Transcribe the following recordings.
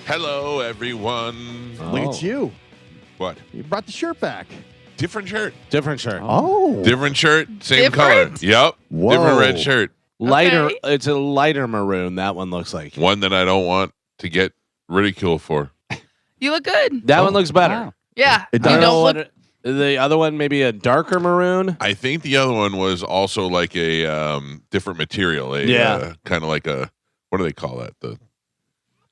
Hello, everyone. Look at you. What? You brought the shirt back. Different shirt. Different shirt. Oh. Different shirt, same Different? color. Yep. Whoa. Different red shirt. Lighter. Okay. It's a lighter maroon. That one looks like. One that I don't want to get ridiculed for. You look good. That one looks better. Wow. Yeah. It You does. don't look. The other one maybe a darker maroon. I think the other one was also like a different material. Kind of like a, what do they call that? The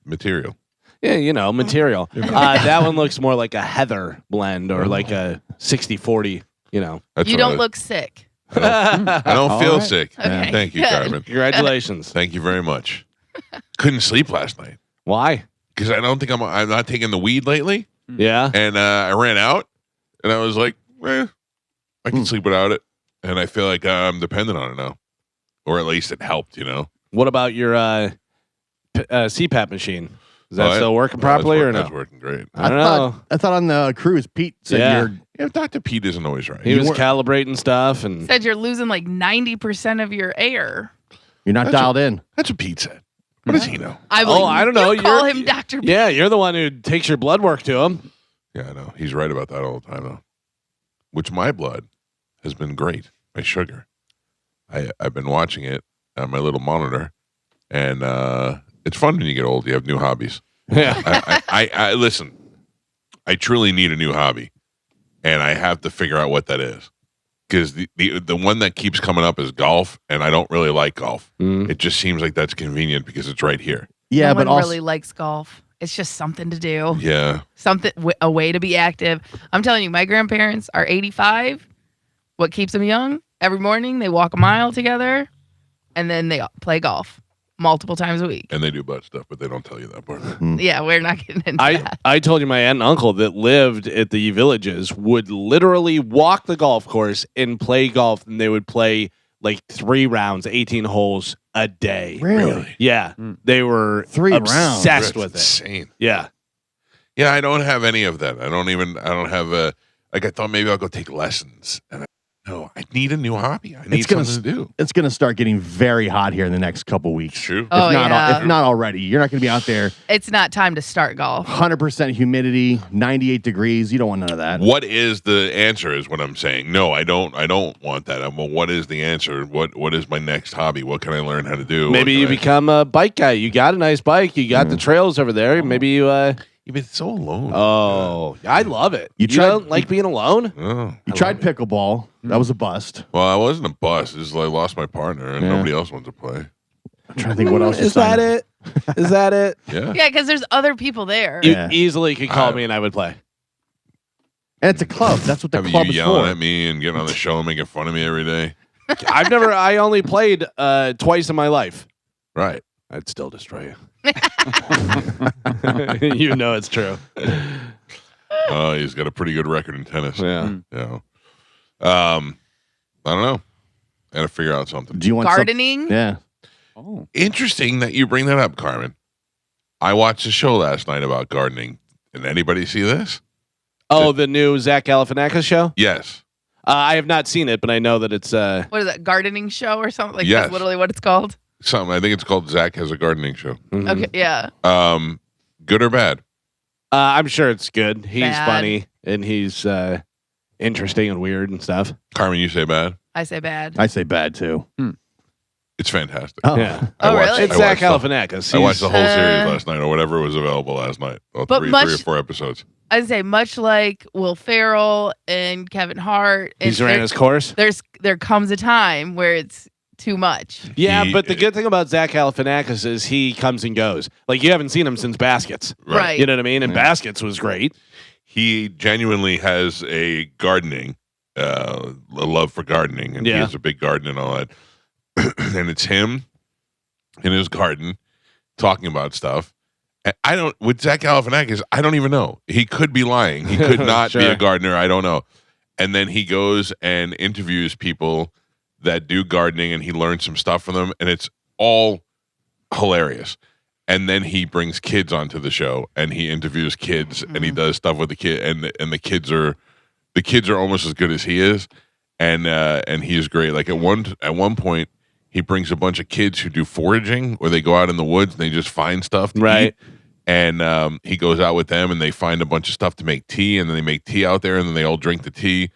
material. Yeah, material. That one looks more like a heather blend or like a 60-40, That's You what don't look sick. I don't feel All right. sick. Okay. Thank you, Good. Carmen. Congratulations. Thank you very much. Couldn't sleep last night Why? because I don't think I'm not taking the weed lately. Yeah. And I ran out, and I was like, I can sleep without it. And I feel like I'm dependent on it now. Or at least it helped, What about your CPAP machine? Is that Oh, still working properly or no? That's working great. I don't know. I thought on the cruise, Pete said Yeah. Yeah, Dr. Pete isn't always right. He was calibrating stuff and Said you're losing like 90% of your air. you're not That's dialed in. That's what Pete said. What does he know? I don't know. You call You're- him Dr. yeah, you're the one who takes your blood work to him. Yeah, I know. He's right about that all the time, though. Which my blood has been great. My sugar. I've been watching it on my little monitor, and it's fun when you get old. You have new hobbies. Yeah. I listen. I truly need a new hobby, and I have to figure out what that is. Because the one that keeps coming up is golf, and I don't really like golf. Mm. It just seems like that's convenient because it's right here. Yeah, no but one also really likes golf. It's just something to do. Yeah. A way to be active. I'm telling you, my grandparents are 85. What keeps them young? Every morning they walk a mile together, and then they play golf multiple times a week. And they do butt stuff, but they don't tell you that part. Yeah, we're not getting into that. I told you my aunt and uncle that lived at the villages would literally walk the golf course and play golf, and they would play like 3 rounds, 18 holes a day. Really? Yeah. They were 3 rounds. obsessed That's with it. insane. Yeah. Yeah, I don't have any of that. I don't have I thought maybe I'll go take lessons. And I need a new hobby. I need something to do. It's going to start getting very hot here in the next couple weeks. True. Oh, yeah. If not already. You're not going to be out there. It's not time to start golf. 100% humidity, 98 degrees. You don't want none of that. What is the answer is what I'm saying. No, I don't want that. Well, what is the answer? What is my next hobby? What can I learn how to do? Maybe you become a bike guy. You got a nice bike. You got the trails over there. Maybe you. You've been so alone. Oh, I love it. You tried- don't like being alone? Oh. You tried pickleball. That was a bust. Well, I wasn't a bust. It's just I lost my partner and Yeah. nobody else wants to play. I'm trying to think what else Is that it? Is that it? Yeah. Yeah, because there's other people there. You Yeah. easily could call me and I would play. And it's a club. That's what the Have club you is yelling for. at me and getting on the show and making fun of me every day? I only played twice in my life. Right. I'd still destroy you. You know it's true. Oh, he's got a pretty good record in tennis. Yeah. Yeah. I don't know. Got to figure out something. Do you want Gardening. Yeah. Oh. Interesting that you bring that up, Carmen. I watched a show last night about gardening. Did anybody see this? Oh, the new Zach Galifianakis show? Yes. I have not seen it, but I know that it's What is that? Gardening show or something? Like Yes. that's literally what it's called. Something. I think it's called Zach Has a Gardening Show. mhm. Okay, yeah. Good or bad? I'm sure it's good. He's Bad. funny and he's interesting and weird and stuff. Carmen, you say bad? I say bad. I say bad too. It's fantastic. Oh. Yeah. I Oh, watched- really? It's I Zach watched the- Galifianakis. I watched the whole series Uh, last night or whatever was available last night. Oh, But three much- or 4 episodes. I'd say much like Will Ferrell and Kevin Hart. He's ran his course. There comes a time where it's too much. Yeah, He- but the good thing about Zach Galifianakis is he comes and goes. Like you haven't seen him since Baskets. Right. You know what I mean? And Baskets was great. He genuinely has a gardening, a love for gardening, and he Yeah. has a big garden and all that. And it's him in his garden talking about stuff. And I don't, with Zach Galifianakis, I don't even know. He could be lying. He could not be Sure. a gardener. I don't know. And then he goes and interviews people that do gardening, and he learns some stuff from them, and it's all hilarious. And then he brings kids onto the show, and he interviews kids, and he does stuff with the kid, and the kids are almost as good as he is, and he is great. Like at one point, he brings a bunch of kids who do foraging, where they go out in the woods and they just find stuff to Right. eat. and he goes out with them, and they find a bunch of stuff to make tea, and then they make tea out there, and then they all drink the tea.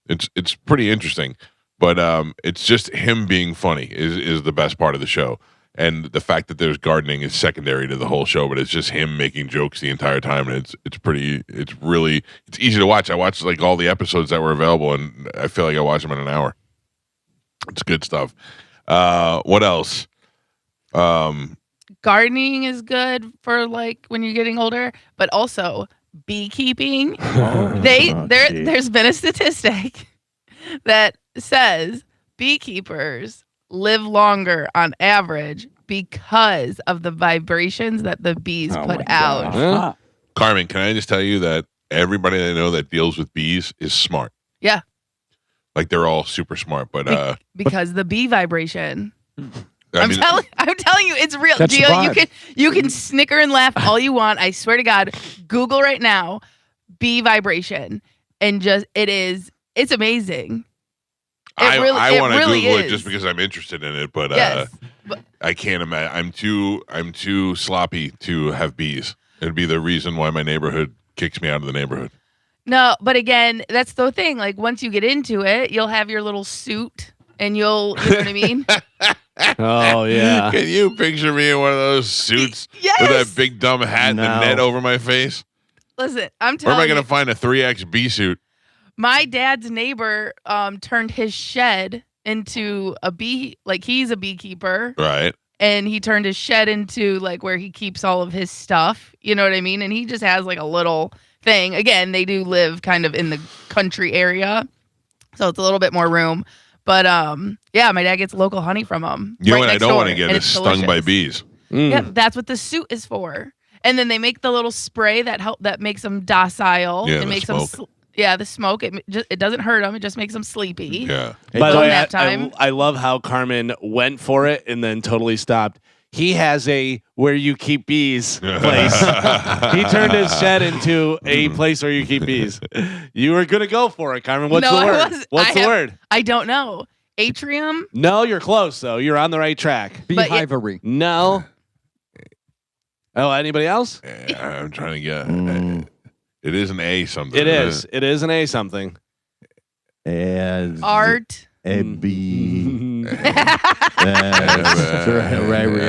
It's pretty interesting, but it's just him being funny is the best part of the show. And the fact that there's gardening is secondary to the whole show, but it's just him making jokes the entire time, and it's easy to watch. I watched like all the episodes that were available, and I feel like I watched them in an hour. It's good stuff. What else? Gardening is good for like when you're getting older, but also beekeeping. There's been a statistic that says beekeepers live longer on average because of the vibrations that the bees put out. Huh? Carmen, can I just tell you that everybody I know that deals with bees is smart. Yeah. Like they're all super smart, but because the bee vibration. I mean, I'm telling you, it's real. That's the Gio, vibe. you can snicker and laugh all you want. I swear to God, Google right now, bee vibration, and it's amazing. I want to really Google it is. just because I'm interested in it, but Yes. I can't imagine. I'm too sloppy to have bees. It'd be the reason why my neighborhood kicks me out of the neighborhood. No, but again, that's the thing. Like once you get into it, you'll have your little suit, and you know what I mean. Oh yeah. Can you picture me in one of those suits Yes. with that big dumb hat and the No. net over my face? Listen, I'm Where telling am I you. going to find a 3X bee suit? My dad's neighbor turned his shed into a bee. Like he's a beekeeper, Right. and he turned his shed into like where he keeps all of his stuff. You know what I mean? And he just has like a little thing. Again, they do live kind of in the country area, so it's a little bit more room. But yeah, my dad gets local honey from him. You know right what I next don't want to door, get and is it's stung by delicious. bees. Yeah, that's what the suit is for. And then they make the little spray that makes them docile. Yeah, it the makes smoke. them. The smoke. It doesn't hurt them. It just makes them sleepy. Yeah. By the Don't way, nap I time. love how Carmen went for it and then totally stopped. He has a where you keep bees place. He turned his shed into a place where you keep bees. You were gonna go for it, Carmen. What's No, the I word? wasn't. What's the word? I don't know. Atrium. No, you're close though. You're on the right track. But it- Beehivery. No. Oh, anybody else? Yeah, I'm trying to get. Mm. It is an A something. It isn't is. It is an A something. As Art. a bee. Right.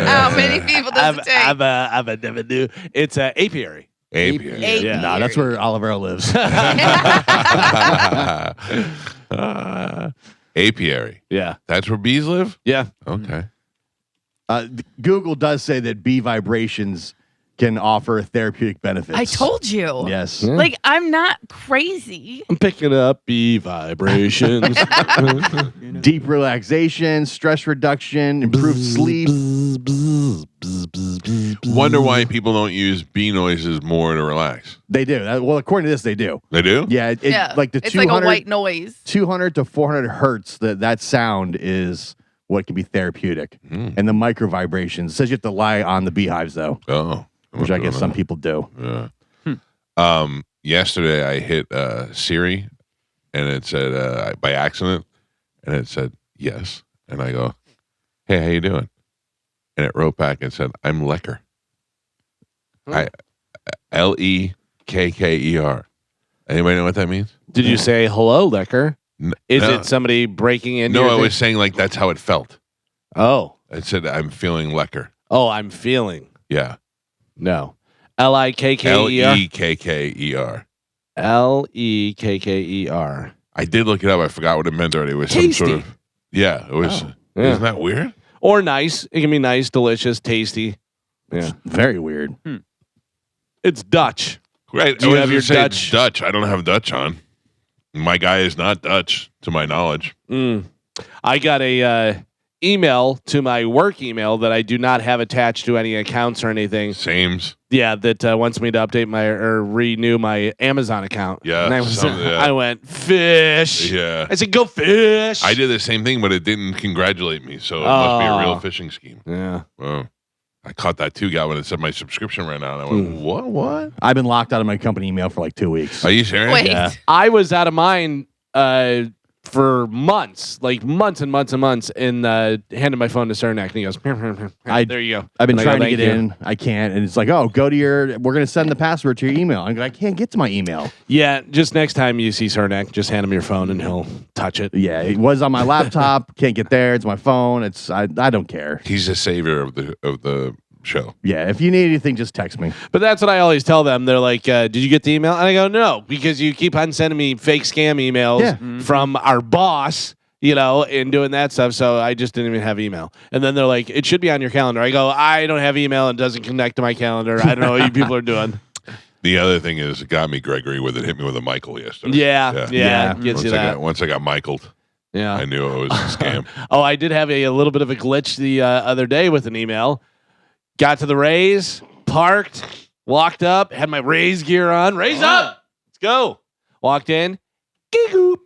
How many people does it take? I've never knew. It's a apiary. Apiary. Apiary. Yeah. Nah, that's where Olivero lives. Apiary. Yeah. That's where bees live? Yeah. Okay. Google does say that bee vibrations can offer therapeutic benefits. I told you. Yes. Like I'm not crazy. I'm picking up bee vibrations. Deep relaxation, stress reduction, improved sleep. Wonder why people don't use bee noises more to relax. They do. Well, according to this, they do. They do? Yeah, like the it's like 200, a white noise. 200 to 400 hertz. That sound is what can be therapeutic, and the micro vibrations. It says you have to lie on the beehives though, Oh. which I guess some people do. Yeah. Yesterday I hit Siri, and it said by accident, and it said yes, and I go, "Hey, how you doing?" And it wrote back and said, "I'm Lecker." Lekker. Anybody know what that means? Did you say hello, Lecker? Is No. it somebody breaking into No, your I thing? was saying like that's how it felt. Oh. It said, "I'm feeling Lecker." Oh, I'm feeling. Yeah. No. Likker. Lekker. Lekker. I did look it up. I forgot what it meant already. It was some sort Tasty. of. Yeah, it was. Yeah. Isn't that weird? Or nice. It can be nice, delicious, tasty. Yeah. Very weird. It's Dutch. Right. Do you I was have gonna your say Dutch? Dutch. I don't have Dutch on. My guy is not Dutch, to my knowledge. I got a email to my work email that I do not have attached to any accounts or anything. Sames. Yeah, that wants me to update my or renew my Amazon account. Yeah, And yeah. I went fish. Yeah. I said go fish. I did the same thing, but it didn't congratulate me. So it must be a real phishing scheme. Yeah. Oh. I caught that too, guy, when it said my subscription ran out. I went, What? I've been locked out of my company email for like 2 weeks. Are you serious? Wait. Yeah. I was out of mine for months, like months and months and months, and handed my phone to Cernak, and he goes, there you go. I've been And I go, trying to "Thank get you." in. I can't. And it's like, oh, go to we're going to send the password to your email. I can't get to my email. Yeah, just next time you see Cernak, just hand him your phone and he'll touch it. Yeah, it was on my laptop. Can't get there. It's my phone. I don't care. He's the savior of the show. Yeah, if you need anything, just text me. But that's what I always tell them. They're like, did you get the email? And I go, no, because you keep on sending me fake scam emails from our boss, and doing that stuff. So I just didn't even have email. And then they're like, it should be on your calendar. I go, I don't have email and it doesn't connect to my calendar. I don't know what you people are doing. The other thing is, it got me Gregory with it. Hit me with a Michael yesterday. Yeah. Gets you that. Once I got Michaeled, Yeah. I knew it was a scam. Oh, I did have a little bit of a glitch the other day with an email. Got to the Rays, parked, walked up, had my Rays gear on. Rays up! Let's go. Walked in. Gee-goop.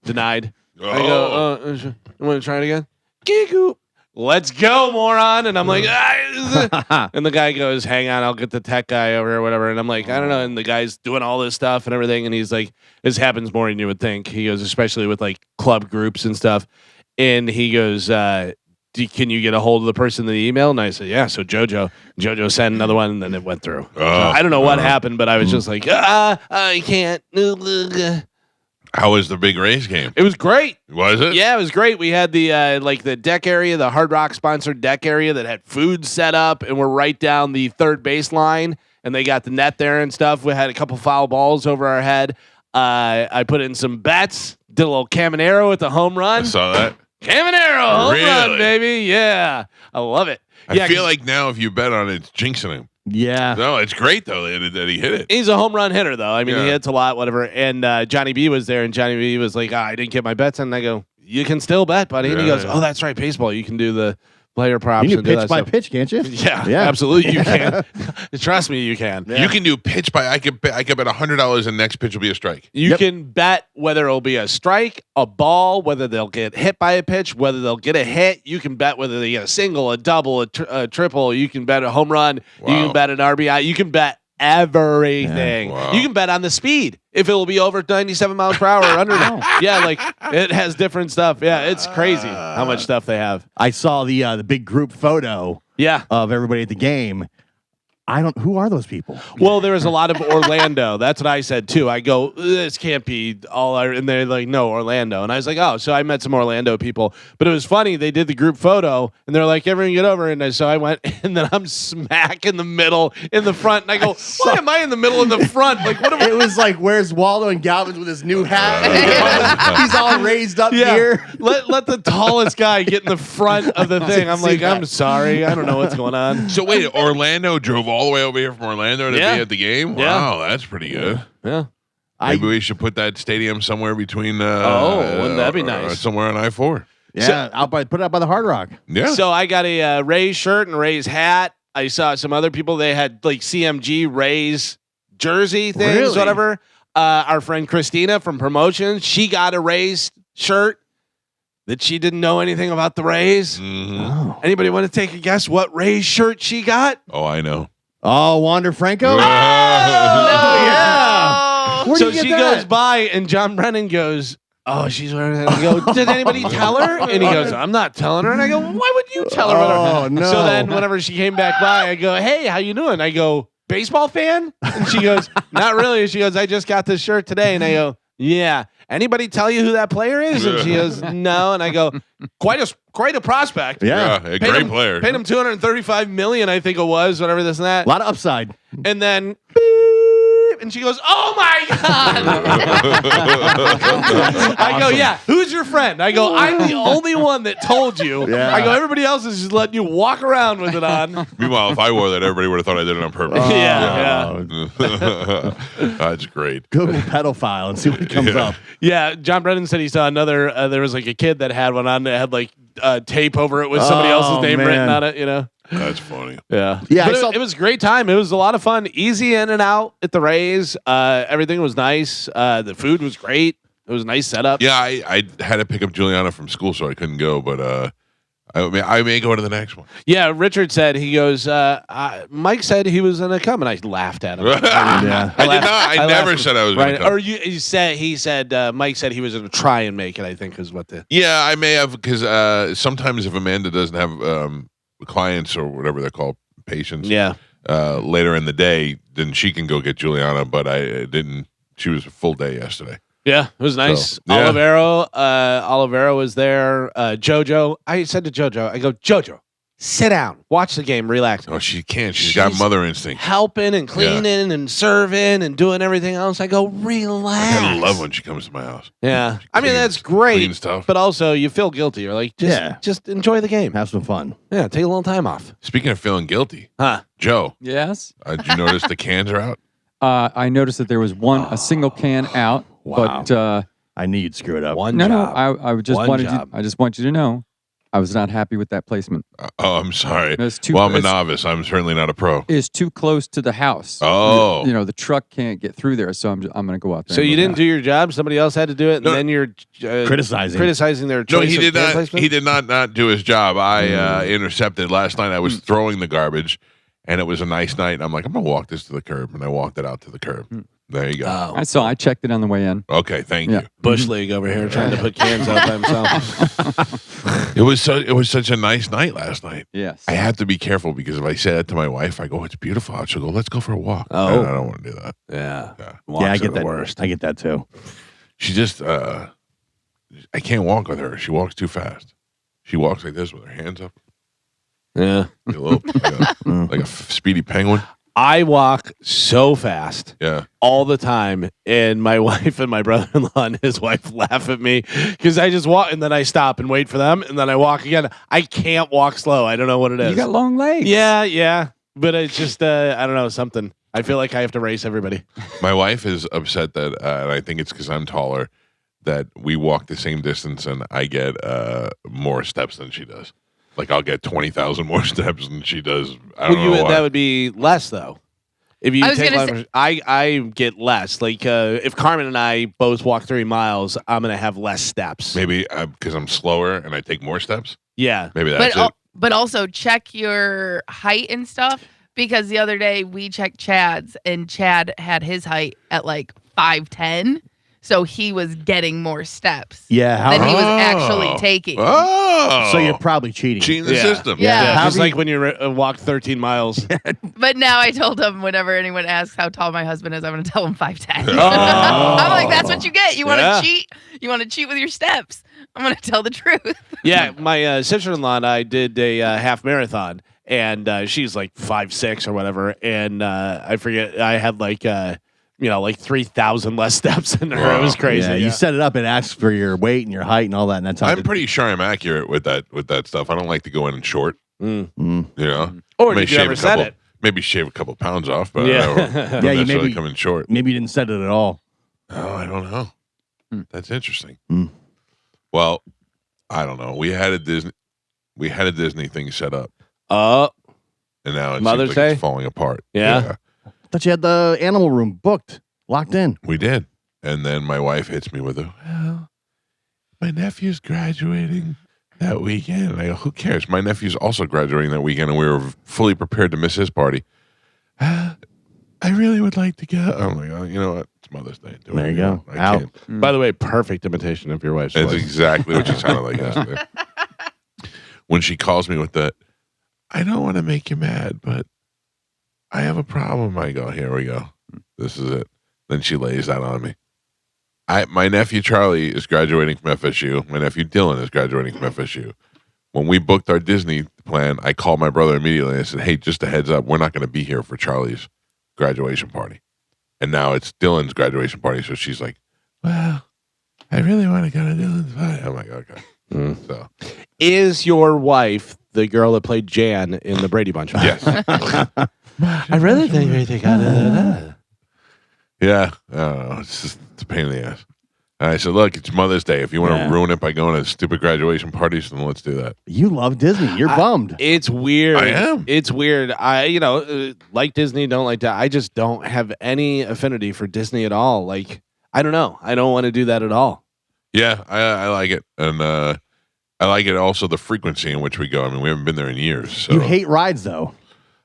Denied. I go, you want to try it again? Gee-goop. Let's go, moron. And I'm like, and the guy goes, hang on, I'll get the tech guy over or whatever. And I'm like, I don't know. And the guy's doing all this stuff and everything. And he's like, this happens more than you would think. He goes, especially with like club groups and stuff. And he goes, can you get a hold of the person in the email? And I said, yeah. So Jojo sent another one, and then it went through. I don't know what happened, but I was just like, I can't. How was the big Rays game? It was great. Was it? Yeah, it was great. We had the the deck area, the Hard Rock sponsored deck area that had food set up, and we're right down the third base line, and they got the net there and stuff. We had a couple foul balls over our head. I put in some bets, did a little Caminero at the home run. I saw that. Caminero, home run, Really? baby. Yeah, I love it. I feel like now if you bet on it, it's jinxing him. Yeah. No, it's great though that he hit it. He's a home run hitter, though. I mean, he Yeah. hits a lot, whatever. And Johnny B was there, and Johnny B was like, I didn't get my bets in. And I go, you can still bet, buddy. And he Yeah, goes, yeah. oh, that's right, baseball. You can do the player props. You and can do pitch that by stuff. pitch, can't you? Yeah, absolutely, you can. Trust me, you can. Yeah. You can do pitch by. I could bet $100 and next pitch will be a strike. You Yep. can bet whether it'll be a strike, a ball, whether they'll get hit by a pitch, whether they'll get a hit. You can bet whether they get a single, a double, a triple. You can bet a home run. You Wow. can bet an RBI. You can bet everything. Yeah. Wow. You can bet on the speed if it will be over 97 miles per hour or under. Yeah, like it has different stuff. Yeah, it's crazy how much stuff they have. I saw the big group photo Yeah. of everybody at the game. Who are those people? Well, there was a lot of Orlando. That's what I said too. I go, this can't be all our, and they're like, no, Orlando. And I was like, oh, so I met some Orlando people. But it was funny. They did the group photo and they're like, everyone get over. And so I went, and then I'm smack in the middle, in the front. And I go, why am I in the middle in the front? Like, what am I? It was like, where's Waldo and Galvin's with his new hat? He's all raised up here. Let the tallest guy get in the front of the thing. I'm like, I'm sorry. I don't know what's going on. So wait, Orlando drove all the way over here from Orlando to Yeah. be at the game? Yeah. Wow, that's pretty good. Yeah. Maybe we should put that stadium somewhere between. Wouldn't that be nice? Somewhere on I-4. Yeah, put it out by the Hard Rock. Yeah. So I got a Rays shirt and Rays hat. I saw some other people. They had like CMG Rays jersey things, Really? whatever. Our friend Christina from Promotions, she got a Rays shirt that she didn't know anything about the Rays. Mhm. Oh, Anybody want to take a guess what Rays shirt she got? Oh, I know. Wander Franco? yeah. Where So do you she get that? goes by and John Brennan goes, oh, she's wearing that. I go, did anybody tell her? And he goes, I'm not telling her. And I go, why would you tell her? Oh, no. So then whenever she came back by, I go, hey, how you doing? I go, baseball fan? And she goes, not really. She goes, I just got this shirt today. And I go, yeah. Anybody tell you who that player is? And she goes, no. And I go, quite a prospect. Yeah. A Paid great him- player. Paid him $235 million, I think it was, whatever this and that. A lot of upside. And then beep, and she goes, oh my God. I go, yeah, who's your friend? I go, I'm the only one that told you. Yeah. I go, everybody else is just letting you walk around with it on. Meanwhile, if I wore that, everybody would have thought I did it on purpose. Yeah. That's great. Google pedophile and see what comes up. Yeah, John Brennan said he saw another, there was like a kid that had one on that had like tape over it with somebody else's name man. written on it, you know? That's funny. Yeah. Yeah, But I saw- it was a great time. It was a lot of fun. Easy in and out at the Rays. Everything was nice. The food was great. It was a nice setup. Yeah, I had to pick up Juliana from school, so I couldn't go. But I may go to the next one. Yeah, Richard said, he goes, Mike said he was going to come, and I laughed at him. I did not. I never laughed. said I was going Right. to come. Or he said, Mike said he was going to try and make it, I think is what the. Yeah, I may have, because sometimes if Amanda doesn't have clients or whatever they're called, patients, Yeah. later in the day, then she can go get Juliana, but I didn't. She was a full day yesterday. Yeah, it was nice. So, yeah. Olivero was there. Jojo. I said to Jojo, I go, Jojo, sit down, watch the game, relax. Oh, she can't. She's got mother instinct. Helping and cleaning and serving and doing everything else. I go, relax. I love when she comes to my house. Yeah. She I mean, cleans- that's great. clean stuff. But also, you feel guilty. You're like, just enjoy the game. Have some fun. Yeah, take a little time off. Speaking of feeling guilty, Huh. Joe, Yes. did you notice the cans are out? I noticed that there was a single can out. Wow. But I knew you'd screw it up. One no, job. I just One wanted job. I just want you to know, I was not happy with that placement. Oh, I'm sorry. It's too. Well, I'm a it's- novice. I'm certainly not a pro. Is too close to the house. Oh. the truck can't get through there, so I'm going to go out there. So and you look didn't at do your job. Somebody else had to do it, and No. then you're Criticizing. their No, choice he of did can not. placement? He did not do his job. I intercepted last night. I was throwing the garbage, and it was a nice night. And I'm like, I'm gonna walk this to the curb, and I walked it out to the curb. There you go. Oh, I checked it on the way in. Okay, thank Yeah. you. Bush League over here trying to put cans out by himself. It was such a nice night last night. Yes. I have to be careful because if I say that to my wife, I go, "It's beautiful out." She'll go, "Let's go for a walk." Oh. And I don't want to do that. Yeah. Yeah. Yeah, I Walks are get the that. worst. I get that too. She just, I can't walk with her. She walks too fast. She walks like this with her hands up, Yeah. like like a speedy penguin. I walk so fast Yeah. all the time, and my wife and my brother-in-law and his wife laugh at me because I just walk and then I stop and wait for them, and then I walk again. I can't walk slow. I don't know what it is. You got long legs. Yeah, but it's just I don't know, something. I feel like I have to race everybody. My wife is upset that, and I think it's because I'm taller, that we walk the same distance and I get more steps than she does. Like I'll get 20,000 more steps than she does. I don't know why. That would be less though. If you I was take gonna longer, I get less. Like if Carmen and I both walk 3 miles, I'm gonna have less steps. Maybe because I'm slower and I take more steps. Yeah. Maybe that's it. But also check your height and stuff, because the other day we checked Chad's and Chad had his height at like 5'10", so he was getting more steps Yeah. than he was Oh. actually taking. Oh, So you're probably cheating. cheating the Yeah. system. Yeah. Just like when you walk 13 miles. But now I told him whenever anyone asks how tall my husband is, I'm going to tell him 5'10". Oh. I'm like, that's what you get. You want to Yeah. cheat? You want to cheat with your steps? I'm going to tell the truth. Yeah, my sister-in-law and I did a half marathon, and she's like 5'6" or whatever, and I forget, I had like 3,000 less steps than her. Wow. It was crazy. Yeah, you set it up and ask for your weight and your height and all that, and that's how. I'm pretty sure I'm accurate with that stuff. I don't like to go in short. Mm. Mm. You know, Or May did you shave ever a set couple- it? Maybe shave a couple pounds off, but Yeah. I don't Yeah, you necessarily maybe- come in short. Maybe you didn't set it at all. Oh, I don't know. Hmm. That's interesting. Hmm. Well, I don't know. We had a Disney thing set up, Oh, and now it Mother's seems like Day? it's falling apart. Yeah? I thought you had the animal room booked, locked in. We did. And then my wife hits me with well, my nephew's graduating that weekend. And I go, who cares? My nephew's also graduating that weekend, and we were fully prepared to miss his party. I really would like to go. I'm like, oh, you know what? It's Mother's Day. Do There it. you go. I Out. can't. by the way, perfect imitation of your wife's That's voice. exactly what she sounded like yesterday. When she calls me with that, I don't want to make you mad, but I have a problem. I go, here we go. This is it. Then she lays that on me. My nephew Charlie is graduating from FSU. My nephew Dylan is graduating from FSU. When we booked our Disney plan, I called my brother immediately and I said, hey, just a heads up, we're not going to be here for Charlie's graduation party. And now it's Dylan's graduation party. So she's like, well, I really want to go to Dylan's party. I'm like, okay. So, Is your wife the girl that played Jan in the Brady Bunch? yes. I really think we got it. Yeah, I don't know. It's a pain in the ass. And I said, look, it's Mother's Day. If you want to Yeah. ruin it by going to stupid graduation parties, then let's do that. You love Disney. You're bummed. It's weird. I am. It's weird. Like Disney, don't like that. I just don't have any affinity for Disney at all. Like, I don't know. I don't want to do that at all. Yeah, I like it. And I like it also the frequency in which we go. I mean, we haven't been there in years. So You hate rides though.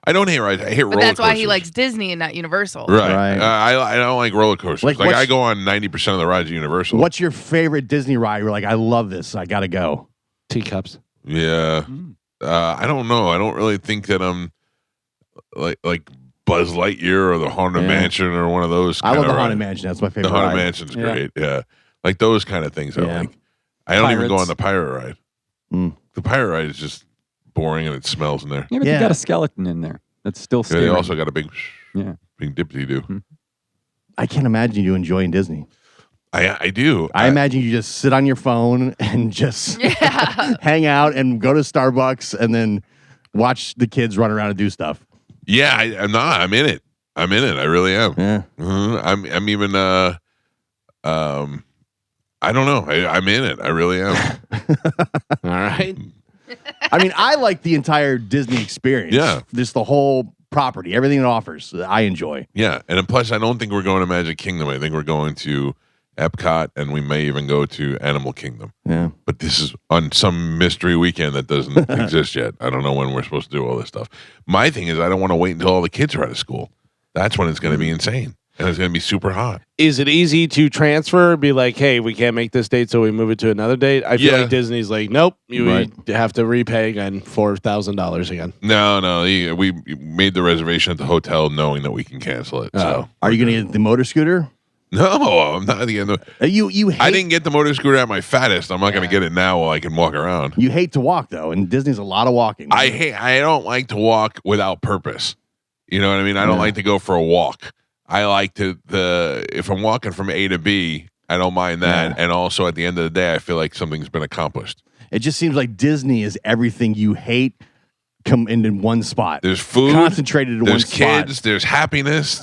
I don't hate rides. I hate roller But coasters. that's why he likes Disney and not Universal. Right. Right. I don't like roller coasters. Like, Like I what's- go on 90% of the rides at Universal. What's your favorite Disney ride? You're like, I love this. I gotta go. Teacups. Yeah. I don't know. I don't really think that I'm like Buzz Lightyear or the Haunted Yeah. Mansion or one of those. I love the kinda Haunted rides. Mansion. That's my The favorite Haunted ride. Mansion's Yeah. great. Yeah. Like those kind of things I Yeah. like. I don't even go Pirates. on the pirate ride. Mm. The pirate ride is just boring and it smells in there. Yeah, but Yeah. you got a skeleton in there. That's still Yeah, scary. they also got a big Yeah. dippity do. I can't imagine you enjoying Disney. I do. I imagine you just sit on your phone and just Yeah. hang out and go to Starbucks and then watch the kids run around and do stuff. Yeah, I'm not. I'm in it. I really am. Yeah. I'm even. I don't know. I'm in it. I really am. All right. I mean, I like the entire Disney experience. Yeah. Just the whole property, everything it offers, I enjoy. Yeah, and then plus, I don't think we're going to Magic Kingdom. I think we're going to Epcot, and we may even go to Animal Kingdom. Yeah. But this is on some mystery weekend that doesn't exist yet. I don't know when we're supposed to do all this stuff. My thing is, I don't want to wait until all the kids are out of school. That's when it's going to be insane, and it's going to be super hot. Is it easy to transfer? Be like, hey, we can't make this date, so we move it to another date. I feel Yeah. like Disney's like, nope, you Right. have to repay again $4,000 again. No, we made the reservation at the hotel knowing that we can cancel it. So Are you going to get the motor scooter? no, I'm not getting. You hate, I didn't get the motor scooter at my fattest. I'm not going to get it now while I can walk around. You hate to walk though, and Disney's a lot of walking. I don't like to walk without purpose. You know what I mean? I don't Yeah. like to go for a walk. I like if I'm walking from A to B, I don't mind that. Yeah. And also at the end of the day, I feel like something's been accomplished. It just seems like Disney is everything you hate come in one spot. There's food, Concentrated in one there's spot. kids, there's happiness,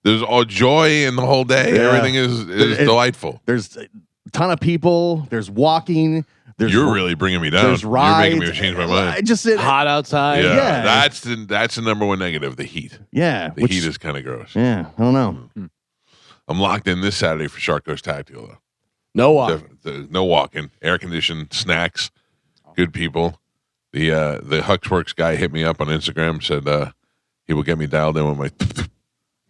there's all joy in the whole day. Yeah. Everything is delightful. There's a ton of people. There's walking. There's You're really bringing me down. There's You're rides. making me change my I mind. just Hot outside. Yeah, yeah. that's the number one negative. The heat. yeah. The heat is kind of gross. Yeah. I don't know. I'm locked in this Saturday for Shark Coast Tactical though. No walk. No walking, air conditioned, snacks, good people. The Huxworks guy hit me up on Instagram, said he will get me dialed in with my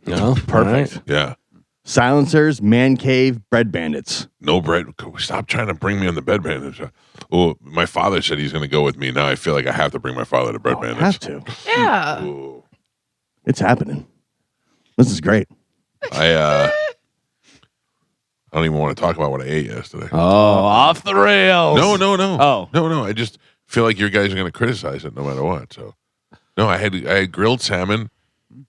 No, Perfect. yeah. Silencers, man cave, bread bandits. No bread. Stop trying to bring me on the bed bandits. Oh, my father said he's going to go with me. Now I feel like I have to bring my father to bread Oh, bandits. have to. Yeah. Ooh. It's happening. This is great. I don't even want to talk about what I ate yesterday. Oh, off the rails. No. Oh. No. I just feel like you guys are going to criticize it no matter what. So, no, I had grilled salmon,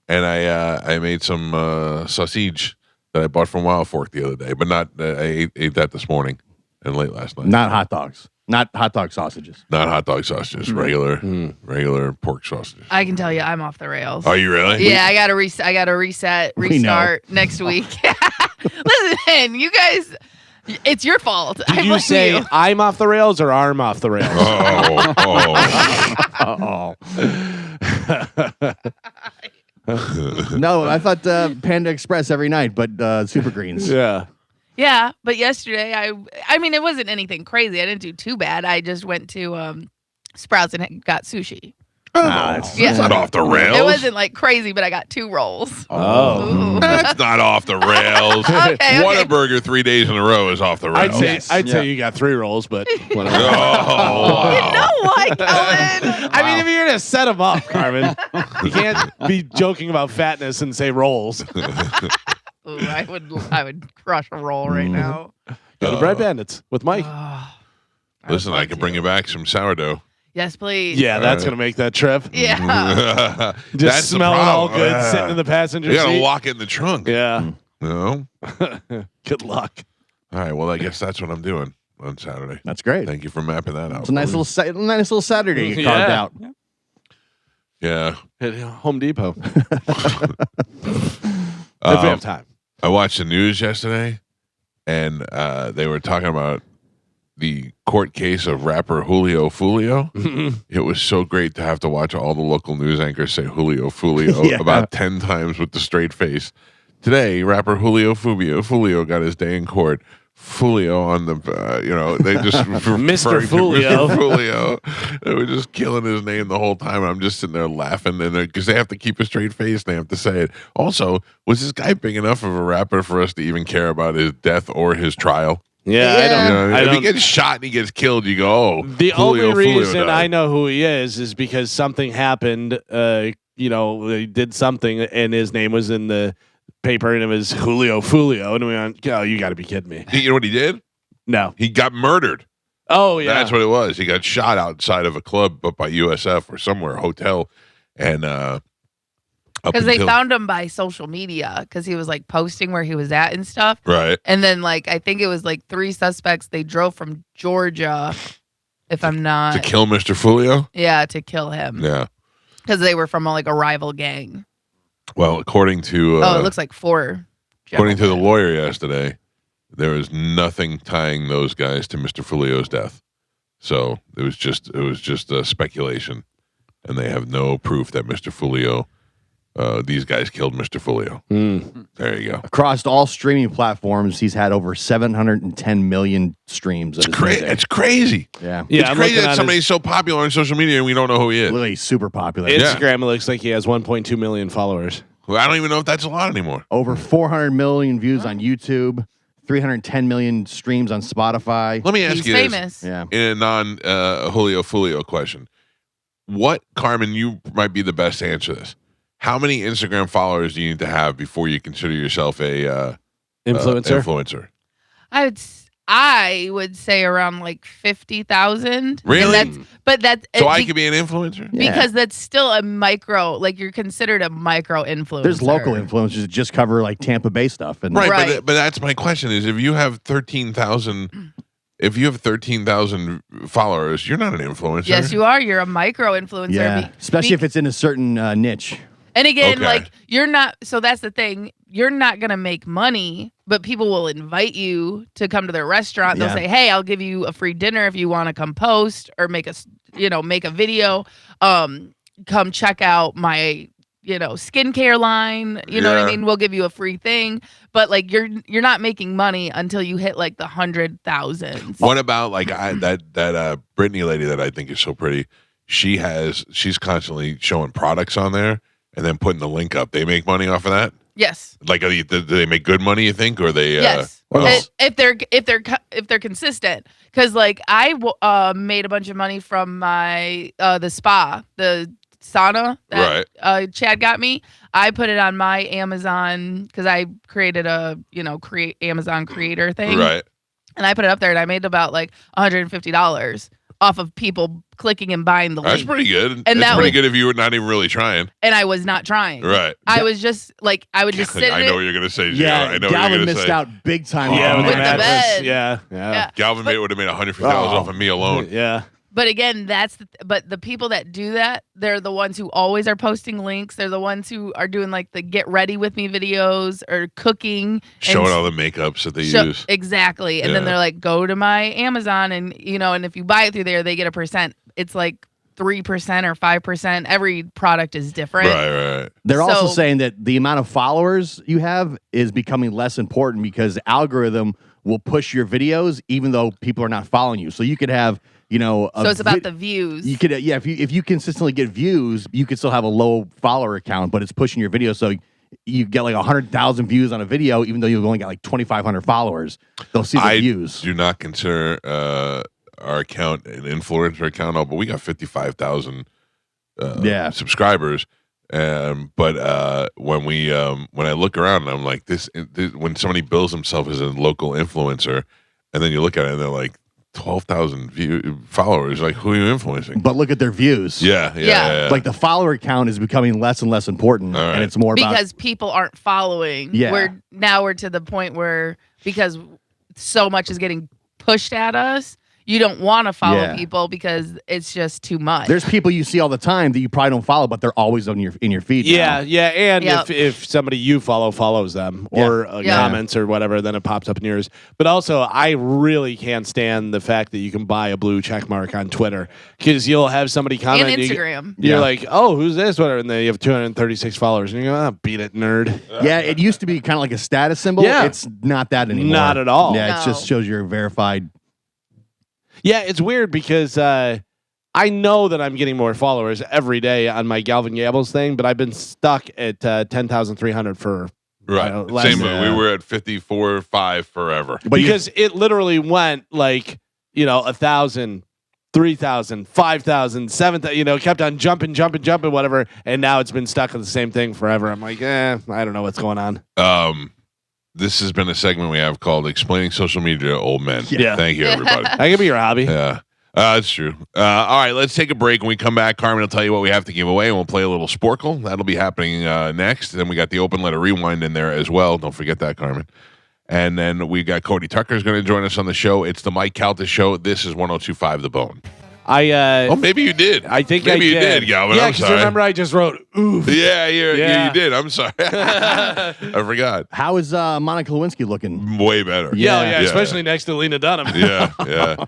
and I made some sausage that I bought from Wild Fork the other day, but not. I ate that this morning and late last night. Not hot dogs. Not hot dog sausages. Not hot dog sausages, regular pork sausages. I can tell you, I'm off the rails. Are you really? Yeah, I gotta reset. I gotta reset, We know. restart next week. Listen, you guys, it's your fault. I Did you blame say you. I'm off the rails or arm off the rails? Oh. No, I thought Panda Express every night, but Super Greens. Yeah. Yeah, but yesterday, I mean, it wasn't anything crazy. I didn't do too bad. I just went to Sprouts and got sushi. That's Yeah. not off the rails. It wasn't like crazy, but I got 2 rolls. Oh. Ooh. That's not off the rails. Okay. Whataburger 3 days in a row is off the I'd rails. say Yes. I'd Yeah. say you got 3 rolls, but whatever. Oh, You know what, Kellen? I mean, if you're gonna set them up, Carmen, you can't be joking about fatness and say rolls. Ooh, I would crush a roll right now. Go to Bread Bandits with Mike. Oh, Listen, I can bring you back some sourdough. yes, please. Yeah, that's gonna make that trip. Yeah. Just That's the smelling all problem. good, Yeah. sitting in the passenger You gotta seat. lock it in the trunk. Yeah. No? Good luck. All right, well, I guess that's what I'm doing on Saturday. That's great. Thank you for mapping that out. It's a nice little Saturday you carved Yeah. out. Yeah. At Home Depot. If we Um, have time. I watched the news yesterday, and they were talking about the court case of rapper Julio Fulio. It was so great to have to watch all the local news anchors say Julio Fulio Yeah. about 10 times with the straight face. Today, rapper Julio Fulio got his day in court Fulio on the, they just Mr. referring to Fulio. Mr. Fulio. They were just killing his name the whole time. I'm just sitting there laughing, and because they have to keep a straight face, they have to say it. Also, was this guy big enough of a rapper for us to even care about his death or his trial? Yeah, I don't. You know, I if don't. he gets shot and he gets killed, you go, oh. The Fulio, only Fulio reason died. I know who he is because something happened. They did something, and his name was in the paper, and it was Julio Fulio, and we went, "Oh, you got to be kidding me!" You know what he did? No. He got murdered. Oh yeah. That's what it was. He got shot outside of a club, but by USF or somewhere, a hotel, and Because they found him by social media because he was like posting where he was at and stuff. right. And then like I think it was like 3 suspects. They drove from Georgia, if I'm not. To kill Mr. Fulio? Yeah, to kill him. Yeah. Because they were from like a rival gang. Well, according to it looks like 4. according to the gentlemen. lawyer yesterday, there was nothing tying those guys to Mr. Fulio's death. So it was just speculation, and they have no proof that Mr. Fulio, these guys killed Mr. Fulio. There you go. Across all streaming platforms, he's had over 710 million streams. Of his music. It's crazy. Yeah. Yeah, It's I'm crazy looking that at somebody's so popular on social media and we don't know who he is. Literally super popular. Instagram. It looks like he has 1.2 million followers. Well, I don't even know if that's a lot anymore. Over 400 million views on YouTube, 310 million streams on Spotify. Let me ask He's you this. famous. Yeah. In a non Julio Fulio question. What, Carmen, you might be the best to answer this. How many Instagram followers do you need to have before you consider yourself a Influencer. influencer? I would say around like 50,000. Really? And that's So I could be an influencer? Yeah. because that's still a micro, like you're considered a micro influencer. There's local influencers that just cover like Tampa Bay stuff. And Right, Right. But that's my question is if you have 13,000 followers, you're not an influencer. Yes, you are. You're a micro influencer. yeah, especially if it's in a certain niche. And again, Okay. like you're not. So that's the thing. You're not gonna make money, but people will invite you to come to their restaurant. They'll Yeah. say, "Hey, I'll give you a free dinner if you want to come post or make a video. Come check out my skincare line. You know what I Yeah. mean? We'll give you a free thing. But like you're not making money until you hit like the 100,000. What about like that Brittany lady that I think is so pretty? She's constantly showing products on there and then putting the link up. They make money off of that? Yes. Like, do they make good money? You think, or they? Yes, oh. if they're consistent, because like I made a bunch of money from my the spa, the sauna that Chad got me. I put it on my Amazon because I created a create Amazon creator thing, Right. and I put it up there, and I made about like $150 off of people clicking and buying the That's link. pretty good. And That's that pretty was- good if you were not even really trying. And I was not trying. Right. I was just like I would just sit. I in know it. what you're gonna say. Yeah, I know what Galvin you're gonna missed say. out big time. Yeah, with With the the mattress. bed. Yeah. Yeah. Galvin would have made $150 Oh. off of me alone. Yeah. But again, but the people that do that, they're the ones who always are posting links. They're the ones who are doing like the get ready with me videos or cooking. Showing and all the makeups that they use. Exactly. And then Yeah. they're like, go to my Amazon and and if you buy it through there, they get a percent. It's like 3% or 5%. Every product is different. Right. They're also So- saying that the amount of followers you have is becoming less important because the algorithm will push your videos even though people are not following you. So you could have, So it's about the views. You could if you consistently get views, you could still have a low follower account, but it's pushing your video. So you get like 100,000 views on a video, even though you've only got like 2,500 followers. They'll see the I views. do not consider our account an influencer account, but we got 55,000 subscribers. But when I look around, I'm like, this when somebody bills himself as a local influencer, and then you look at it and they're like 12,000 followers, like who are you influencing? But look at their views. Yeah. Like the follower count is becoming less and less important, All right. and it's more about because people aren't following. Yeah. We're to the point where because so much is getting pushed at us, you don't want to follow Yeah. people because it's just too much. There's people you see all the time that you probably don't follow, but they're always in your feed. Yeah, now. yeah, and Yep. if somebody you follow follows them or Yeah. comments or whatever, then it pops up in yours. But also, I really can't stand the fact that you can buy a blue check mark on Twitter because you'll have somebody comment and and Instagram. you're Yeah. like, oh, who's this? Whatever, and then you have 236 followers, and you go, oh, beat it, nerd. Yeah, it used to be kind of like a status symbol. Yeah. It's not that anymore. Not at all. Yeah, No. it just shows you're verified. Yeah, it's weird because I know that I'm getting more followers every day on my Galvin Gabbles thing, but I've been stuck at 10,300 for Right. last Same. year. We were at 54.5 forever. But because it literally went like 1,000, 3,000, 5,000, 7,000. Kept on jumping, whatever, and now it's been stuck at the same thing forever. I'm like, I don't know what's going on. This has been a segment we have called "Explaining Social Media to Old Men." Yeah. Thank you, everybody. That could be your hobby. Yeah, that's true. All right, let's take a break. When we come back, Carmen will tell you what we have to give away, and we'll play a little Sporkle. That'll be happening next. Then we got the open letter rewind in there as well. Don't forget that, Carmen. And then we got Cody Tucker is going to join us on the show. It's the Mike Calta Show. This is 102.5 The Bone. I Maybe you did. I think maybe I you did, Galvin. Yeah, I'm because sorry. remember I just wrote oof. Yeah, Yeah. you did. I'm sorry. I forgot. How is Monica Lewinsky looking? Way better. Yeah, especially next to Lena Dunham. Yeah.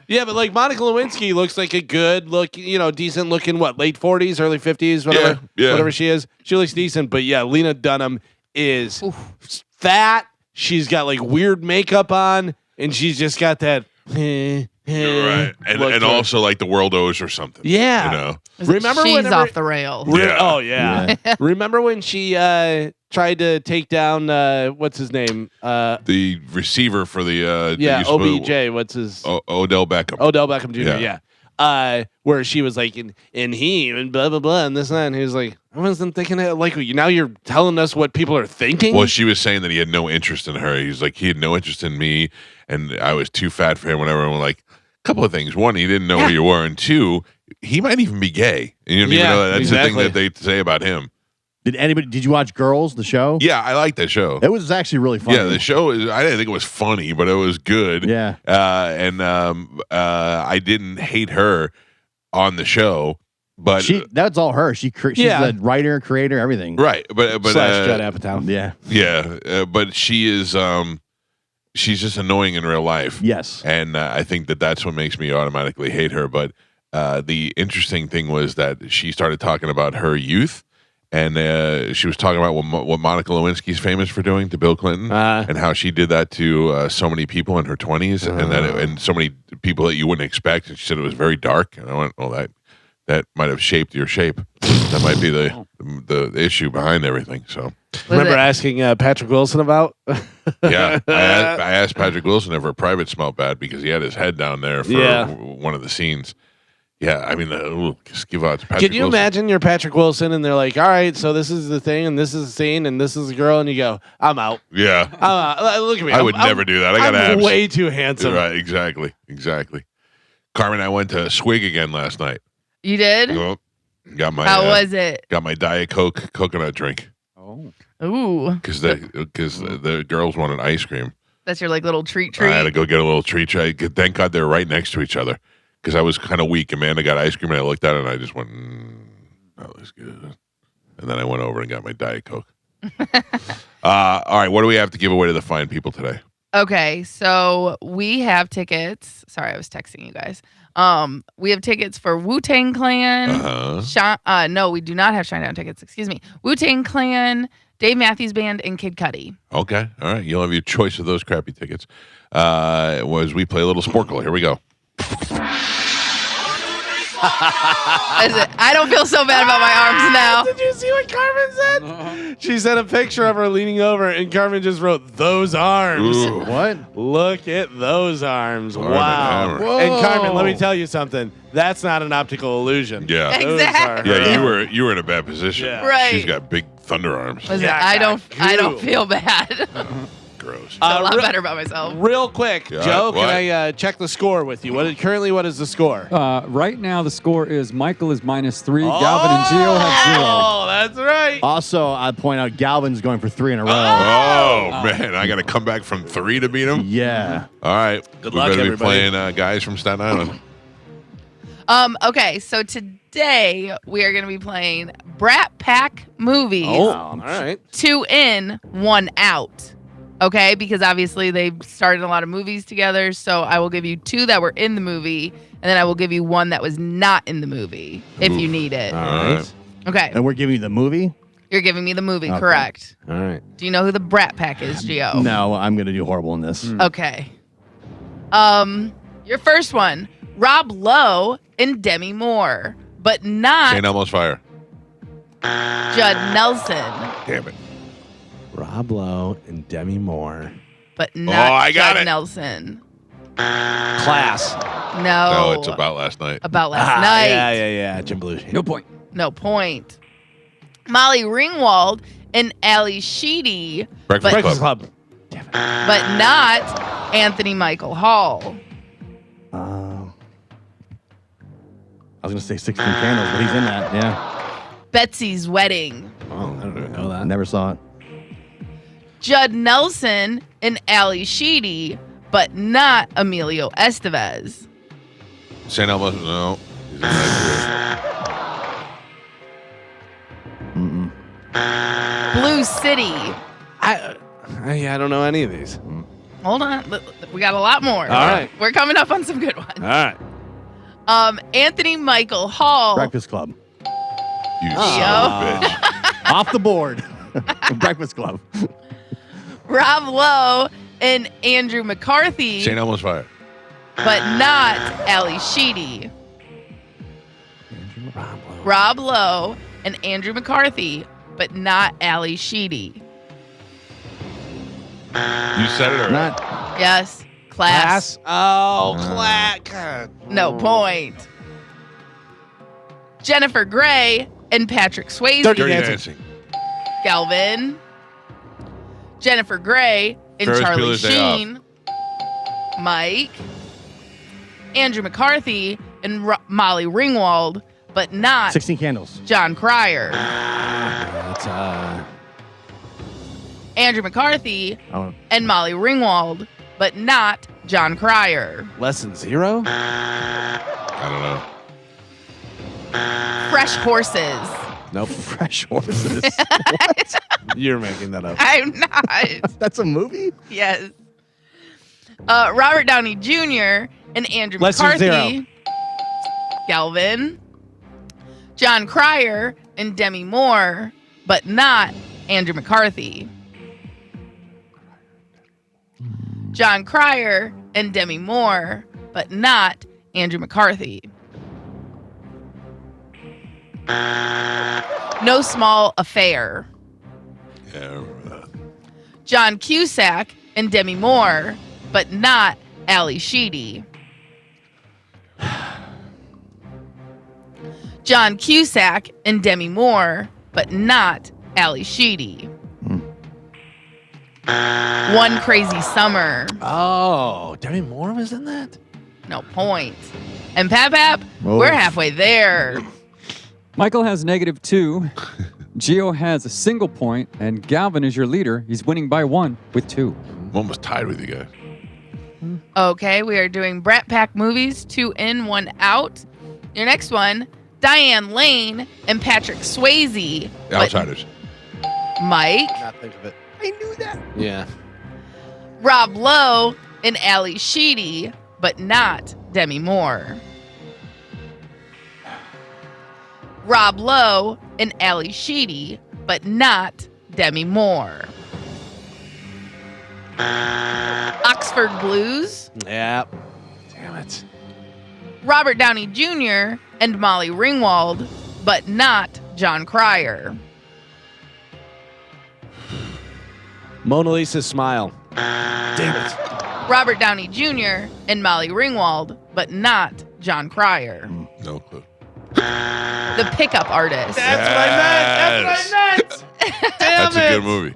Yeah, but like Monica Lewinsky looks like a good look, decent looking, late 40s, early 50s, whatever, Yeah. whatever she is. She looks decent, but yeah, Lena Dunham is fat. She's got like weird makeup on, and she's just got that. Right. And look to her. also like the world owes her something. Yeah. You know? Remember she's whenever- off the rail. Yeah. Oh yeah. Remember when she tried to take down what's his name? The receiver for the that used to be- OBJ. What's his? Odell Beckham. Odell Beckham Jr. Yeah. Yeah. Where she was like, and he and blah blah blah and this and that. And he was like, I wasn't thinking it. Like now you're telling us what people are thinking. Well, she was saying that he had no interest in her. He's like, he had no interest in me, and I was too fat for him. Whatever. And we're like, a couple of things. One, he didn't know who you were, and two, he might even be gay, and you don't even Yeah, know that. That's exactly. the thing that they say about him. Did you watch Girls, the show? Yeah, I like that show. It was actually really funny. Yeah, the show is. I didn't think it was funny, but it was good. Yeah. I didn't hate her on the show, but That's all her. She's Yeah. the writer, creator, everything. right, but Slash Judd Apatow. Yeah. yeah, but she is. She's just annoying in real life. Yes. And I think that's what makes me automatically hate her. But the interesting thing was that she started talking about her youth, and she was talking about what Monica Lewinsky's famous for doing to Bill Clinton, and how she did that to so many people in her 20s, and so many people that you wouldn't expect. And she said it was very dark. And I went, "Oh, that might have shaped your shape. That might be the issue behind everything." So. Remember asking Patrick Wilson about? Yeah, I asked Patrick Wilson if her private smelled bad because he had his head down there for one of the scenes. Yeah, I mean, just give out to Patrick Can you Wilson. imagine you're Patrick Wilson and they're like, all right, so this is the thing and this is the scene and this is the girl, and you go, I'm out. Yeah, I'm out. Look at me. I would never do that. I got I'm abs. way too handsome. Right, exactly. Carmen, I went to Swig again last night. You did? Well, got my How was it? got my Diet Coke coconut drink Oh. Ooh, because the girls wanted ice cream. that's your like little treat. I had to go get a little treat. Thank God they're right next to each other because I was kind of weak. Amanda got ice cream, and I looked at it, and I just went, that looks good. And then I went over and got my Diet Coke. All right, what do we have to give away to the fine people today? Okay, so we have tickets. Sorry, I was texting you guys. We have tickets for Wu-Tang Clan. No, we do not have Shinedown tickets. Excuse me. Wu-Tang Clan, Dave Matthews Band, and Kid Cudi. Okay, all right. You'll have your choice of those crappy tickets. Was we play a little Sporkle. Here we go. I don't feel so bad about my arms now. Did you see what Carmen said? She sent a picture of her leaning over, and Carmen just wrote, those arms. Ooh. What? Look at those arms. Arm Wow. and hammer. Whoa. And Carmen, let me tell you something. That's not an optical illusion. Yeah. Those Exactly. are Yeah, her you were in a bad position. Yeah. Right. She's got big thunder arms. Listen, Yeah, I don't goo. feel bad. gross. a lot real- better about myself. Real quick, Yeah, Joe, what? can I check the score with you? What is the score? Right now, the score is Michael is -3. Galvin and Gio have 0. Oh, that's right. Also, I'd point out Galvin's going for 3 in a row. Oh, man, I got to come back from 3 to beat him. Yeah. All right, Good we luck, better everybody. be playing guys from Staten Island. Okay, so today we are going to be playing Brat Pack movies. All right. 2 in, 1 out. Okay, because obviously they've started a lot of movies together. So I will give you 2 that were in the movie, and then I will give you 1 that was not in the movie if you need it. All All right. Okay, And we're giving you the movie? you're giving me the movie, Okay. correct? All right. Do you know who the Brat Pack is, Gio? No, I'm going to do horrible in this. Okay. Your first one, Rob Lowe and Demi Moore, but not St. Elmo's Fire. Judd Nelson, Damn it. Rob Lowe and Demi Moore. but not I got Judd it. Nelson. Class. No, it's About Last Night. About last night. Yeah. Jim Belushi. No point. No point. Molly Ringwald and Ali Sheedy, Breakfast Breakfast Club. Club. but not Anthony Michael Hall. I was going to say 16 Candles, but he's in that. Yeah. Betsy's Wedding. Oh, I don't even know I that. never saw it. Judd Nelson and Ali Sheedy, but not Emilio Estevez. St. Elmo's, no. He's in that Blue City. I don't know any of these. Hold on. We got a lot more. All right. We're coming up on some good ones. All right. Anthony Michael Hall. Breakfast Club. too. You son of a bitch. Off the board. Breakfast Club. Rob Lowe and Andrew McCarthy, St. Elmo's Fire. but not Ali Sheedy. Rob Lowe and Andrew McCarthy, but not Ali Sheedy. You said it already. Not. Yes. Class. Oh, class. God. No point. Jennifer Grey and Patrick Swayze. Dirty Dirty Dancing. Dancing. Galvin. Jennifer Grey and Ferris Charlie Bueller's Day Off. Sheen. Mike. Andrew McCarthy and Molly Ringwald, but not 16 Candles. John Cryer. That's Andrew McCarthy Oh, and Molly Ringwald, but not John Cryer. Less Than Zero. I don't know. Fresh Horses. Nope. Fresh Horses. You're making that up. I'm not. That's a movie? Yes. Robert Downey Jr. and Andrew Less Than McCarthy. Zero. Galvin. John Cryer and Demi Moore, but not Andrew McCarthy. John Cryer and Demi Moore, but not Andrew McCarthy. No Small Affair. Yeah, I remember that. John Cusack and Demi Moore, but not Ali Sheedy. John Cusack and Demi Moore, but not Ali Sheedy. One Crazy Summer. Oh, Demi Moore was in that? No point. And Pap, Oh. we're halfway there. Michael has -2. Gio has a single point, and Galvin is your leader. He's winning by 1 with 2. I'm almost tied with you guys. Okay, we are doing Brat Pack movies, 2 in, 1 out. Your next one, Diane Lane and Patrick Swayze. but Outsiders. Mike, Not think of it. I knew that. Yeah. Rob Lowe and Ali Sheedy, but not Demi Moore. Rob Lowe and Ali Sheedy, but not Demi Moore. Oxford Blues, Yeah. Damn it. Robert Downey Jr. and Molly Ringwald, but not John Cryer. Mona Lisa's Smile. Damn it. Robert Downey Jr. and Molly Ringwald, but not John Cryer. No clue. The Pickup Artist. That's what I meant. That's what I meant. Damn That's it. a good movie.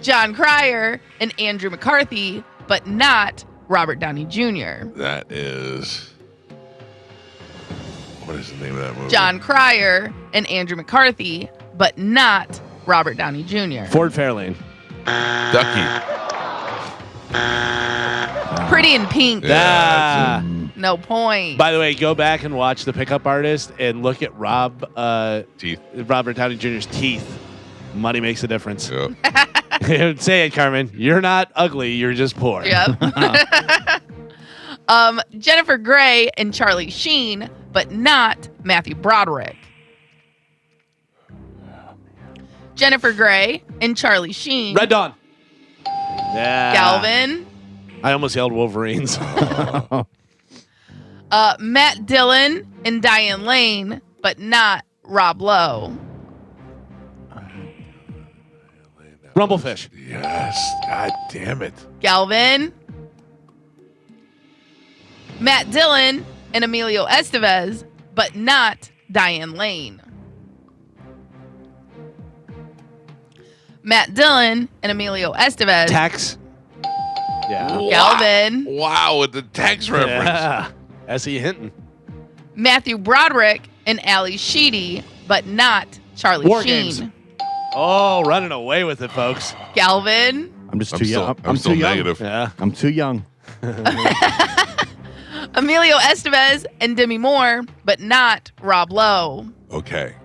John Cryer and Andrew McCarthy, but not Robert Downey Jr. That is. What is the name of that movie? John Cryer and Andrew McCarthy, but not Robert Downey Jr. Ford Fairlane. Ducky. Pretty in Pink. Ah. No point. By the way, go back and watch The Pickup Artist and look at Teeth. Robert Downey Jr.'s teeth. Money makes a difference. Yeah. Say it, Carmen. You're not ugly. You're just poor. Yep. Jennifer Grey and Charlie Sheen, but not Matthew Broderick. Jennifer Grey and Charlie Sheen. Red Dawn. Yeah. Galvin. I almost yelled Wolverines. Matt Dillon and Diane Lane, but not Rob Lowe. Rumblefish. Yes. God damn it. Galvin. Matt Dillon and Emilio Estevez, but not Diane Lane. Matt Dillon and Emilio Estevez. Tex. Yeah. Galvin. Wow, with the text reference. Yeah. S.E. Hinton. Matthew Broderick and Ali Sheedy, but not Charlie War Sheen. Games. Oh, running away with it, folks. Galvin. I'm just I'm too still, young. I'm still too young. negative. Yeah. I'm too young. Emilio Estevez and Demi Moore, but not Rob Lowe. Okay.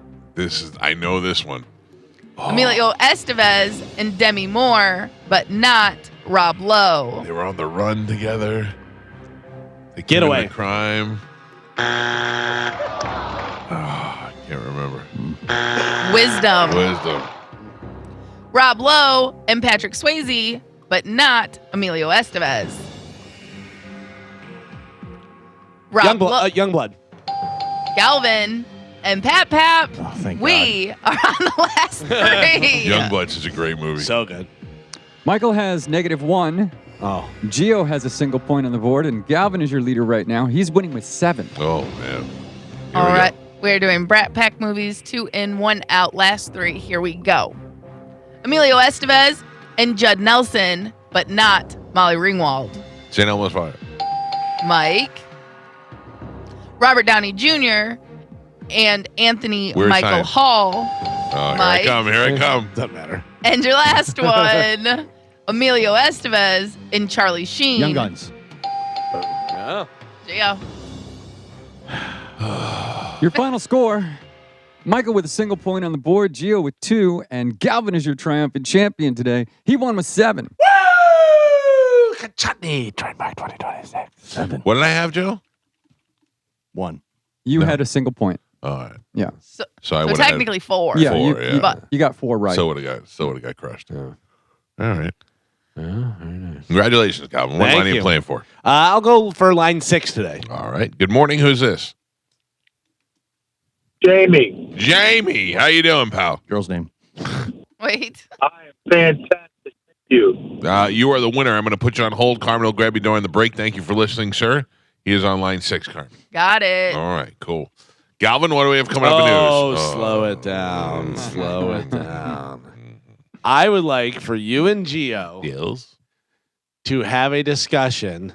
I know this one. Emilio Estevez and Demi Moore, but not Rob Lowe. They were on the run together. They Getaway. committed a crime. I can't remember. Wisdom. Wisdom. Rob Lowe and Patrick Swayze, but not Emilio Estevez. Rob Lowe, Youngblood. Galvin, and Pap Pap. Oh, thank We are on the last three. Youngblood's such a great movie. So good. Michael has -1. Oh. Gio has a single point on the board, and Galvin is your leader right now. He's winning with 7. Oh, man. Here All we right. go. We're doing Brat Pack movies, 2 in, 1 out. Last 3. Here we go. Emilio Estevez and Judd Nelson, but not Molly Ringwald. St. Elmo's Fire. Mike. Robert Downey Jr. and Anthony Weird Michael Science. Hall. Oh, here Mike. I come. Here I come. Doesn't matter. And your last one, Emilio Estevez and Charlie Sheen. Young Guns. Yeah. Gio. Your final score: Michael with a single point on the board, Gio with 2, and Galvin is your triumphant champion today. He won with 7. Woo! Chutney. Trademark 2026. 7. What did I have, Joe? 1. You No. had a single point. All right. Yeah. So I So would have technically 4. Yeah, 4, you, yeah. you- But- you got 4 right. So would have got crushed. Yeah. All right. Congratulations, Calvin. What Thank line are you you. playing for? I'll go for line 6 today. All right. Good morning. Who's this? Jamie, Jamie. How you doing, pal? Girl's name. Wait. I am fantastic. Thank you. You are the winner. I'm going to put you on hold. Carmen will grab you during the break. Thank you for listening, sir. He is on line 6, Carmen. Got it. All right. Cool. Galvin, what do we have coming up in news? Slow it down. Slow it down. I would like for you and Gio Deals. to have a discussion.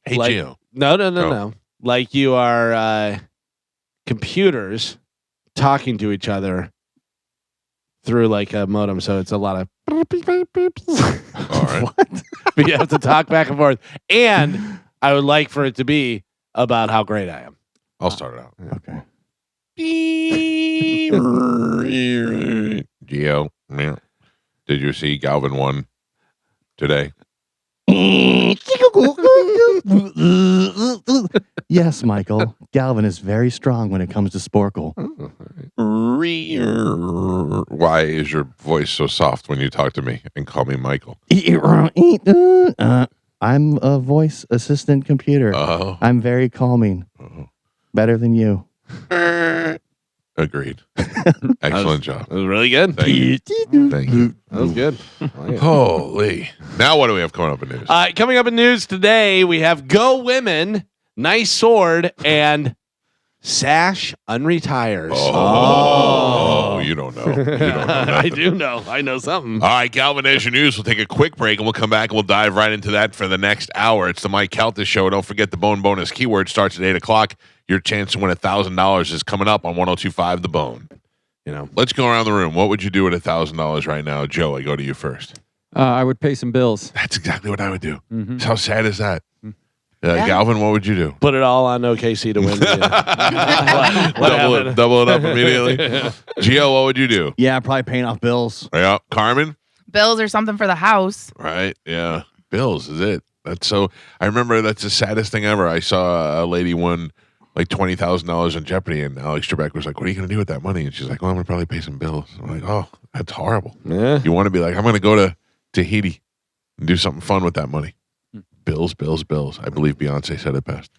Hey, Like- Gio. No. Like you are computers talking to each other through like a modem. So it's a lot of. All right. But you have to talk back and forth. And I would like for it to be about how great I am. I'll start it out. Okay. Gio, yeah. Did you see Galvin won today? Yes, Michael. Galvin is very strong when it comes to Sporkle. Why is your voice so soft when you talk to me and call me Michael? I'm a voice assistant computer. Oh, I'm very calming. Better than you. agreed. Excellent job. That was really good. Thank you. Thank you. That was good. Holy. Now what do we have coming up in news? Coming up in news today, we have Go Women, Nice Sword, and Sash Unretires. Oh, you don't know. You don't know I nothing. do know. I know something. All right, Galvin, there's your news. We'll take a quick break, and we'll come back, and we'll dive right into that for the next hour. It's the Mike Calta Show. Don't forget the Bone Bonus keyword starts at 8 o'clock. Your chance to win $1,000 is coming up on 102.5 The Bone. Let's go around the room. What would you do with $1,000 right now? Joe, I go to you first. I would pay some bills. That's exactly what I would do. Mhm. How sad is that? Yeah. Galvin, what would you do? Put it all on OKC to win. Double it up immediately. Gio, what would you do? Yeah, probably paying off bills. Yeah, Carmen? Bills or something for the house. Right, yeah. Bills is it. That's so. I remember that's the saddest thing ever. I saw a lady won like $20,000 in Jeopardy, and Alex Trebek was like, "What are you going to do with that money?" And she's like, "Well, I'm going to probably pay some bills." I'm like, "Oh, that's horrible." Yeah. You want to be like, "I'm going to go to Tahiti and do something fun with that money." Bills, bills, bills. I believe Beyonce said it best.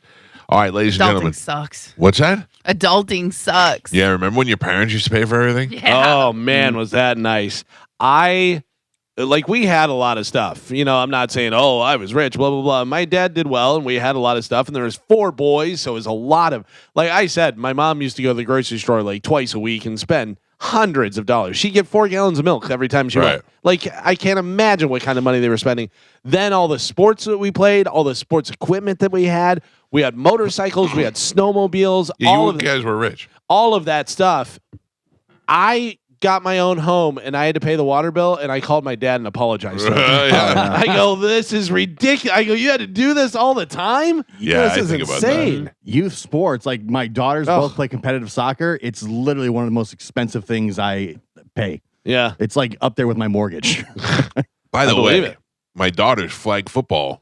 All right, ladies and Adulting gentlemen. sucks. What's that? Adulting sucks. Yeah, remember when your parents used to pay for everything? Yeah. Oh man, was that nice? We had a lot of stuff. I'm not saying, oh, I was rich, blah, blah, blah. My dad did well, and we had a lot of stuff, and there was 4 boys, so it was a lot of, like I said, my mom used to go to the grocery store like twice a week and spend hundreds of dollars. She'd get 4 gallons of milk every time she went. Like, I can't imagine what kind of money they were spending. Then all the sports that we played, all the sports equipment that we had motorcycles, we had snowmobiles, Yeah, you guys were rich. all of that stuff. I got my own home and I had to pay the water bill, and I called my dad and apologized to him. Yeah. I go, this is ridiculous. I go, you had to do this all the time? Yeah, this I is think about that. insane. Youth sports, like my daughters Ugh. both play competitive soccer. It's literally one of the most expensive things I pay. Yeah. It's like up there with my mortgage. By the believe way, it. my daughter's flag football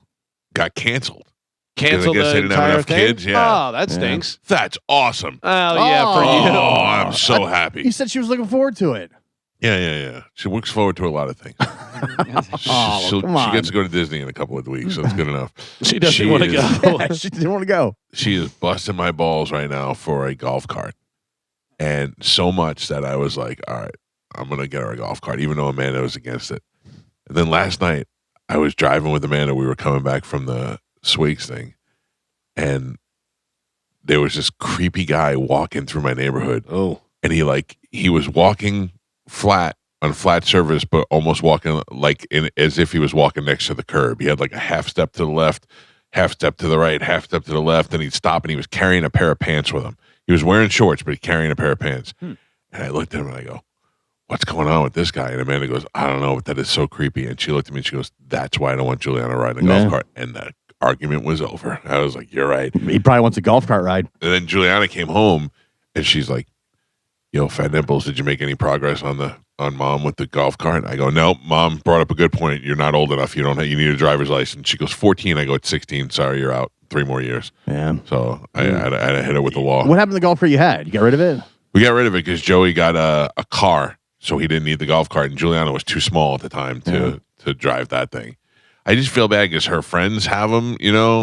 got canceled. Cancel I guess the they didn't have entire enough thing? kids, yeah. Oh, that stinks. That's awesome. Oh, yeah, for Oh, you. I'm so happy. You said she was looking forward to it. Yeah. She looks forward to a lot of things. Oh, She come on. gets to go to Disney in a couple of weeks, so it's good enough. She doesn't She want to is- go. Yeah, she didn't want to go. She is busting my balls right now for a golf cart. And so much that I was like, all right, I'm going to get her a golf cart, even though Amanda was against it. And then last night, I was driving with Amanda. We were coming back from the Swigs thing. And there was this creepy guy walking through my neighborhood. Oh. And he was walking flat on flat surface, but almost walking as if he was walking next to the curb. He had like a half step to the left, half step to the right, half step to the left. Then he'd stop, and he was carrying a pair of pants with him. He was wearing shorts, but he's carrying a pair of pants. And I looked at him and I go, "What's going on with this guy?" And Amanda goes, "I don't know, but that is so creepy." And she looked at me and she goes, "That's why I don't want Juliana riding a golf Yeah. cart." And the argument was over. I was like, "You're right." He probably wants a golf cart ride. And then Juliana came home and she's like, "Yo, Fat Nipples, did you make any progress on Mom with the golf cart?" I go, "No, Mom brought up a good point. You're not old enough. You need a driver's license." She goes, 14. I go, "It's 16. Sorry, you're out. 3 more years." Yeah. So I had to hit her with the wall. What happened to the golf cart you had? You got rid of it? We got rid of it because Joey got a car, so he didn't need the golf cart, and Juliana was too small at the time to drive that thing. I just feel bad because her friends have them,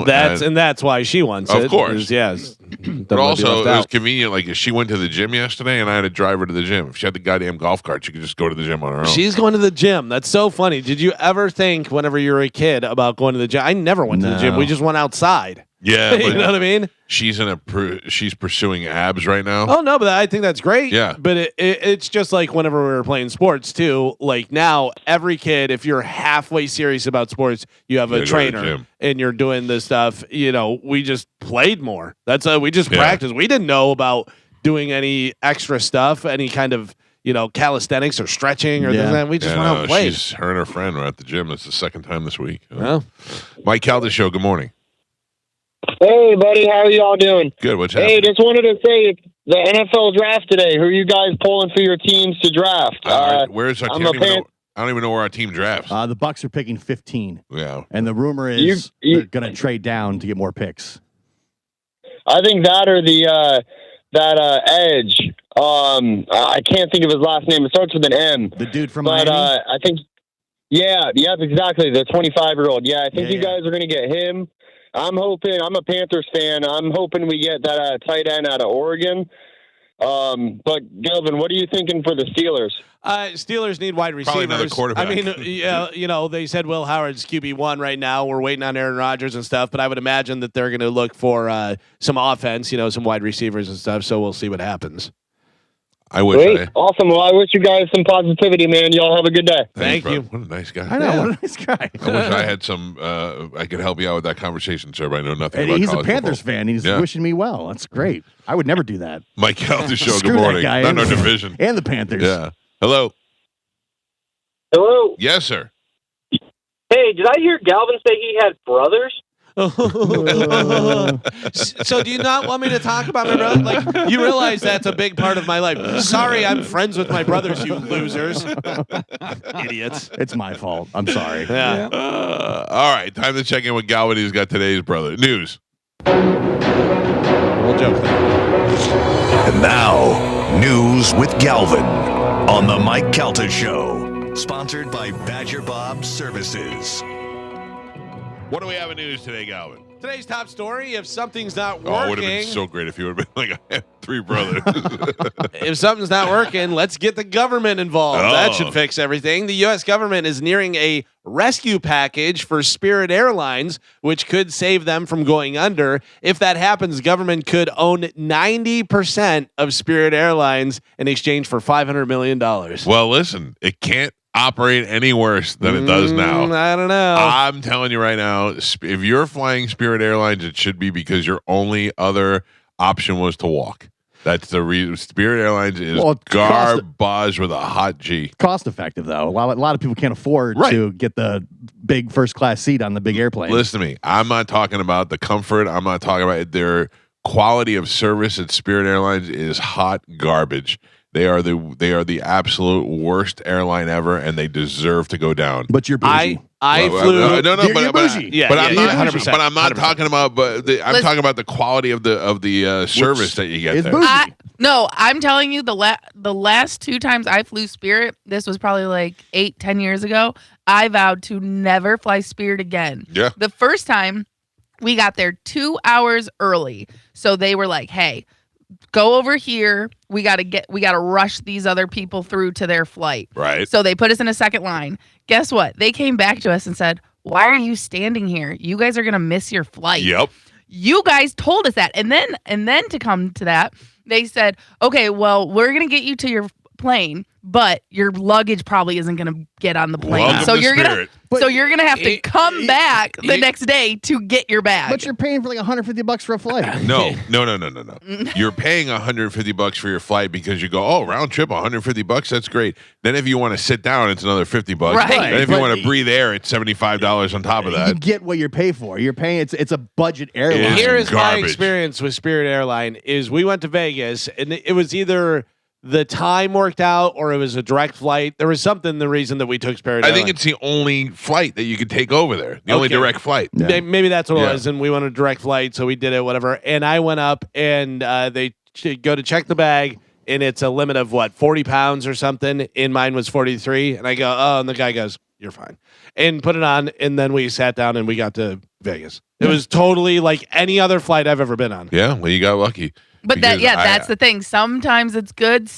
That's why she wants Of it. course. is, yes. But also, it was convenient. Like, if she went to the gym yesterday and I had to drive her to the gym, if she had the goddamn golf cart, she could just go to the gym on her own. She's going to the gym. That's so funny. Did you ever think whenever you were a kid about going to the gym? I never went to the gym. No. We just went outside. yeah, You but know what I mean? she's she's pursuing abs right now. Oh no, but I think that's great. Yeah. But it's just like whenever we were playing sports too. Like now, every kid, if you're halfway serious about sports, you have You a gotta go to the trainer gym. and you're doing this stuff. We just played more. That's we just Yeah. practiced. We didn't know about doing any extra stuff, any kind of calisthenics or stretching or this and that. We just Yeah, went out no, and played. her and her friend were at the gym. It's the second time this week. Well, Mike Calda Show, good morning. Hey, buddy, how are y'all doing? Good, what's Hey, happening? just wanted to say the NFL draft today. Who are you guys pulling for your teams to draft? Where's our I'm team? a I don't even know where our team drafts. The Bucks are picking 15, Yeah. and the rumor is You- they're going to trade down to get more picks. I think that or that Edge. I can't think of his last name. It starts with an M. The dude from But Miami. I think, yeah, exactly. The 25-year-old. Yeah, I think Yeah, you yeah. guys are going to get him. I'm hoping. I'm a Panthers fan. I'm hoping we get that tight end out of Oregon. But Galvin, what are you thinking for the Steelers? Steelers need wide receivers. Probably another quarterback. I mean, yeah, they said Will Howard's QB1 right now. We're waiting on Aaron Rodgers and stuff, but I would imagine that they're going to look for some offense, some wide receivers and stuff. So we'll see what happens. I wish Great. Awesome. Well, I wish you guys some positivity, man. Y'all have a good day. Thank brother. you. What a nice guy. I know. What a nice guy. I wish I had some. I could help you out with that conversation, sir. But I know nothing And about he's a college Panthers football. fan. He's wishing me well. That's great. I would never do that. Mike Calta show. Screw Good that morning. guy Not and our the- division. And the Panthers. Yeah. Hello. Hello. Yes, sir. Hey, did I hear Galvin say he had brothers? So do you not want me to talk about my brother? Like, you realize that's a big part of my life. Sorry, I'm friends with my brothers, you losers. Idiots. It's my fault. I'm sorry. Yeah. All right. Time to check in with Galvin. He's got today's brother news. We'll joke there. And now, news with Galvin on the Mike Calta Show. Sponsored by Badger Bob Services. What do we have in news today, Galvin? Today's top story, if something's not Oh, it would have been working, so great if you would have been like, I have 3 brothers. if something's not working, let's get the government involved. That Oh. should fix everything. The U.S. government is nearing a rescue package for Spirit Airlines, which could save them from going under. If that happens, government could own 90% of Spirit Airlines in exchange for $500 million. Well, listen, it can't operate any worse than it does now. I don't know. I'm telling you right now, if you're flying Spirit Airlines, it should be because your only other option was to walk. That's the reason. Spirit Airlines is Well, it's garbage with a hot G. Cost effective, though. A lot of people can't afford Right. to get the big first class seat on the big airplane. Listen to me. I'm not talking about the comfort. I'm not talking about their quality of service at Spirit Airlines is hot garbage. They are the absolute worst airline ever, and they deserve to go down. But you're bougie. I Well, flew. no, You're bougie. Yeah, but I'm yeah, not. 100%, But I'm not 100%. talking about. But I'm Listen- talking about the quality of the service that you get It's there. bougie. No, I'm telling you, the last 2 times I flew Spirit, this was probably like 8-10 years ago. I vowed to never fly Spirit again. Yeah. The first time we got there 2 hours early, so they were like, "Hey, go over here. We gotta rush these other people through to their flight." Right. So they put us in a second line. Guess what? They came back to us and said, "Why are you standing here? You guys are gonna miss your flight." Yep. You guys told us that. And then to come to that, they said, "Okay, well, we're going to get you to your plane, but your luggage probably isn't going to get on the plane. Welcome so to you're going Spirit. to have to come back the next day to get your bag." But you're paying for like $150 for a flight. No. You're paying $150 for your flight because you go, oh, round trip, $150. That's great. Then if you want to sit down, it's another $50. Right. And if you But- want to breathe air, it's $75 on top of You that. get what you pay for. You're paying. It's a budget airline. It's Here is my garbage. experience with Spirit Airline is we went to Vegas and it was either the time worked out or it was a direct flight. There was something the reason that we took Spirit I Airline. think it's the only flight that you could take over there. The only Okay. direct flight. Yeah. Maybe that's what Yeah. it was. And we wanted a direct flight, so we did it, whatever. And I went up and they go to check the bag and it's a limit of 40 pounds or something. In mine was 43. And I go, oh, and the guy goes, you're fine. And put it on. And then we sat down and we got to Vegas. It was totally like any other flight I've ever been on. Yeah, well, you got lucky. But Because that's the thing. Sometimes it's good.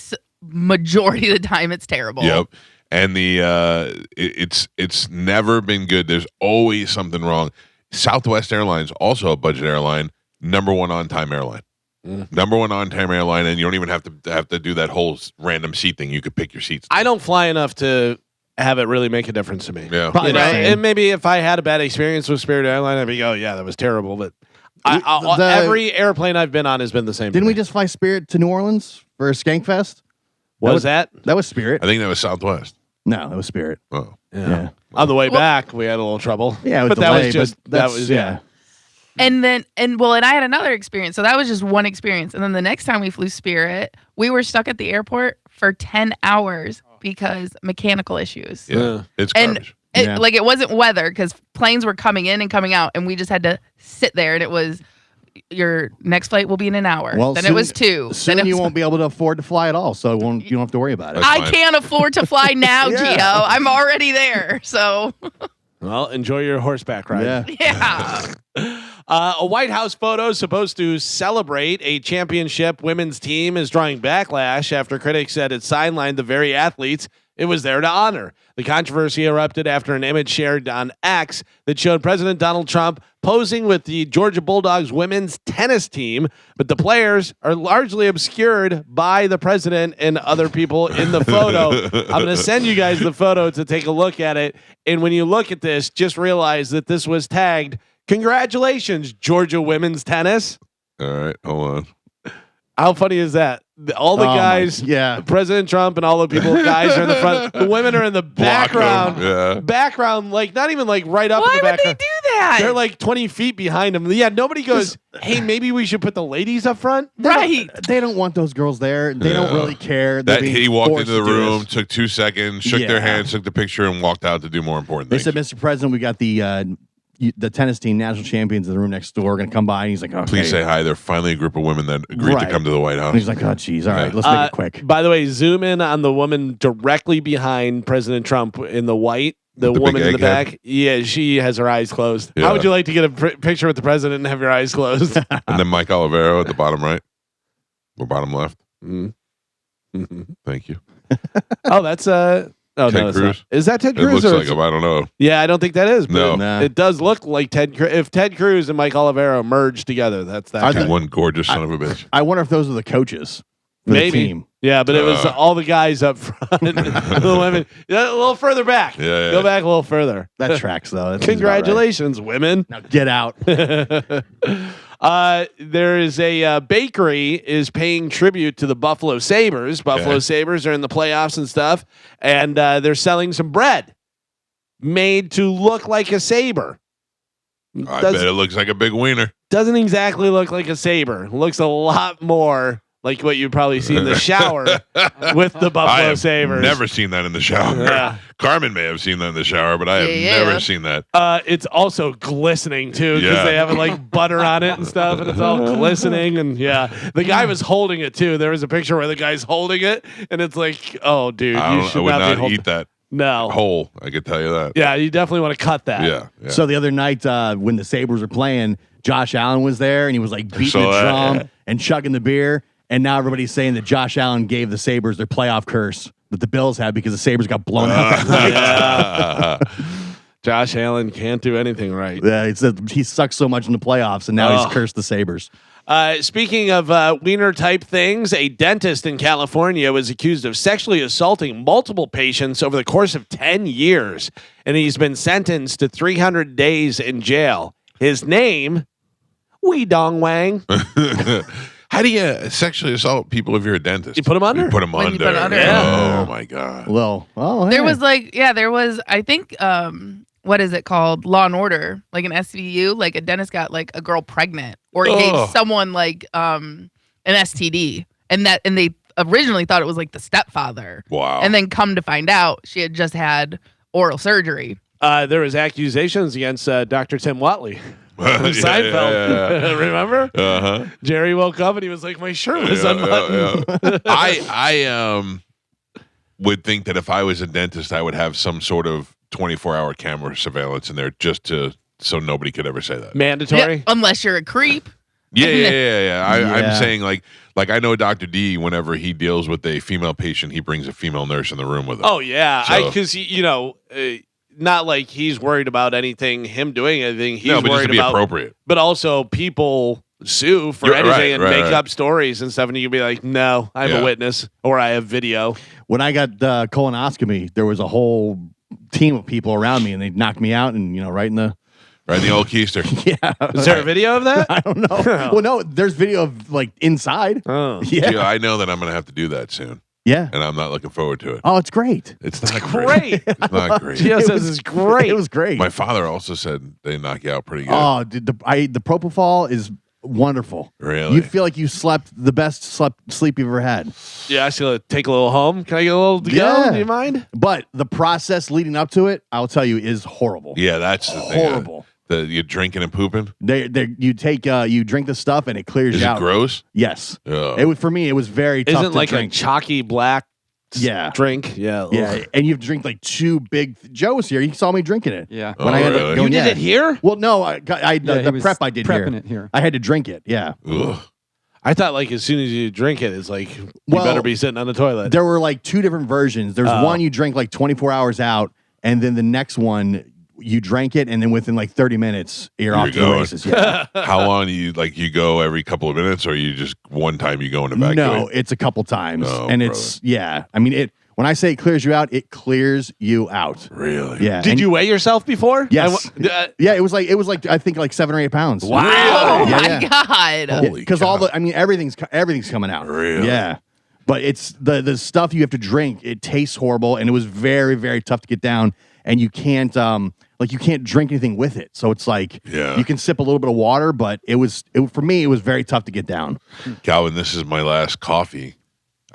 Majority of the time, it's terrible. Yep. And it's never been good. There's always something wrong. Southwest Airlines, also a budget airline, number 1 on-time airline. Number 1 on-time airline, and you don't even have to do that whole random seat thing. You could pick your seats. I don't fly enough to have it really make a difference to me. Yeah. Probably You know, the same. and maybe if I had a bad experience with Spirit Airline, I'd be, oh, yeah, that was terrible. But The- every airplane I've been on has been the same. Didn't to we me. just fly Spirit to New Orleans for Skankfest? What was that? That was Spirit. I think that was Southwest. No, that was Spirit. Oh. Yeah. On the way Well- back, we had a little trouble. Yeah, it was but that delayed, was just but that that's- was yeah. And I had another experience. So that was just one experience. And then the next time we flew Spirit, we were stuck at the airport for 10 hours because mechanical issues. Yeah. It's And garbage. Yeah. it wasn't weather because planes were coming in and coming out, and we just had to sit there. And it was, your next flight will be in an hour. Well, then soon- it was 2. Soon then it you was, won't be able to afford to fly at all, so you don't have to worry about it. That's I fine. can't afford to fly now, Yeah. Gio. I'm already there. So Well, enjoy your horseback ride. Yeah. yeah. A White House photo supposed to celebrate a championship women's team is drawing backlash after critics said it sidelined the very athletes It was there to honor. The controversy erupted after an image shared on X that showed President Donald Trump posing with the Georgia Bulldogs women's tennis team, but the players are largely obscured by the president and other people in the photo. I'm going to send you guys the photo to take a look at it. And when you look at this, just realize that this was tagged. Congratulations, Georgia women's tennis. All right, hold on. How funny is that? All the guys, President Trump and all the people, guys are in the front. The women are in the background. Background, like not even like right up in the background. Why would they do that? They're like 20 feet behind them. Yeah, nobody goes, hey, maybe we should put the ladies up front. They don't want those girls there. They don't really care. That he walked into the room, took 2 seconds, shook their hands, took the picture, and walked out to do more important things. They said, Mr. President, we got the tennis team, national champions, in the room next door, going to come by. And he's like, okay. Please say hi. They're finally a group of women that agreed to come to the White House. And he's like, oh, geez. All right, let's make it quick. By the way, zoom in on the woman directly behind President Trump in the white. The woman in the back. Yeah, she has her eyes closed. Yeah. How would you like to get a picture with the president and have your eyes closed? And then Mike Olivero at the bottom right or bottom left. Thank you. Oh, that's Ted Cruz. Is that Ted Cruz? It looks like him. I don't know. Yeah, I don't think that is. But no, it does look like Ted. If Ted Cruz and Mike Olivero merged together, that's that. One gorgeous son of a bitch. I wonder if those are the coaches. Maybe. The team. Yeah, but it was all the guys up front, the women. Yeah, a little further back. Yeah. Go back a little further. That tracks though. Congratulations, women. Now get out. There is a bakery is paying tribute to the Buffalo Sabres. Buffalo Sabres are in the playoffs and stuff, and they're selling some bread made to look like a saber. I bet it looks like a big wiener. Doesn't exactly look like a saber. Looks a lot more like what you'd probably see in the shower with the Buffalo Sabres. Never seen that in the shower. Yeah. Carmen may have seen that in the shower, but I have never seen that. It's also glistening too because they have like butter on it and stuff, and it's all glistening. And the guy was holding it too. There was a picture where the guy's holding it, and it's like, oh, dude, I would not eat that. No. Whole, I could tell you that. Yeah, you definitely want to cut that. Yeah. So the other night when the Sabres were playing, Josh Allen was there, and he was like beating the drum and chugging the beer. And now everybody's saying that Josh Allen gave the Sabres their playoff curse that the Bills had because the Sabres got blown out that night. Josh Allen can't do anything right. Yeah, he sucks so much in the playoffs, and now he's cursed the Sabres. Speaking of wiener type things, a dentist in California was accused of sexually assaulting multiple patients over the course of 10 years, and he's been sentenced to 300 days in jail. His name, Wee Dong Wang. How do you sexually assault people if you're a dentist? You put them under. You put them under. Yeah. Oh my god. Well, there was I think what is it called? Law and Order, like an SVU, like a dentist got like a girl pregnant or he gave someone like an STD, and they originally thought it was like the stepfather. Wow. And then come to find out she had just had oral surgery. There was accusations against Dr. Tim Watley. Seinfeld. Remember? Uh-huh. Jerry woke up and he was like, my shirt was unbuttoned. I would think that if I was a dentist, I would have some sort of 24-hour camera surveillance in there just so nobody could ever say that. Mandatory? Yeah, unless you're a creep. Yeah. I'm saying like I know Dr. D, whenever he deals with a female patient, he brings a female nurse in the room with him. Oh, yeah. Because, not like he's worried about him doing anything. He's but worried just to be about appropriate. But also people sue for anything and make up stories and stuff, and you can be like, no, I'm a witness or I have video. When I got colonoscopy, there was a whole team of people around me, and they knocked me out, and right in the old keister. Yeah. Is there a video of that? I don't know. Well, no, there's video of like inside. Oh. Yeah. I know that I'm going to have to do that soon. Yeah. And I'm not looking forward to it. Oh, it's great. It's not great. It's not great. Gio says it's great. It was great. My father also said they knock you out pretty good. Oh, dude, the propofol is wonderful. Really? You feel like you slept the best sleep you've ever had. Yeah, I should take a little home. Can I get a little to go? Do you mind? But the process leading up to it, I'll tell you, is horrible. Yeah, that's the thing. Horrible. You're drinking and pooping? You drink the stuff and it clears you out. Is it gross? Yes. Oh. For me, it was very tough to like drink. A chalky black drink? Yeah. And you drink like two big. Joe was here. He saw me drinking it. Yeah. When I had really? You did it here? Well, no, the prep I did prepping it here. I had to drink it. Yeah. Ugh. I thought like as soon as you drink it, it's like you Well, better be sitting on the toilet. There were like 2 different versions. There's one you drink like 24 hours out, and then the next one you drank it, and then within like 30 minutes you're off to the going. races. Yeah. How long do you go every couple of minutes, or you just one time you go in the back? No, it's a couple times, Oh, and it's I mean it. When I say it clears you out, it clears you out. Really? Yeah. Did and- you weigh yourself before? Yes. Yeah, it was like I think like 7 or 8 pounds. Wow. Oh Yeah, my yeah. God. Holy Because cow. all the, I mean, everything's coming out. Really? Yeah. But it's the stuff you have to drink. It tastes horrible, and it was very, very tough to get down. And you can't you can't drink anything with it. So it's like you can sip a little bit of water, but for me it was very tough to get down. Calvin, this is my last coffee.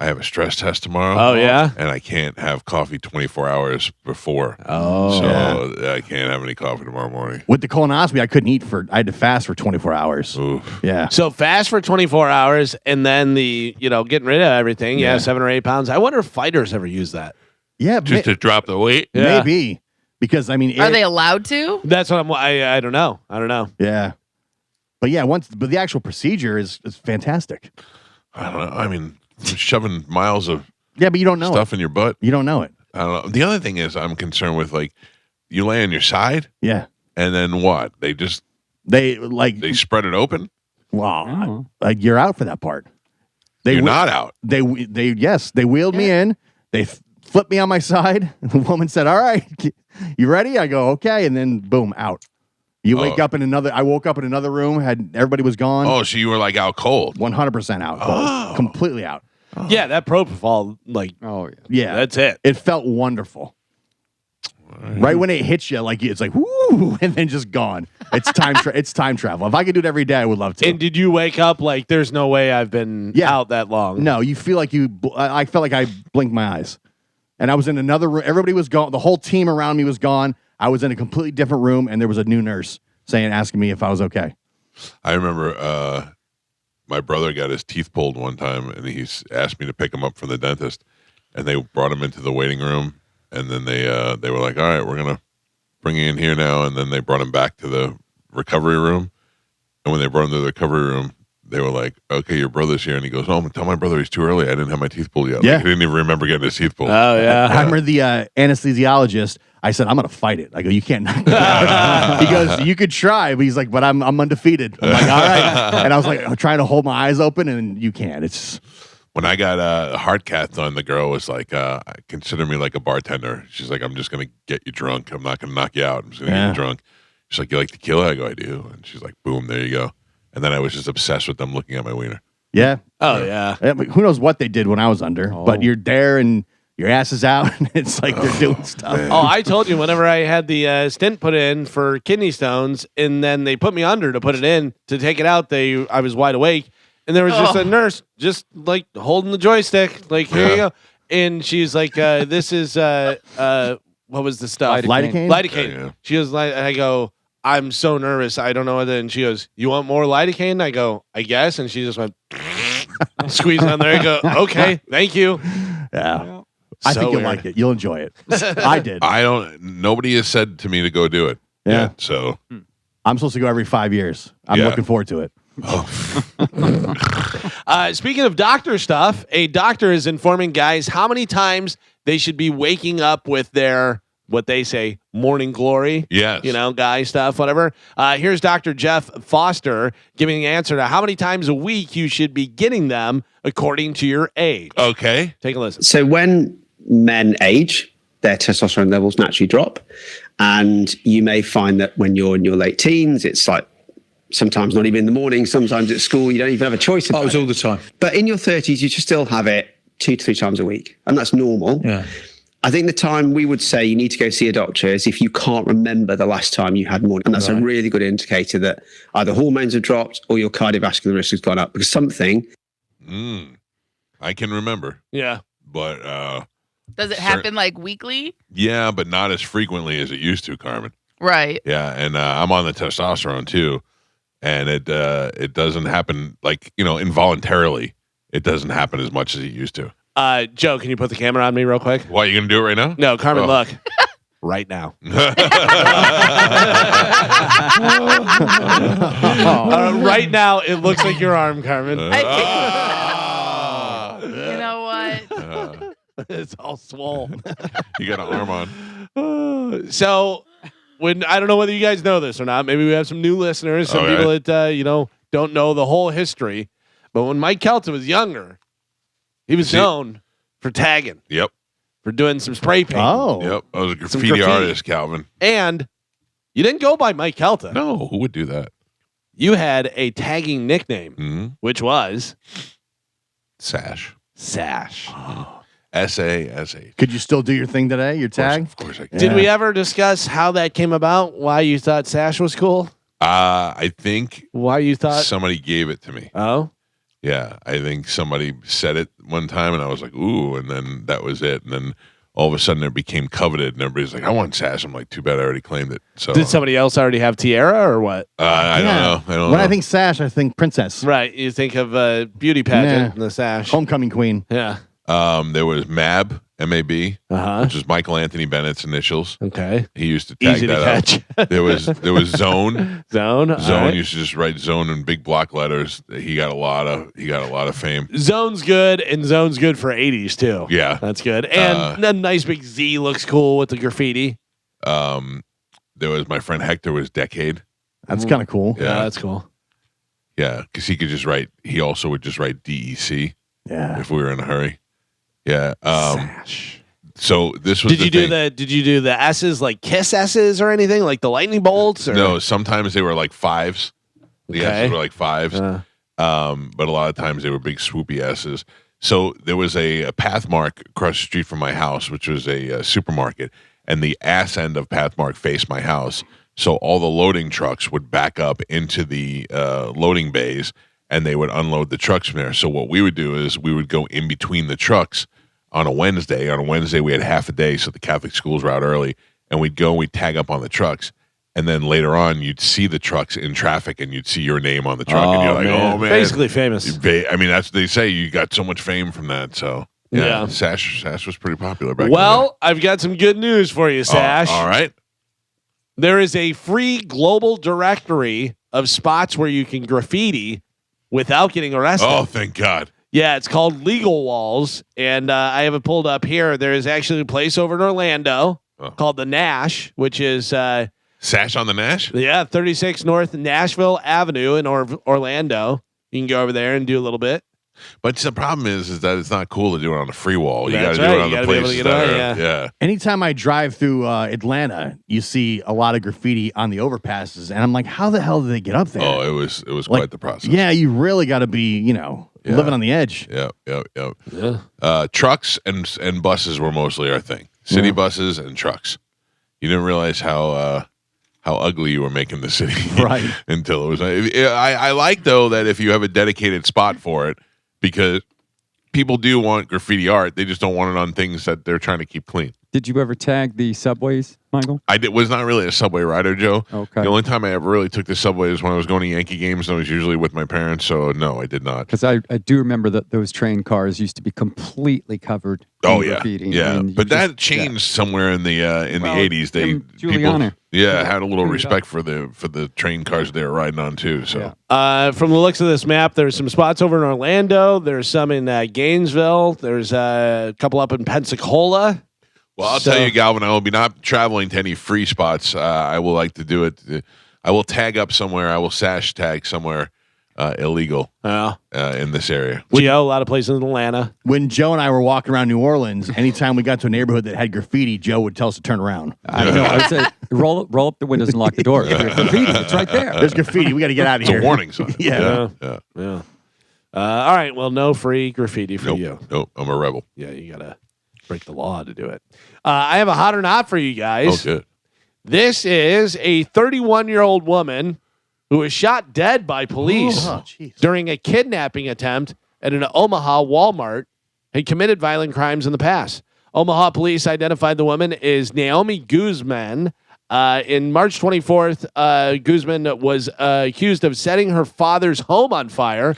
I have a stress test tomorrow. Oh, yeah? And I can't have coffee 24 hours before. Oh. So I can't have any coffee tomorrow morning. With the colonoscopy, I had to fast for 24 hours. Oof. Yeah. So fast for 24 hours, and then the getting rid of everything. Yeah, 7 or 8 pounds. I wonder if fighters ever use that. Yeah, Just to drop the weight? Yeah. maybe. Because I mean Are they allowed to? That's what I don't know. I don't know. Yeah. But yeah, but the actual procedure is fantastic. I don't know. I mean, shoving miles of Yeah, but you don't know stuff it. in your butt. You don't know it. I don't know. The other thing is I'm concerned with, like, you lay on your side Yeah. and then what? They spread it open? Well, like you're out for that part. You're not out. They wheeled me in. They flipped me on my side. And the woman said, "All right, you ready?" I go, "Okay," and then boom, out. You wake up in another. I woke up in another room. Everybody was gone. Oh, so you were like out cold. 100% out. Cold. Completely out. Yeah, that propofol, like, Oh, yeah. Yeah, that's it. It felt wonderful. Right when it hits you, like it's like whoo, and then just gone. It's time. It's time travel. If I could do it every day, I would love to. And did you wake up like there's no way I've been out that long? No, you feel like I felt like I blinked my eyes, and I was in another room. Everybody was gone. The whole team around me was gone. I was in a completely different room, and there was a new nurse asking me if I was okay. I remember my brother got his teeth pulled one time, and he asked me to pick him up from the dentist, and they brought him into the waiting room, and then they were like, "All right, we're gonna bring you in here now," and then they brought him back to the recovery room, and when they brought him to the recovery room, they were like, "Okay, your brother's here," and he goes, "Oh, tell my brother he's too early. I didn't have my teeth pulled yet." Yeah. Like, he didn't even remember getting his teeth pulled. Oh yeah. I remember the anesthesiologist. I said, "I'm going to fight it." I go, "You can't knock me out." He goes, "You could try," but he's like, "But I'm undefeated." I'm like, "All right," and I was like, I'm trying to hold my eyes open, and you can't. It's When I got a heart cath done, the girl was like, "Consider me like a bartender." She's like, "I'm just gonna get you drunk. I'm not gonna knock you out. I'm just gonna get you drunk." She's like, "You like tequila?" I go, "I do." And she's like, "Boom, there you go." And then I was just obsessed with them looking at my wiener. yeah. Oh yeah. I mean, who knows what they did when I was under? But you're there and your ass is out, and it's like they're doing stuff. man. Oh, I told you whenever I had the stent put in for kidney stones, and then they put me under to put it in to take it out. I was wide awake, and there was just a nurse just like holding the joystick, like here you go, and she's like, "This is what was the stuff? Lidocaine? Lidocaine." Yeah. She was like, I go, "I'm so nervous. I don't know what." And she goes, "You want more lidocaine?" I go, "I guess." And she just went squeeze on there. I go, "Okay, thank you." Yeah. I So think you'll weird. like it. You'll enjoy it. I did. Nobody has said to me to go do it. Yeah. yet, so I'm supposed to go every 5 years. I'm Yeah. looking forward to it. Speaking of doctor stuff, a doctor is informing guys how many times they should be waking up with their, what they say, morning glory. yes. Guy stuff, whatever. Here's Dr. Jeff Foster giving the answer to how many times a week you should be getting them according to your age. Okay. Take a listen. So when men age, their testosterone levels naturally drop. And you may find that when you're in your late teens, it's like sometimes not even in the morning, sometimes at school, you don't even have a choice about Oh, it's all the time. But in your 30s, you should still have it 2 to 3 times a week. And that's normal. Yeah. I think the time we would say you need to go see a doctor is if you can't remember the last time you had morning. And that's a really good indicator that either hormones have dropped or your cardiovascular risk has gone up because something. I can remember, Yeah. but Does it happen like weekly? yeah, but not as frequently as it used to, Carmen. Right. Yeah, and I'm on the testosterone too, and it doesn't happen like involuntarily. It doesn't happen as much as it used to. Joe, can you put the camera on me real quick? What, you gonna do it right now? No, Carmen, Oh. look. right now. Oh. Right now, it looks like your arm, Carmen. You know what? It's all swole. You got an arm on. So, when I don't know whether you guys know this or not, maybe we have some new listeners, some Okay. people that don't know the whole history. But when Mike Calta was younger, he was known for tagging, Yep. for doing some spray paint. Oh. Yep. I was a Some graffiti graffiti. artist, Calvin. And you didn't go by Mike Calta. No, who would do that? You had a tagging nickname, Mm-hmm. which was Sash. Sash. S-A-S-H. Could you still do your thing today? Your tag? Of course I can. Did we ever discuss how that came about? Why you thought Sash was cool? I think Why you thought? somebody gave it to me. Oh, Yeah, I think somebody said it one time, and I was like, "Ooh!" And then that was it. And then all of a sudden, it became coveted, and everybody's like, "I want Sash." I'm like, "Too bad I already claimed it." So did somebody else already have Tiara or what? I don't know. I don't When know. I think Sash, I think Princess. Right, you think of a beauty pageant Yeah. and the Sash. Homecoming Queen. Yeah. There was Mab, M-A-B, Uh which is Michael Anthony Bennett's initials. Okay. He used to tag Easy to that catch. out. There was Zone. Zone. all Zone right. used to just write Zone in big block letters. He got a lot of fame. Zone's good, and Zone's good for 80s too. Yeah. That's good. And a nice big Z looks cool with the graffiti. There was my friend Hector was Decade. That's kind of cool. Yeah. That's cool. Yeah, because he could just write. He also would just write DEC Yeah. if we were in a hurry. Yeah. Sash. So this was. Did you thing. do the S's like kiss S's or anything like the lightning bolts? Or? No, sometimes they were like fives. The Okay. S's were like fives. But a lot of times they were big swoopy S's. So there was a Pathmark across the street from my house, which was a supermarket, and the ass end of Pathmark faced my house. So all the loading trucks would back up into the loading bays, and they would unload the trucks from there. So what we would do is we would go in between the trucks on a Wednesday. On a Wednesday, we had half a day, so the Catholic schools were out early, and we'd go and we'd tag up on the trucks. And then later on, you'd see the trucks in traffic, and you'd see your name on the truck, and you're like, "Oh man!" Basically famous. I mean, that's what they say. You got so much fame from that. So Yeah. Sash was pretty popular back. Well, I've got some good news for you, then. Sash. All right. There is a free global directory of spots where you can graffiti without getting arrested. Oh, thank God. Yeah, it's called Legal Walls, and I have it pulled up here. There is actually a place over in Orlando called the Nash, which is Sash on the Nash. 36 North Nashville Avenue in Orlando. You can go over there and do a little bit. But the problem is that it's not cool to do it on a free wall. You got That's to do right. it on You the gotta be able to places get that on, are. Yeah. Anytime I drive through Atlanta, you see a lot of graffiti on the overpasses, and I'm like, how the hell did they get up there? Oh, it was Like, quite the process. Yeah, you really got to be, living on the edge. Yep. Yeah. Trucks and buses were mostly our thing. City buses and trucks. You didn't realize how ugly you were making the city, Right. until it was. I like though that if you have a dedicated spot for it, because people do want graffiti art, they just don't want it on things that they're trying to keep clean. Did you ever tag the subways, Michael? Was not really a subway rider, Joe. Okay. The only time I ever really took the subway is when I was going to Yankee games, and I was usually with my parents. So no, I did not. Because I do remember that those train cars used to be completely covered Oh in yeah, graffiti. yeah. and you But that just- changed somewhere in the Well, 80s. They Tim Giuliani. had a little Cleaned it respect for the train cars they were riding on too. So Yeah. From the looks of this map, there's some spots over in Orlando. There's some in Gainesville. There's a couple up in Pensacola. well, I'll So- tell you, Galvin, I will be not traveling to any free spots. I will like to do it. I will tag up somewhere. I will sash tag somewhere illegal in this area. Geo, a lot of places in Atlanta. When Joe and I were walking around New Orleans, anytime we got to a neighborhood that had graffiti, Joe would tell us to turn around. I don't know. I would say roll up the windows and lock the door. Graffiti, it's right there. There's graffiti. We got to get out of It's here. a warning sign. Yeah. Yeah. All right. Well, no free graffiti for you. Nope. I'm a rebel. Yeah, you gotta break the law to do it. I have a hot or not for you guys. Oh, good. This is a 31-year-old woman who was shot dead by police Oh, jeez. during a kidnapping attempt at an Omaha Walmart. Had committed violent crimes in the past. Omaha police identified the woman as Naomi Guzman. In March 24th, Guzman was accused of setting her father's home on fire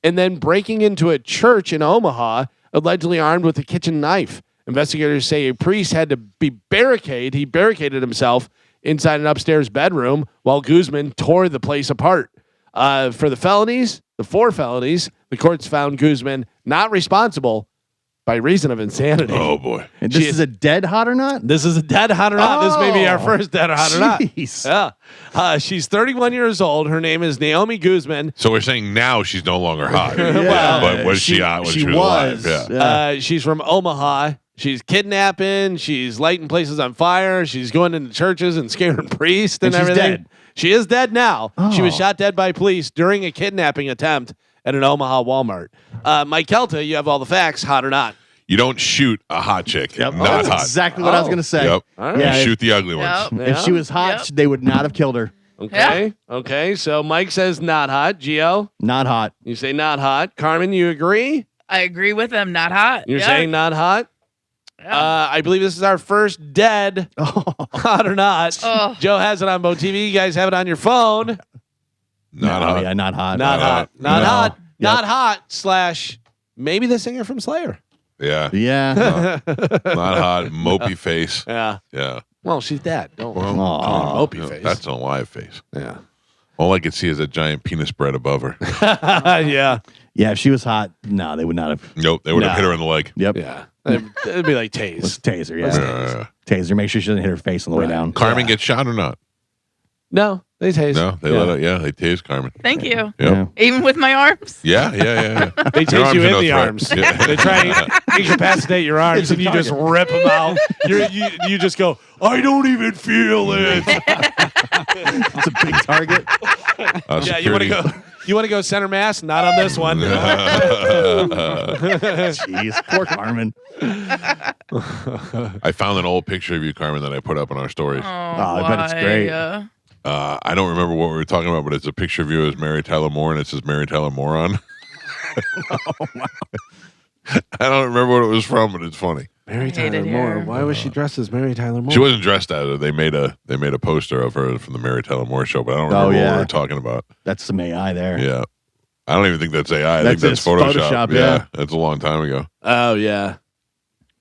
and then breaking into a church in Omaha, allegedly armed with a kitchen knife. Investigators say a priest had to be barricaded. He barricaded himself inside an upstairs bedroom while Guzman tore the place apart. For the 4 felonies, the courts found Guzman not responsible by reason of insanity. Oh boy. And this is a dead hot or not? This is a dead hot or not. This may be our first dead hot or not. Jeez. Yeah. She's 31 years old. Her name is Naomi Guzman. So we're saying now she's no longer hot. Yeah. But was she hot when she was alive? Yeah. Yeah. She's from Omaha. She's kidnapping. She's lighting places on fire. She's going into churches and scaring priests and And she's everything. dead. She is dead now. She was Oh. shot dead by police during a kidnapping attempt at an Omaha Walmart. Mike Calta, you have all the facts, hot or not. You don't shoot a hot chick. Yep. Not That's hot. exactly what I was going to say. Yep. All right. Yeah, You if- shoot the ugly ones. Yep. If she was hot, Yep. they would not have killed her. Okay. Okay. So Mike says not hot. Gio, Not hot. you say not hot. Carmen, you agree? I agree with them. Not hot. You're Yeah. saying not hot? Yeah. I believe this is our first dead hot or not. Oh. Joe has it on Bo TV. You guys have it on your phone. Not No, hot. Yeah, not hot. Not hot. Not No. hot. Yep. Not hot / maybe the singer from Slayer. Yeah. Yeah. Not hot. Mopey face. Yeah. Yeah. Well, she's dead. Don't Well, Aw. mopey face. That's an alive face. yeah. All I could see is a giant penis spread above her. Yeah. Yeah, if she was hot, no, they would not have. Nope. They would have Nah. hit her in the leg. Yep. Yeah. It'd be like Let's tase. taser, yeah. Uh, Taser. Make sure she doesn't hit her face on the way down. Carmen gets shot or not? No, they tase. No. They let it. Yeah. They tased Carmen. Thank you. Yep. Yeah. Even with my arms. Yeah. Yeah. They Your tase arms you are in no the threat. arms. Yeah. They try and incapacitate your arms, It's a and you just target. rip them out. You just go, I don't even feel it. It's a big target. Yeah, you want to go. You want to go center mass? Not on this one. Jeez. Poor Carmen. I found an old picture of you, Carmen, that I put up on our stories. Oh, I bet it's why? great. I don't remember what we were talking about, but it's a picture of you as Mary Tyler Moore, and it says Mary Tyler Moron. I don't remember what it was from, but it's funny. Mary I hate Tyler it Moore. here. Why was she dressed as Mary Tyler Moore? She wasn't dressed as her. They made a poster of her from the Mary Tyler Moore show, but I don't remember what yeah. we were talking about. That's some AI there. Yeah. I don't even think that's AI. I think That's that's Photoshop. Photoshop, yeah. That's a long time ago. Oh yeah.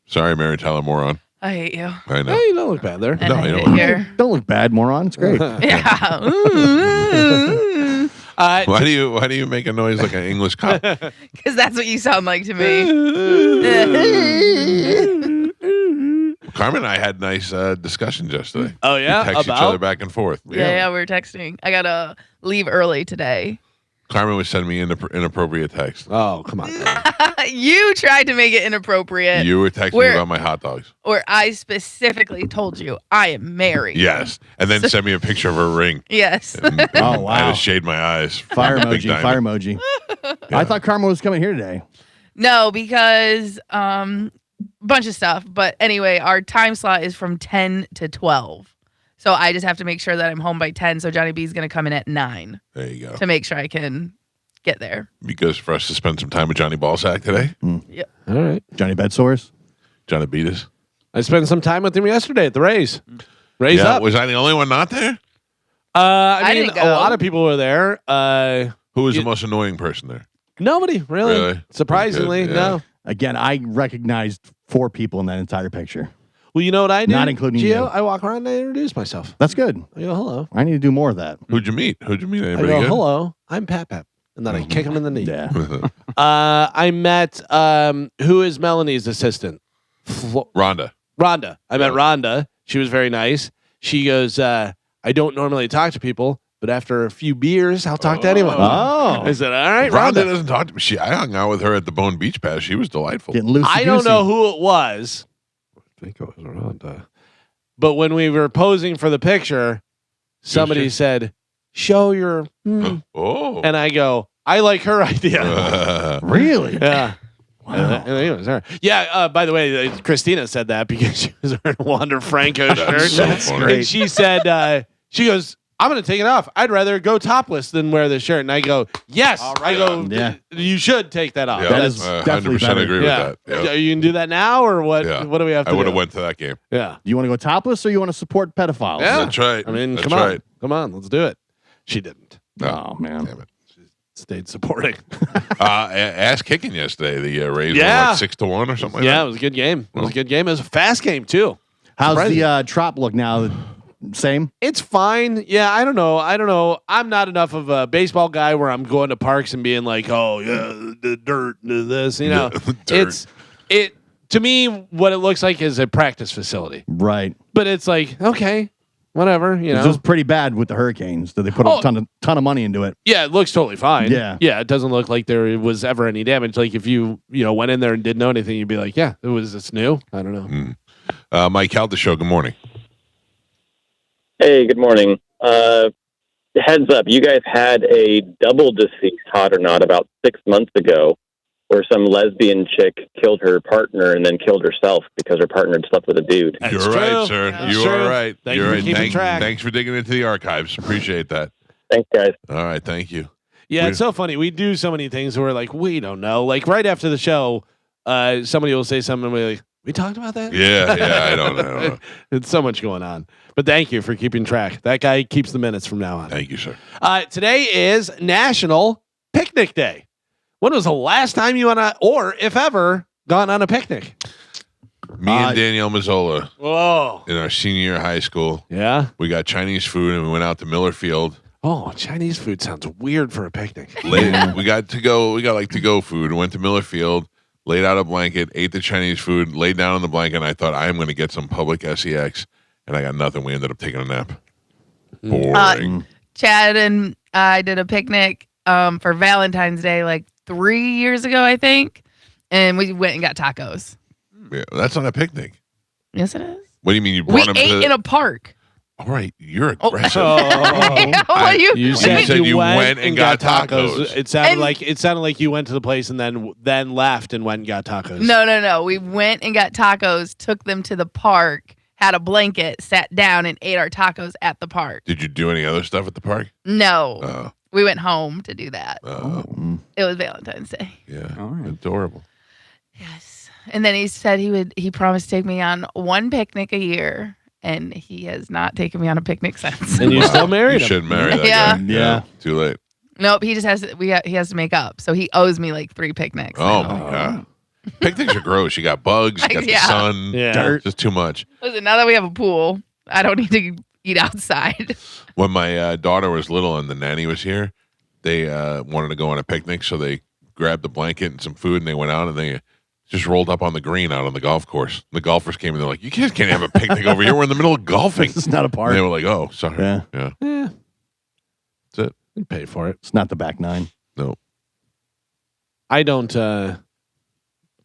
Sorry, Mary Tyler Moron. I hate you. I know. Hey, you don't look bad there. And No, I you hate don't. it here. Don't look bad, moron. It's great. Yeah. Ooh. Why do you make a noise like an English cop? Because that's what you sound like to me. Carmen and I had nice discussions yesterday. Oh yeah. Text each other back and forth. Yeah, we were texting. I gotta leave early today. Carmen was sending me inappropriate texts. Oh come on. You tried to make it inappropriate, You were texting me Where- about my hot dogs. or I specifically told you I am married. Yes. And then send me a picture of her ring. Yes. And Oh, I wow. had to shade my eyes. Fire Big emoji. diamond. Fire emoji. I thought Carmen was coming here today. No, because bunch of stuff. But anyway, our time slot is from 10 to 12. So I just have to make sure that I'm home by 10. So Johnny B's going to come in at 9 There you go. to make sure I can get there. Because for us to spend some time with Johnny Ballsack today, All right. Johnny Bedsores. Johnny beat us. I spent some time with him yesterday at the Rays. Rays Yeah, up. was I the only one not there? I mean, didn't a go. lot of people were there. Who was You- the most annoying person there? Nobody really. Really? Surprisingly, Good, yeah. no. Again, I recognized 4 people in that entire picture. Well, you know what I do? Not including Gio, you. I walk around and I introduce myself. That's good. I go, hello. I need to do more of that. Who'd you meet? I Anybody go, good? hello. I'm Pat Pep. And then I kick him in the knee. Yeah. I met, who is Melanie's assistant? Rhonda. Rhonda. I met Yeah. Rhonda. She was very nice. She goes, I don't normally talk to people, but after a few beers, I'll talk to anyone. Oh. I said, all right, Rhonda Rhonda. doesn't talk to me. I hung out with her at the Bone Beach Pass. She was delightful. Getting loose. I don't know who it was. I think it was Rhonda. But when we were posing for the picture, somebody she? said, show your, Oh. and I go, I like her idea. Really? Yeah. Wow. And it was her. Yeah. By the way, Christina said that because she was wearing a Wander Franco shirt. so funny. And she said, she goes, I'm going to take it off. I'd rather go topless than wear this shirt. And I go, yes. I go, Yeah. you should take that off. Yeah, That is definitely 100% better. agree yeah. with that. Yeah. You can do that now or what? Yeah. What do we have to I do? would have went to that game. Yeah. Do you want to go topless or you want to support pedophiles? Yeah. That's right. I mean, That's come on. right. Come on. Let's do it. She didn't. Oh, man. Damn it. stayed supporting. Ass kicking yesterday. The Rays were Yeah. 6-1 or something like Yeah, that. it was a good game. It was a good game. It was a fast game too. How's Surprising. the Trop look now? Same? It's fine. Yeah, I don't know. I'm not enough of a baseball guy where I'm going to parks and being like, oh yeah, the dirt, this. You know, Dirt. it to me what it looks like is a practice facility. Right. But it's like, okay, whatever. You It know, was pretty bad with the Hurricanes. That they put a ton of money into it. yeah, it looks totally fine. Yeah. yeah, it doesn't look like there was ever any damage. Like if you went in there and didn't know anything, you'd be like, yeah, it's new. I don't know. Mike Calta show. Good morning. Hey, good morning. Heads up, you guys had a double deceased, hot or not, about 6 months ago, where some lesbian chick killed her partner and then killed herself because her partner had slept with a dude. That's You're true. right, sir. That's You true. are right. Thank You're you for right. keeping track. Thanks for digging into the archives. Appreciate that. Thanks, guys. All right. Thank you. Yeah, We- it's so funny. We do so many things where we're like, we don't know. Like right after the show, somebody will say something and we're like, we talked about that? Yeah. I don't know. It's so much going on. But thank you for keeping track. That guy keeps the minutes from now on. Thank you, sir. Today is National Picnic Day. When was the last time you went on, or if ever, gone on a picnic? Me and Danielle Mazzola Whoa. in our senior year of high school, Yeah? we got Chinese food and we went out to Miller Field. Oh, Chinese food sounds weird for a picnic. We got like to go food. Went to Miller Field, laid out a blanket, ate the Chinese food, laid down on the blanket, and I thought I am going to get some public sex, and I got nothing. We ended up taking a nap. Boring. Chad and I did a picnic for Valentine's Day like 3 years ago, I think, and we went and got tacos. Yeah, that's not a picnic. Yes, it is. What do you mean you We brought them ate to? in a park. All right, you're Oh. aggressive. Well, You You said, said you you went went and got tacos. It sounded And- like you went to the place and then left and went and got tacos. No. We went and got tacos, took them to the park, had a blanket, sat down, and ate our tacos at the park. Did you do any other stuff at the park? No, Oh, we went home to do that. Mm. It was Valentine's Day. yeah. All right. Adorable. Yes. And then he said he promised to take me on one picnic a year, and he has not taken me on a picnic since. And you still married You him. should marry that Yeah. guy. Yeah. Too late. Nope, he just has he has to make up. So he owes me like 3 picnics. Oh now. my god. Picnics are gross. You got bugs. You got the Yeah. sun. Yeah. Dirt. Just too much. Listen, now that we have a pool, I don't need to eat outside. When my daughter was little and the nanny was here, they wanted to go on a picnic, so they grabbed a blanket and some food, and they went out and they just rolled up on the green out on the golf course. The golfers came and they're like, "You guys can't have a picnic over here. We're in the middle of golfing." This is not a And park. they were like, "Oh, sorry." Yeah. Yeah. Yeah. That's it. You pay for it. It's not the back nine. No. I don't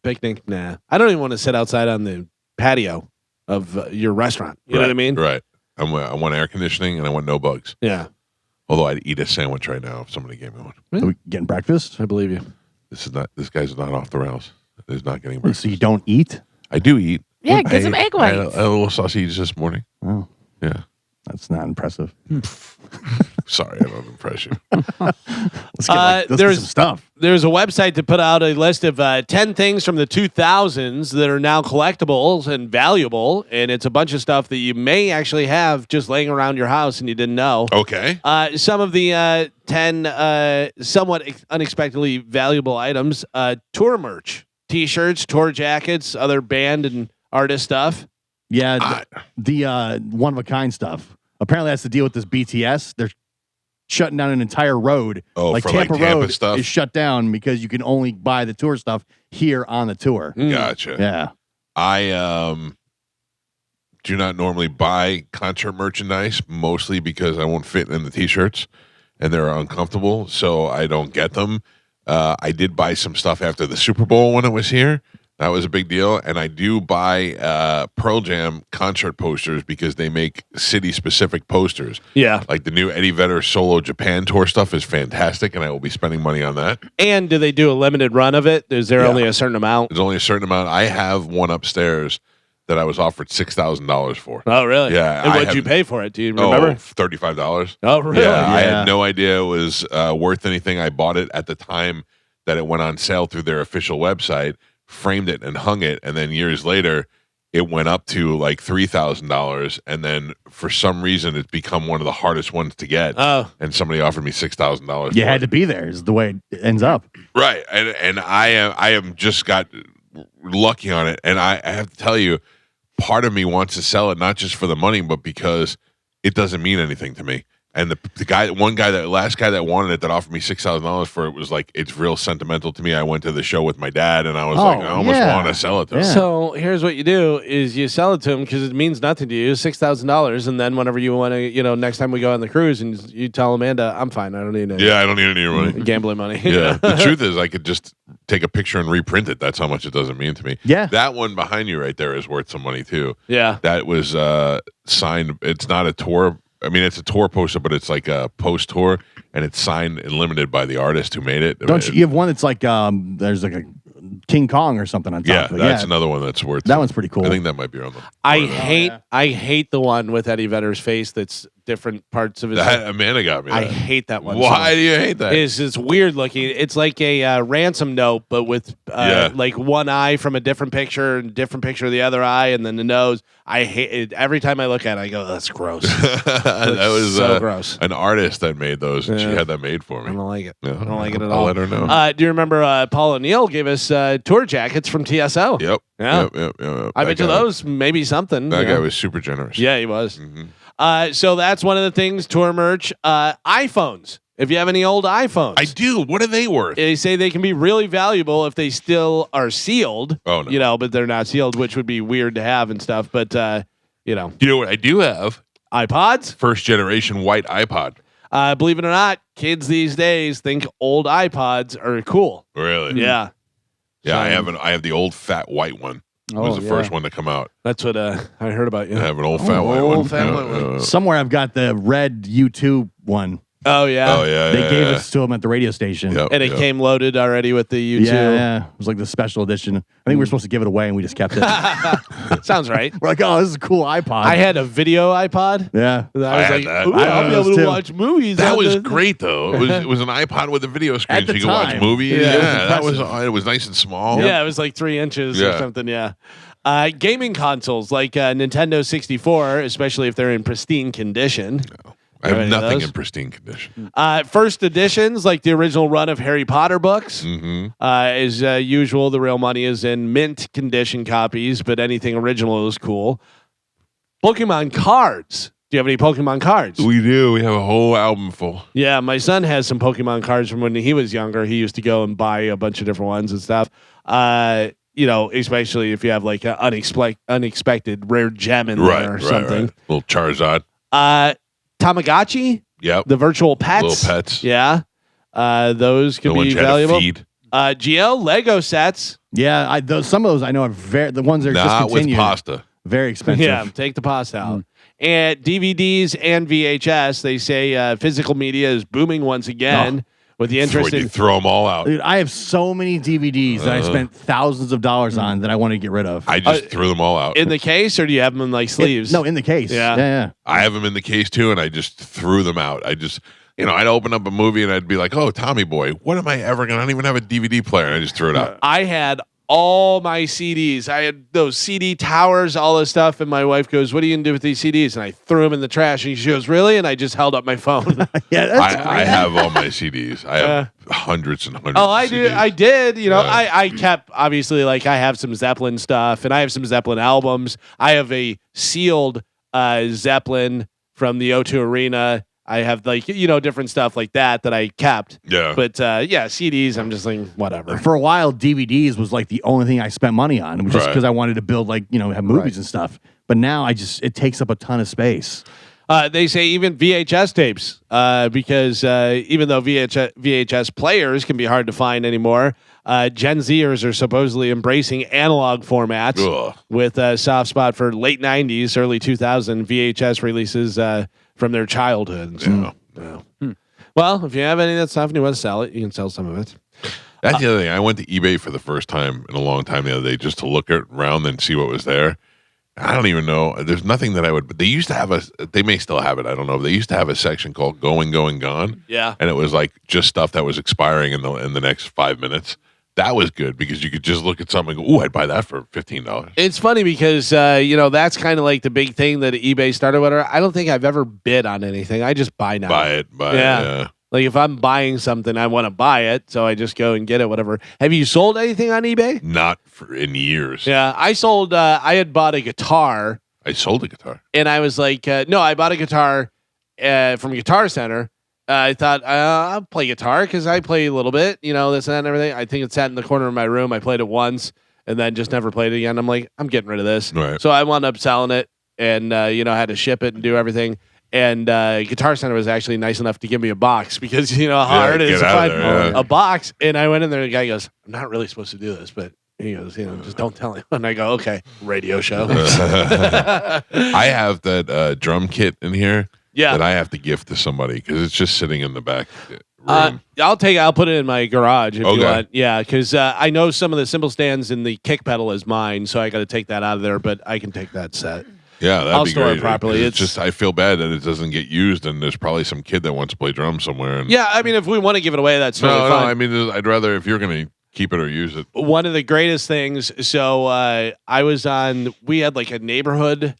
picnic. Nah. I don't even want to sit outside on the patio of your restaurant. You know what I mean? Right. I want air conditioning and I want no bugs. Yeah. Although I'd eat a sandwich right now if somebody gave me one. Are we getting breakfast? I believe you. This guy's not off the rails. He's not getting breakfast. So you don't eat? I do eat. Yeah, get some egg I had whites. a little sausage this morning. Oh, Yeah. that's not impressive. Sorry, I don't impress you. Let's get there's- some stuff. There's a website to put out a list of 10 things from the 2000s that are now collectibles and valuable. And it's a bunch of stuff that you may actually have just laying around your house and you didn't know. Okay. Some of the 10 somewhat unexpectedly valuable items, tour merch, T-shirts, tour jackets, other band and artist stuff. Yeah, the one of a kind stuff. Apparently, that's the deal with this BTS. They're shutting down an entire road. Oh, like for, Tampa like, Tampa Road stuff? is shut down because you can only buy the tour stuff here on the tour. Gotcha. Yeah. I do not normally buy concert merchandise, mostly because I won't fit in the T-shirts and they're uncomfortable, so I don't get them. I did buy some stuff after the Super Bowl when it was here. That was a big deal. And I do buy Pearl Jam concert posters because they make city-specific posters. Yeah. Like the new Eddie Vedder solo Japan tour stuff is fantastic, and I will be spending money on that. And do they do a limited run of it? Is there Yeah. only a certain amount? There's only a certain amount. I have one upstairs that I was offered $6,000 for. Oh, really? Yeah, And I what'd you have- pay for it? Do you remember? $35. Oh, really? Yeah, I Yeah. had no idea it was worth anything. I bought it at the time that it went on sale through their official website, framed it and hung it, and then years later, it went up to like $3,000, and then for some reason it's become one of the hardest ones to get. Oh. And somebody offered me $6,000. You had to be there. Is the way it ends up. Right, and I am just got lucky on it, and I have to tell you, part of me wants to sell it not just for the money, but because it doesn't mean anything to me. And the last guy that wanted it, that offered me $6,000 for it, was like, it's real sentimental to me. I went to the show with my dad, and I was like, I almost want to sell it to him. So here's what you do: is you sell it to him because it means nothing to you, $6,000, and then whenever you want to, next time we go on the cruise, and you tell Amanda, I'm fine, I don't need it. Yeah, I don't need any money. Gambling money. Yeah, the truth is, I could just take a picture and reprint it. That's how much it doesn't mean to me. Yeah, that one behind you right there is worth some money too. Yeah, that was signed. It's not a tour. I mean, it's a tour poster, but it's like a post tour, and it's signed and limited by the artist who made it. Don't you have one that's like there's like a King Kong or something on top Yeah, of it. that's another one that's worth. That one's pretty cool. I think that might be on the. I hate the one with Eddie Vedder's face. That's different parts of his. Amanda got me. I hate that one. Why do you hate that? It's weird looking. It's like a ransom note, but with like one eye from a different picture and different picture of the other eye, and then the nose. I hate it. Every time I look at it, I go, "That's gross." That was so gross. An artist that made those, and she had that made for me. I don't like it. Yeah, I don't like it at I'll all. let her know. Do you remember Paul O'Neill gave us tour jackets from TSO? Yep. Yeah. Yep. I bet you those maybe something. That guy was super generous. Yeah, he was. Mm-hmm. So that's one of the things. Tour merch. iPhones. If you have any old iPhones, I do. What are they worth? They say they can be really valuable if they still are sealed. Oh no. But they're not sealed, which would be weird to have and stuff. But you know what I do have? iPods. First generation white iPod. Believe it or not, kids these days think old iPods are cool. Really? Yeah. Yeah, I have the old fat white one. It was the first one to come out. That's what I heard about you. I have an old fat white one. Somewhere I've got the red U2 one. Oh yeah. They gave us to them at the radio station. Yep, and it came loaded already with the U2. Yeah. It was like the special edition. I think we were supposed to give it away and we just kept it. Sounds right. We're like, oh, this is a cool iPod. I had a video iPod. Yeah. I was had like, that. ooh, I'll be able to watch movies. That was great though. It was an iPod with a video screen, At so the you could watch time. movies. Yeah, That was it was nice and small. Yeah, it was like 3 inches or something. Yeah. Gaming consoles like Nintendo 64, especially if they're in pristine condition. I have nothing in pristine condition. First editions, like the original run of Harry Potter books, as usual, the real money is in mint condition copies, but anything original is cool. Pokemon cards. Do you have any Pokemon cards? We do. We have a whole album full. Yeah, my son has some Pokemon cards from when he was younger. He used to go and buy a bunch of different ones and stuff. Especially if you have like an unexpected rare gem in there or something. Right. Little Charizard. Tamagotchi. Yep. The virtual pets. Little pets. Yeah. Those can be valuable. Geo Lego sets. Yeah, some of those I know are the ones that are Not with discontinued. pasta. Very expensive. Yeah, take the pasta out. And DVDs and VHS. They say physical media is booming once again with the interest You throw them all out. Dude, I have so many DVDs that I spent thousands of dollars on that I want to get rid of. I just threw them all out. In the case, or do you have them in like sleeves? No, in the case. Yeah. I have them in the case too, and I just threw them out. I'd open up a movie and I'd be like, "Oh, Tommy Boy, what am I ever gonna?" I don't even have a DVD player, and I just threw it out. I had all my CDs. I had those CD towers, all this stuff, and my wife goes, "What are you gonna do with these CDs?" And I threw them in the trash, and she goes, "Really?" And I just held up my phone. Yeah, I have all my CDs. I have hundreds and hundreds. Oh, I of do. CDs. I did. I kept obviously like I have some Zeppelin stuff, and I have some Zeppelin albums. I have a sealed Zeppelin from the O2 Arena. I have different stuff like that I kept. Yeah. But CDs, I'm just like whatever. For a while, DVDs was like the only thing I spent money on, just because I wanted to build have movies and stuff. But now it takes up a ton of space. They say even VHS tapes, because even though VHS players can be hard to find anymore, Gen Zers are supposedly embracing analog formats with a soft spot for late 90s, early 2000 VHS releases from their childhood. So, well, if you have any of that stuff and you want to sell it, you can sell some of it. That's the other thing. I went to eBay for the first time in a long time the other day just to look around and see what was there. I don't even know. There's nothing that I would. But they used to have they may still have it. I don't know. They used to have a section called "Going, Going, Gone." Yeah, and it was like just stuff that was expiring in the next 5 minutes. that was good because you could just look at something and go, ooh, I'd buy that for $15. It's funny because that's kind of like the big thing that eBay started. Whatever. I don't think I've ever bid on anything. I just buy now. Buy it. Yeah. Like if I'm buying something, I want to buy it, so I just go and get it. Whatever. Have you sold anything on eBay? Not in years. Yeah, I sold. I had bought a guitar. I sold a guitar. And I was like, no, I bought a guitar from Guitar Center. I thought I'll play guitar because I play a little bit, this and that and everything. I think it sat in the corner of my room. I played it once and then just never played it again. I'm like, I'm getting rid of this. Right. So I wound up selling it and, had to ship it and do everything. And Guitar Center was actually nice enough to give me a box because how hard it is to find a box. And I went in there and the guy goes, I'm not really supposed to do this, but he goes, just don't tell him. And I go, okay, radio show. I have that drum kit in here that I have to gift to somebody because it's just sitting in the back room. I'll put it in my garage if you want. Yeah, because I know some of the cymbal stands and the kick pedal is mine, so I got to take that out of there, but I can take that set. Yeah, I'll store it properly. It's just I feel bad that it doesn't get used, and there's probably some kid that wants to play drums somewhere. And yeah, I mean, if we want to give it away, that's totally fine. No, I mean, I'd rather if you're going to keep it or use it. One of the greatest things. So I was on. We had like a neighborhood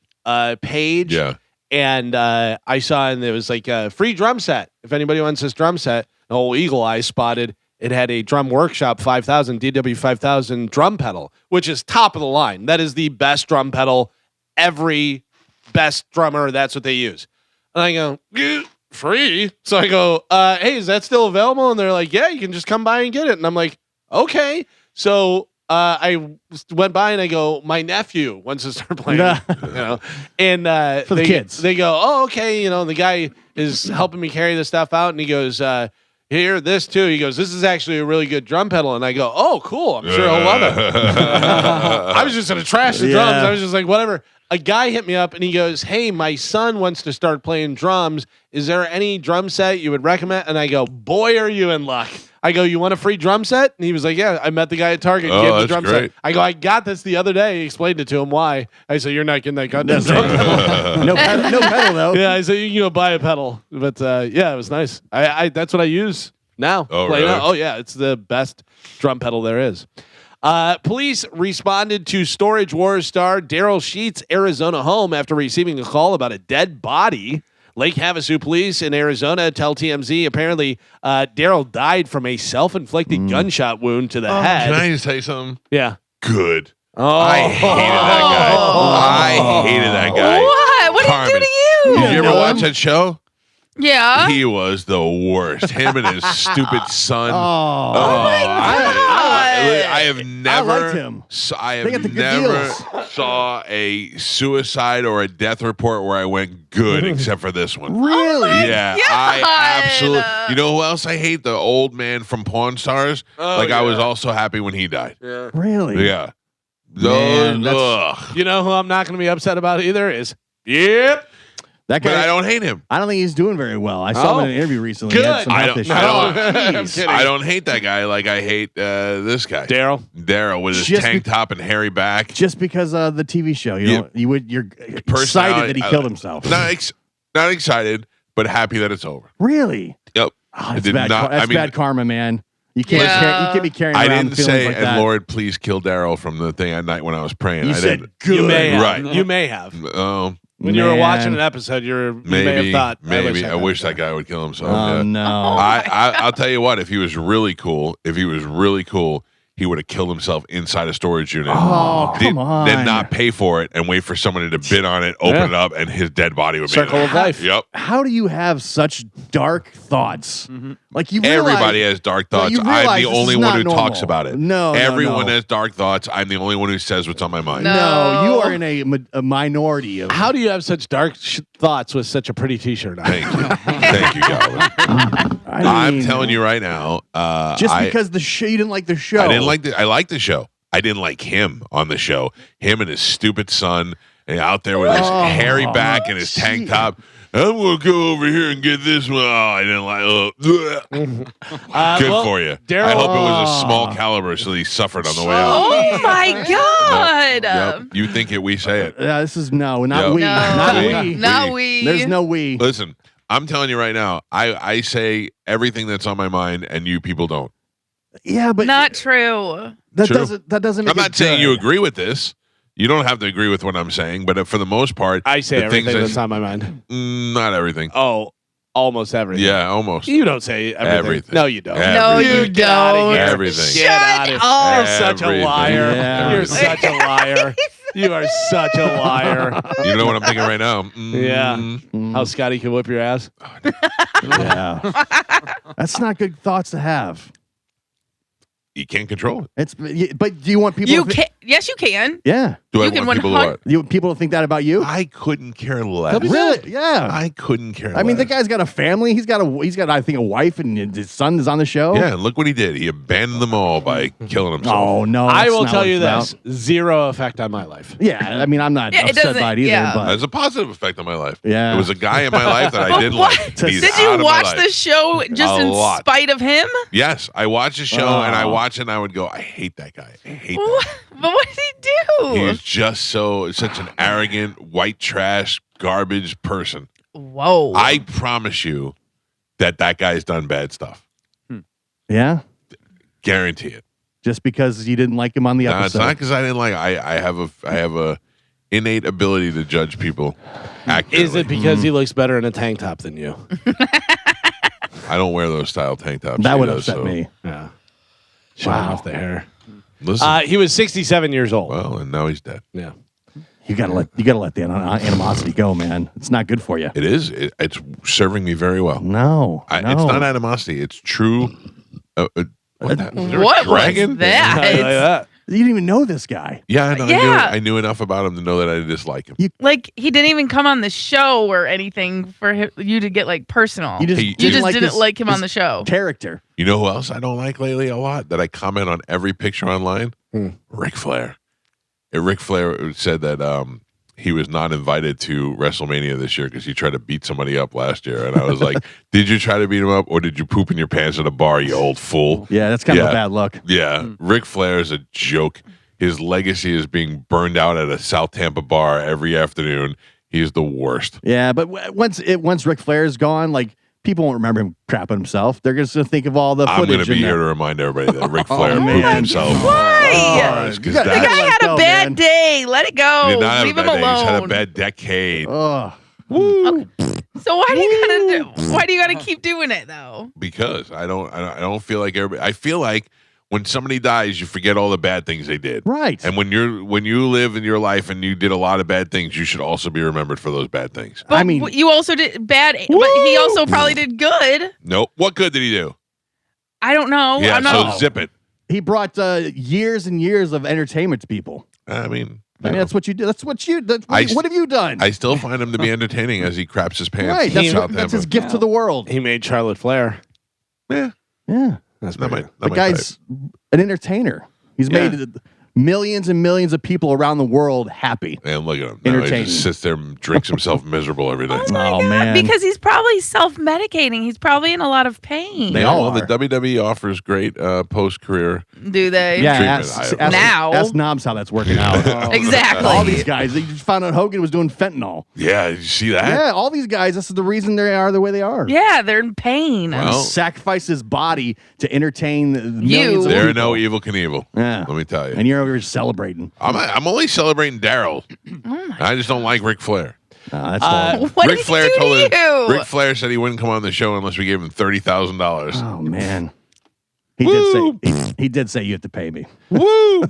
page. Yeah. And I saw, and there was like a free drum set. If anybody wants this drum set, the whole Eagle Eye spotted. It had a Drum Workshop 5000 DW 5000 drum pedal, which is top of the line. That is the best drum pedal. Every best drummer, that's what they use. And I go, free? So I go, hey, is that still available? And they're like, yeah, you can just come by and get it. And I'm like, okay. So I went by and I go, my nephew wants to start playing, and for the kids. They go, oh, okay. The guy is helping me carry the stuff out. And he goes, here, this too. He goes, this is actually a really good drum pedal. And I go, oh, cool. I'm sure he'll love it. I was just going to trash the drums. I was just like, whatever. A guy hit me up and he goes, hey, my son wants to start playing drums. Is there any drum set you would recommend? And I go, boy, are you in luck. I go, you want a free drum set? And he was like, yeah, I met the guy at Target and gave him the drum set. I go, I got this the other day. He explained it to him why. I said, you're not getting that goddamn drum pedal. no pedal, though. Yeah, I said, you can go buy a pedal. But yeah, it was nice. I that's what I use now. Oh, really? Oh, yeah, it's the best drum pedal there is. Police responded to Storage Wars star Daryl Sheets' Arizona home after receiving a call about a dead body. Lake Havasu police in Arizona tell TMZ apparently Daryl died from a self-inflicted gunshot wound to the head. Can I just say something? Yeah. Good. Oh. I hated that guy. I hated that guy. What? What did he do to you? Did you ever watch that show? Yeah. He was the worst. Him and his stupid son. Oh my God. I have never. I liked him. I have never saw a suicide or a death report where I went good, except for this one. Really? Yeah, I absolutely. You know who else I hate? The old man from Pawn Stars. I was also happy when he died. Yeah. Really? Yeah. Man, You know who I'm not going to be upset about either is yep. That guy. But I don't hate him. I don't think he's doing very well. I saw him in an interview recently. Good. He had some health issues. I don't hate that guy like I hate this guy. Daryl with his tank top and hairy back. Just because of the TV show. You're excited that he killed himself. Not excited, but happy that it's over. Really? Yep. Oh, that's bad karma, man. You can't be carrying around I didn't say, like and that. Lord, please kill Daryl from the thing at night when I was praying. You said good. You may have. Right. You may have. When you were watching an episode, you may have thought. Maybe. I wish that guy would kill himself. Oh, no. I'll tell you what, if he was really cool, he would have killed himself inside a storage unit. Oh, come on. Then not pay for it and wait for somebody to bid on it, open it up, and his dead body would be Circle of life. Yep. How do you have such dark thoughts? Mm-hmm. Like you realize, everybody has dark thoughts. I'm the only one who talks about it. No, everyone has dark thoughts. I'm the only one who says what's on my mind. No, you are in a minority of. How do you have such dark thoughts with such a pretty T-shirt on? Thank you, thank you, Galvin. I'm telling you right now. Just because the show, you didn't like the show. I didn't like I liked the show. I didn't like him on the show. Him and his stupid son, and out there with his hairy back and his tank top. I'm gonna go over here and get this one. Oh, I didn't like. Good for you. Daryl, I hope it was a small caliber, so he suffered on the way out. Oh my God. Yep. You think it? We say it. Yeah, this is not we. No. Not we. There's no we. Listen, I'm telling you right now. I say everything that's on my mind, and you people don't. Yeah, but Not true. that True. doesn't. That doesn't. I'm Make not it saying good. you agree with this. You don't have to agree with what I'm saying, but for the most part, I say the things everything that's on my mind. not everything. Oh, almost everything. Yeah, almost. You don't say everything. Everything. No, you don't. No, Everything. you Get outta don't. here. Everything. Get out of here. You're such a Everything. liar. Yeah. You're such a liar. You are such a liar. You know what I'm thinking right now? Yeah. How Scotty can whip your ass. Yeah, that's not good thoughts to have. You can't control it. But do you want people? You to can. Yes, you can. Yeah. Do I You can want people to 100 what? You people to think that about you? I couldn't care less. Really? Yeah. I couldn't care less. I mean, the guy's got a family. He's got I think, a wife, and his son is on the show. Yeah, and look what he did. He abandoned them all by killing himself. Oh no! I that's will not tell what you it's this: about. 0 effect on my life. Yeah, I mean, I'm not Yeah, it upset doesn't- by it either. yeah. But There's a positive effect on my life. Yeah. There was a guy in my life that I But didn't what? like. He's Did out you of my watch life. the show just A in lot. spite of him? Yes, I watched the show and I Oh. watch it and I would go, I hate that guy. I hate that. What? But what did he do? He was just such an arrogant, white trash, garbage person. Whoa. I promise you that guy's done bad stuff. yeah, Guarantee it. just because you didn't like him on the No, it's episode. not because I didn't like. I have a innate ability to judge people accurately. Is it because he looks better in a tank top than you? I don't wear those style tank tops. That he would does, upset so- me. Yeah. Showing off the hair. Listen, He was 67 years old. well, and now he's dead. Yeah. You gotta let the animosity go, man. It's not good for you. It is. It's serving me very well. No, no. It's not animosity. It's true. What the- is there a what dragon? was that? Like that. You didn't even know this guy. Yeah, I know. Yeah. I knew enough about him to know that I dislike him. Like he didn't even come on the show or anything for you to get like personal. You just, Hey, You just didn't his- like him on his the show. character. You know who else I don't like lately a lot? That I comment on every picture online? Ric Flair. Ric Flair said that he was not invited to WrestleMania this year because he tried to beat somebody up last year. And I was like, did you try to beat him up or did you poop in your pants at a bar, you old fool? Yeah, that's kind of Yeah. a bad look. Yeah. Ric Flair is a joke. His legacy is being burned out at a South Tampa bar every afternoon. He's the worst. Yeah, but once Ric Flair is gone, like people won't remember him crapping himself. They're just gonna think of all the I'm footage. going to be in here there. to remind everybody that Ric Flair pooped man. himself. Why? Oh, it's 'cause You gotta- that- The guy let had go, a bad man. day. Let it go. He did not have Leave a him bad day. He's had a alone. bad decade. Ugh. So why do you gotta why do you gotta keep doing it though? Because I don't feel like everybody. I feel like when somebody dies, you forget all the bad things they did. Right. And when you live in your life and you did a lot of bad things, you should also be remembered for those bad things. But I mean- you also did bad, but he also probably did good. Nope. What good did he do? I don't know. Yeah. I'm not. So zip it. He brought years and years of entertainment to people. I mean, That's what you do. What have you done? I still find him to be entertaining as he craps his pants. right. in That's, South that's his Tampa. gift to the world. He made Charlotte Flair. Yeah. Yeah. That's That pretty might, The that might guy's an entertainer. He's Yeah. made millions and millions of people around the world happy. And look at him. Now he Entertaining. just sits there and drinks himself miserable every day. Oh, man. Because he's probably self-medicating. He's probably in a lot of pain. They Yeah, all well, the are. WWE offers great post-career. Do they? Yeah, treatment. Now. Knobs how that's working out. Exactly. All these guys, they just found out Hogan was doing fentanyl. Yeah, did you see that? Yeah, all these guys, this is the reason they are the way they are. Yeah, they're in pain. Well, He sacrificed his body to entertain the millions of There are people. no evil Knievel. Yeah. Let me tell you. And you're over here celebrating. I'm only celebrating Daryl. I just don't like Ric Flair. That's horrible. What Ric did Flair he do told to us. you? Ric Flair said he wouldn't come on the show unless we gave him $30,000. Oh man. He did say you have to pay me. Woo!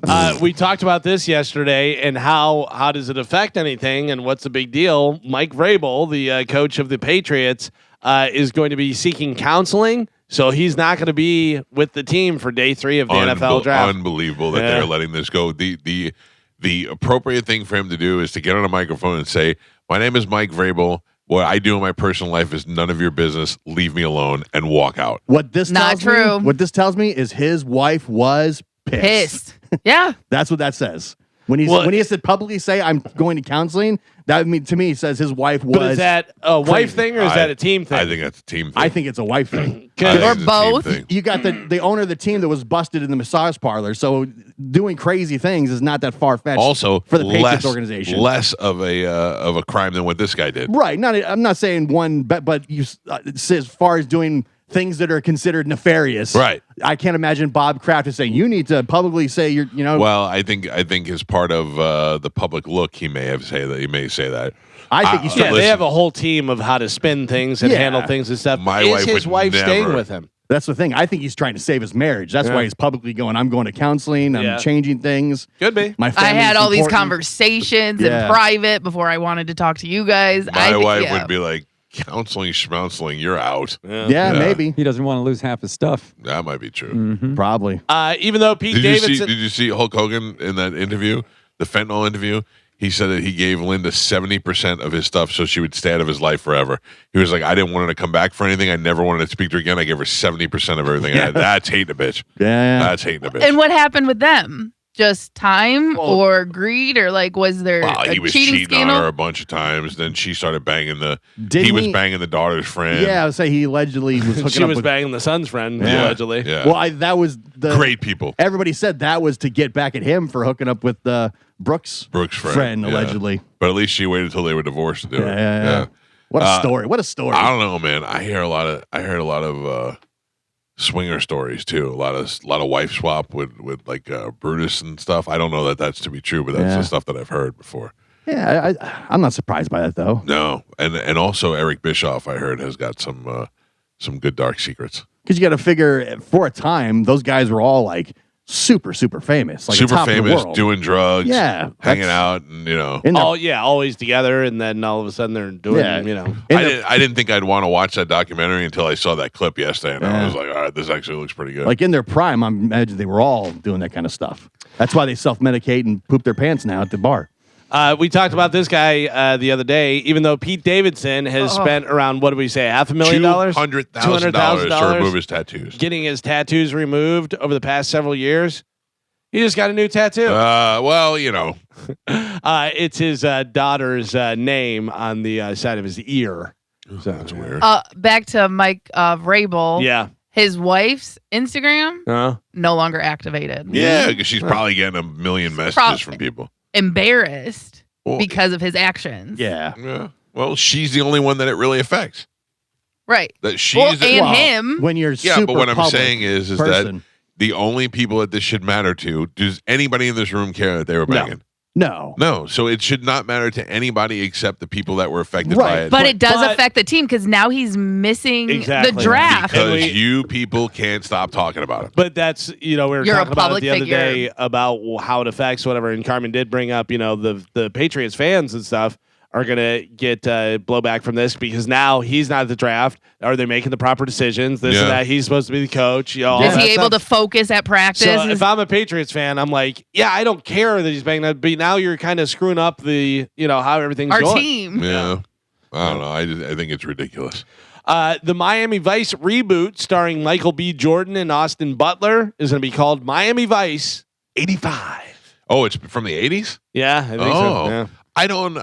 We talked about this yesterday, and how does it affect anything, and what's the big deal? Mike Vrabel, the coach of the Patriots, is going to be seeking counseling, so he's not going to be with the team for day 3 of the NFL draft. Unbelievable that Yeah. they're letting this go. The appropriate thing for him to do is to get on a microphone and say, "My name is Mike Vrabel. What I do in my personal life is none of your business. Leave me alone," and walk out. What this Not tells true. Me, what this tells me is his wife was pissed. Yeah. That's what that says. When he has to publicly say I'm going to counseling, that to me says his wife was. But is that a wife crazy. thing, or is that a team thing? I think that's a team thing. I think it's a wife thing. I think Or it's a team both. thing. You got the owner of the team that was busted in the massage parlor, so doing crazy things is not that far fetched. Also, for the Patriots less organization, less of a crime than what this guy did. right? I'm not saying one, but as far as doing things that are considered nefarious. Right. I can't imagine Bob Kraft is saying you need to publicly say you're, Well, I think as part of the public look, he may say that. I think he's Yeah, trying they to. have a whole team of how to spin things and Yeah. handle things and stuff. My Is wife his would wife staying never- with him? That's the thing. I think he's trying to save his marriage. That's why he's publicly going, I'm going to counseling. I'm Yeah. changing things. Could be. My I family's had all these important. conversations Yeah. in private before I wanted to talk to you guys. My wife would be like, counseling, schmounseling, you're out. Yeah, maybe. He doesn't want to lose half his stuff. That might be true. Mm-hmm. Probably. Even though Pete Davidson. Did you see Hulk Hogan in that interview, the fentanyl interview? He said that he gave Linda 70% of his stuff so she would stay out of his life forever. He was like, I didn't want her to come back for anything. I never wanted to speak to her again. I gave her 70% of everything. That's hating a bitch. Yeah. That's hating a bitch. And what happened with them? Just time or greed, or like was there a he was cheating cheating scandal? on her a bunch of times. Then she started banging Didn't he was he- banging the daughter's friend. Yeah, I would say he allegedly was hooking She up was with. banging the son's friend, Yeah. allegedly. Yeah. Well, that was the Great people. Everybody said that was to get back at him for hooking up with Brooks' friend, yeah. allegedly. But at least she waited until they were divorced to do it. Yeah. What a story! What a story! I don't know, man. I heard a lot of swinger stories too. A lot of wife swap with like Brutus and stuff. I don't know that that's to be true, but that's the stuff that I've heard before. Yeah, I'm not surprised by that though. No, and also Eric Bischoff, I heard, has got some good dark secrets. Because you got to figure, for a time, those guys were all like super famous, like Super top of the famous, world. doing drugs, Yeah, hanging that's- out, and In their- Always together, and then all of a sudden they're doing, in their- I didn't think I'd want to watch that documentary until I saw that clip yesterday, and I was like, all right, this actually looks pretty good. like in their prime, I imagine they were all doing that kind of stuff. That's why they self-medicate and poop their pants now at the bar. We talked about this guy the other day. Even though Pete Davidson has spent around, what did we say, $500,000? $200,000 to remove his tattoos. Getting his tattoos removed over the past several years. He just got a new tattoo. Well, It's his daughter's name on the side of his ear. So, that's weird. Back to Mike Vrabel. Yeah. His wife's Instagram no longer activated. Yeah, because she's probably getting a million messages from people. Embarrassed Well, because of his actions. Yeah. Well, she's the only one that it really affects. Right. That she's him. When you're Yeah, super but what I'm public saying is person. that the only people that this should matter to, does anybody in this room care that they were banging? No. So it should not matter to anybody except the people that were affected by it. But it does affect the team because now he's missing the draft. Because you people can't stop talking about it. But that's, we were You're a talking about it public the other figure. day about how it affects whatever. And Carmen did bring up, the Patriots fans and stuff are going to get blowback from this because now he's not at the draft. Are they making the proper decisions? This and that. He's supposed to be the coach. All Is that he able stuff. to focus at practice? So if I'm a Patriots fan, I'm like, yeah, I don't care that he's banging that, but now you're kind of screwing up the, how everything's Our going. team. Yeah. I don't know. I think it's ridiculous. The Miami Vice reboot starring Michael B. Jordan and Austin Butler is going to be called Miami Vice 85. Oh, it's from the 80s? Yeah, I think so. Yeah. I don't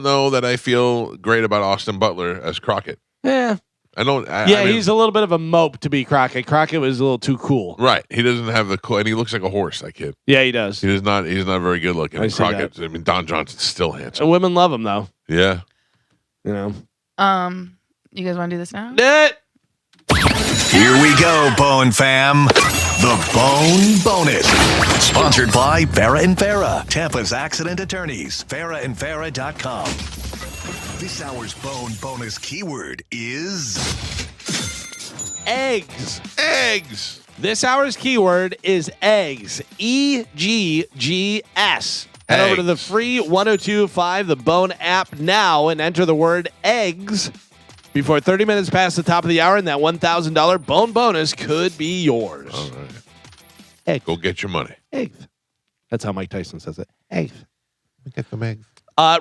know that I feel great about Austin Butler as Crockett. Yeah. I don't. He's a little bit of a mope to be Crockett. Crockett was a little too cool. Right. He doesn't have the cool, and he looks like a horse. That kid. Yeah, he does. He's not very good looking. I see Crockett. I mean, Don Johnson's still handsome. And women love him though. Yeah. You know. You guys want to do this now? Here we go, Bone Fam. The Bone Bonus. Sponsored by Farah and Farah, Tampa's accident attorneys. FarahandFarah.com. This hour's Bone Bonus keyword is Eggs. Eggs. This hour's keyword is eggs. EGGS. Head over to the free 1025 The Bone app now and enter the word eggs before 30 minutes past the top of the hour, and that $1,000 Bone Bonus could be yours. All right. Eggs. Go get your money. Eggs. That's how Mike Tyson says it. Eggs. Get some eggs.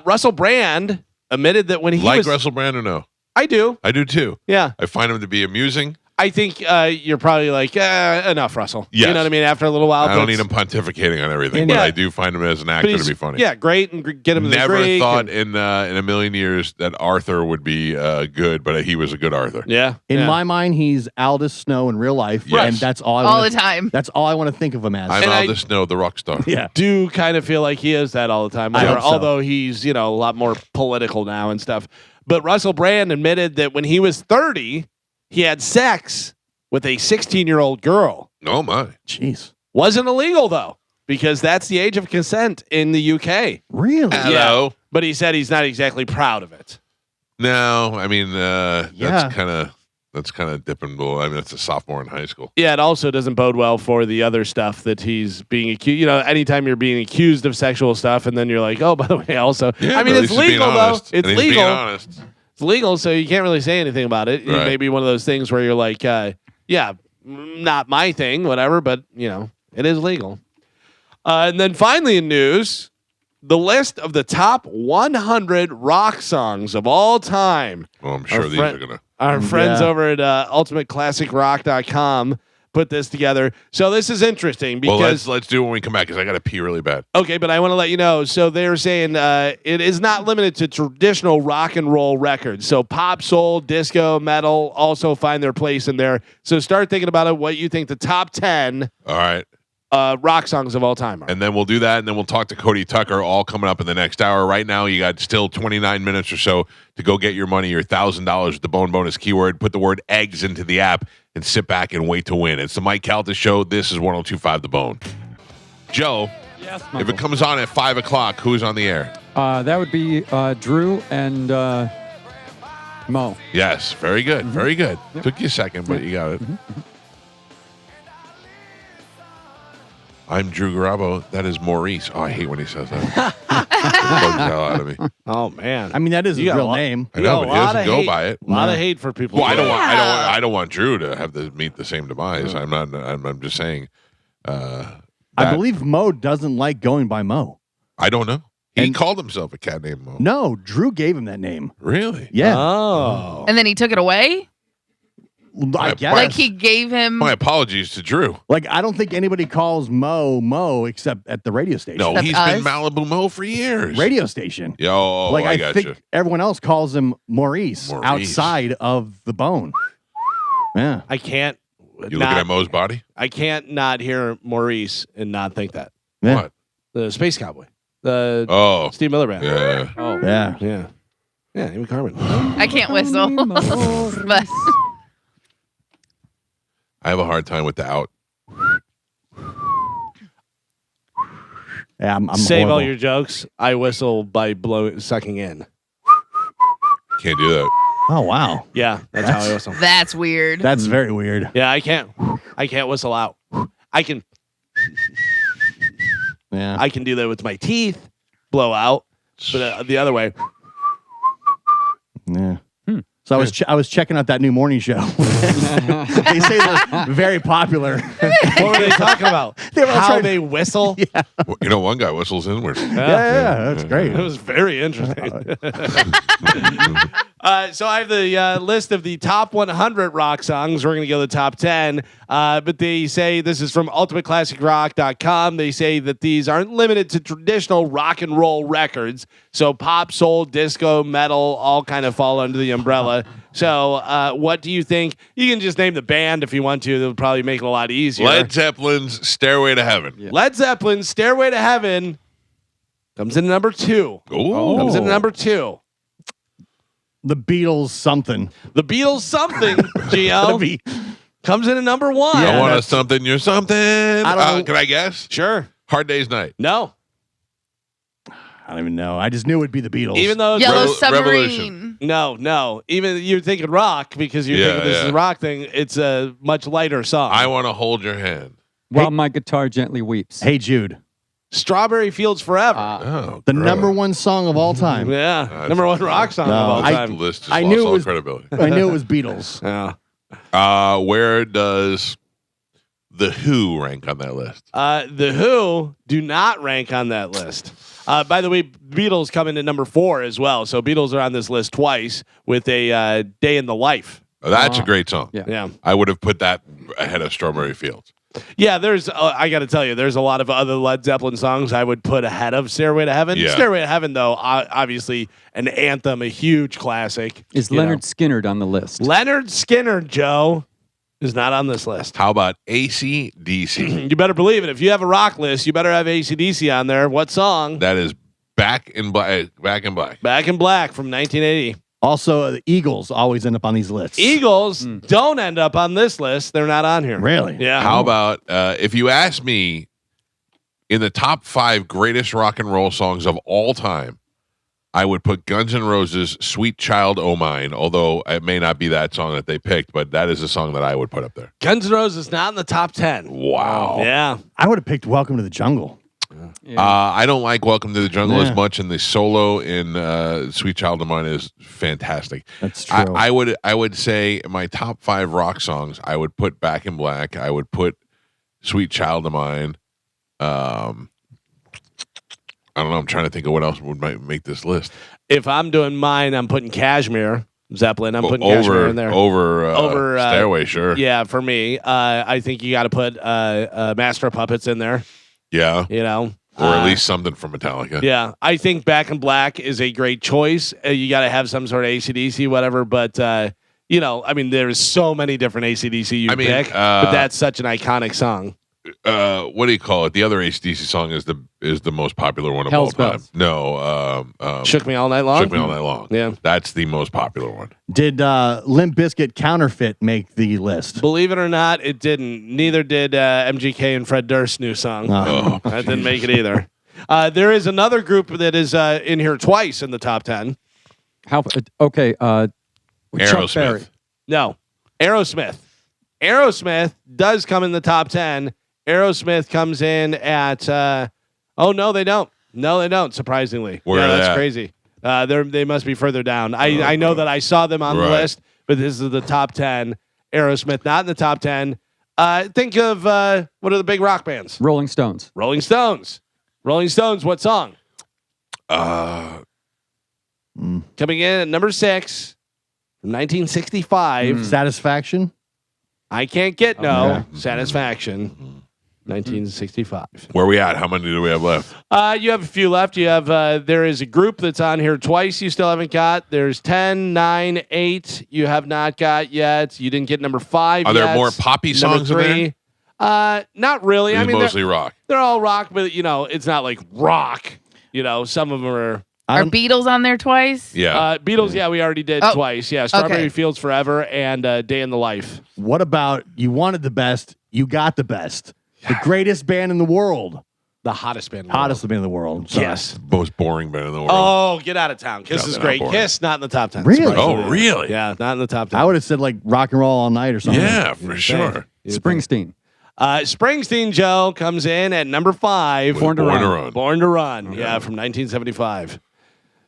Russell Brand admitted that when he Like was... Russell Brand or no? I do. I do too. Yeah. I find him to be amusing. I think you're probably like, enough, Russell. Yes. You know what I mean? After a little while. I don't need him pontificating on everything, but I do find him as an actor to be funny. Yeah, great. And get him in the Never Greek thought and- in a million years that Arthur would be good, but he was a good Arthur. Yeah. In my mind, he's Aldous Snow in real life, Yes. and that's all. All the time. That's all I want to think of him as. I'm Aldous Snow, the rock star. Yeah. Do kind of feel like he is that all the time. I hope so. Although he's, a lot more political now and stuff. But Russell Brand admitted that when he was 30, he had sex with a 16-year-old girl. Oh my. Jeez. Wasn't illegal though, because that's the age of consent in the UK. Really? Hello. But he said he's not exactly proud of it. No, I mean Yeah. that's kind of dipping below. I mean, it's a sophomore in high school. Yeah, it also doesn't bode well for the other stuff that he's being accused. You know, anytime you're being accused of sexual stuff, and then you're like, oh, by the way, also, Yeah, I mean, but at it's least he's being legal though. honest. It's And he's being legal. honest. It's legal, so you can't really say anything about it. It Right. may be one of those things where you're like, yeah, not my thing, whatever, but you know, it is legal. And then finally in news, the list of the top 100 rock songs of all time. Well, I'm sure Our these friend- are gonna. Our friends over at ultimateclassicrock.com put this together. So this is interesting Well, because let's do it when we come back because I got to pee really bad. okay, but I want to let you know. So they're saying it is not limited to traditional rock and roll records. So pop, soul, disco, metal also find their place in there. So start thinking about it. What you think the top 10 All right. rock songs of all time are? And then we'll do that, and then we'll talk to Cody Tucker, all coming up in the next hour. Right now, you got still 29 minutes or so to go get your money, your $1,000 with the Bone Bonus keyword. Put the word eggs into the app and sit back and wait to win. It's the Mike Calta Show. This is 102.5 The Bone. Joe, Yes, if it comes on at 5 o'clock, who's on the air? that would be Drew and Mo. Yes, very good. Very good. Took you a second, but you got it. I'm Drew Garabo. That is Maurice. Oh, I hate when he says that. It bugs the hell out of me. Oh man, I mean, that is his You got a real lot- name. I know, but he doesn't go by it. A lot of hate for people. Well, who do that. I don't want Drew to have to meet the same demise. I'm just saying. I that- believe Mo doesn't like going by Mo. I don't know. He And- called himself a cat named Mo. No, Drew gave him that name. Really? Yeah. Oh, And then he took it away. I guess. Like he gave him. My apologies to Drew. Like, I don't think anybody calls Mo except at the radio station. No, That's he's us. been Malibu Mo for years. Radio station. Yo, Like, I got think you. everyone else calls him Maurice, Maurice. outside of the bone. Yeah. I can't. You looking at Mo's body? I can't not hear Maurice and not think that Yeah. What? the Space Cowboy, the Oh, Steve Miller Band. yeah. Oh, Yeah. Yeah, Amy Carmen. I can't whistle, but I have a hard time with the out. Yeah, I'm Save all horrible. your jokes. I whistle by sucking in. Can't do that. Oh, wow. Yeah, that's how I whistle. that's weird. That's very weird. Yeah, I can't whistle out. I can Yeah. do that with my teeth, blow out, but the other way. Yeah. So I was checking out that new morning show. They say they're very popular. What were they talking about? They were all How trying- they whistle? Well, you know, one guy whistles inward. Yeah, that's great. It was very interesting. So I have the list of the top 100 rock songs. We're going to go to the top 10. But they say, this is from ultimateclassicrock.com. They say that these aren't limited to traditional rock and roll records. So pop, soul, disco, metal, all kind of fall under the umbrella. So what do you think? You can just name the band if you want to. That would probably make it a lot easier. Led Zeppelin's Stairway to Heaven. Yeah. Led Zeppelin, Stairway to Heaven comes in number 2. Ooh. Comes in number 2. The Beatles something. The Beatles something, Gotta Gio, be- comes in at number 1. I Yeah, want a that's- something, you're something. don't know. Can I guess? Sure. Hard Day's Night. No. I don't even know. I just knew it'd be the Beatles. Even though Yellow Revolution. Submarine. no. Even you're thinking rock because you're thinking this is a rock thing. It's a much lighter song. I want to hold your hand. While my guitar gently weeps. Hey Jude, Strawberry Fields Forever. Oh, the gross. number one song of all time. yeah. That's number 1 rock song No, of all I- The time. list has I lost knew it all was- credibility. I knew it was Beatles. Yeah. Where does The Who rank on that list? The Who do not rank on that list. By the way, Beatles come in at number 4 as well. So Beatles are on this list twice with a Day in the Life. Oh, that's a great song. Yeah. Yeah. I would have put that ahead of Strawberry Fields. Yeah, there's. I got to tell you, there's a lot of other Led Zeppelin songs I would put ahead of Stairway to Heaven. Yeah. Stairway to Heaven, though, obviously an anthem, a huge classic. Is You Leonard know. Skinner on the list? Leonard Skinner, Joe, is not on this list. How about AC/DC? You better believe it. If you have a rock list, you better have AC/DC on there. What song? That is Back in Black. Back in Black. Back in Black from 1980. Also, the Eagles always end up on these lists. Eagles don't end up on this list. They're not on here. Really? Yeah. How about if you ask me, in the top 5 greatest rock and roll songs of all time, I would put Guns N' Roses' "Sweet Child O' Mine," although it may not be that song that they picked, but that is a song that I would put up there. Guns N' Roses not in the top 10. Wow. Yeah. I would have picked "Welcome to the Jungle." I don't like "Welcome to the Jungle" Yeah. as much, and the solo in "Sweet Child O' Mine" is fantastic. That's true. I would say my top 5 rock songs, I would put "Back in Black," I would put "Sweet Child O' Mine." I don't know. I'm trying to think of what else might make this list. If I'm doing mine, I'm putting Cashmere, Zeppelin. I'm putting Cashmere in there. Over Stairway, sure. Yeah, for me. I think you got to put Master of Puppets in there. Yeah. You know? Or at least something from Metallica. Yeah. I think Back in Black is a great choice. You got to have some sort of AC/DC, whatever. But, you know, I mean, there's so many different AC/DC you pick. But that's such an iconic song. What do you call it? The other AC/DC song is the most popular one of Hell's all time. Bells. No, Shook Me All Night Long? Shook Me All Night Long. Yeah. That's the most popular one. Did Limp Bizkit "Counterfeit" make the list? Believe it or not, it didn't. Neither did MGK and Fred Durst's new song. Oh. That didn't make it either. There is another group that is in here twice in the top 10. Okay. Chuck Berry. Aerosmith. No, Aerosmith. Aerosmith does come in the top 10. Aerosmith comes in at. Oh no, they don't. No, they don't. Surprisingly, Where are that's they at? crazy. They must be further down. I know that I saw them on the Right. list, but this is the top 10. Aerosmith not in the top 10. Think of what are the big rock bands? Rolling Stones. Rolling Stones. Rolling Stones. What song? Uh, Coming in at number 6 from 1965. Satisfaction. I can't get no Okay. satisfaction. 1965. where we at? How many do we have left? You have a few left. You have there is a group that's on here twice. You still haven't got. There's 10, 9, 8. You have not got yet. You didn't get number 5. Are yet. there more poppy songs in Number there? 3. Not really. It's I mean, mostly rock. they're all rock, but you know, it's not like rock. You know, some of them are. Are Beatles on there twice? Yeah. Beatles, yeah, we already did Oh, twice. Yeah, Strawberry okay. Fields Forever and Day in the Life. What about you wanted the best, you got the best. The greatest band in the world. The hottest band. in the Hottest world. band in the world. Sorry. Yes. Most boring band in the world. Oh, get out of town. Kiss Yeah, is they're great. not boring. Kiss, not in the top 10. Really? surprisingly. Oh, really? Yeah, not in the top 10. I would have said like Rock and Roll All Night or something. Yeah, for sure. Springsteen. Springsteen, Joe, comes in at number 5. Born to Run. Born to Run. Yeah, from 1975.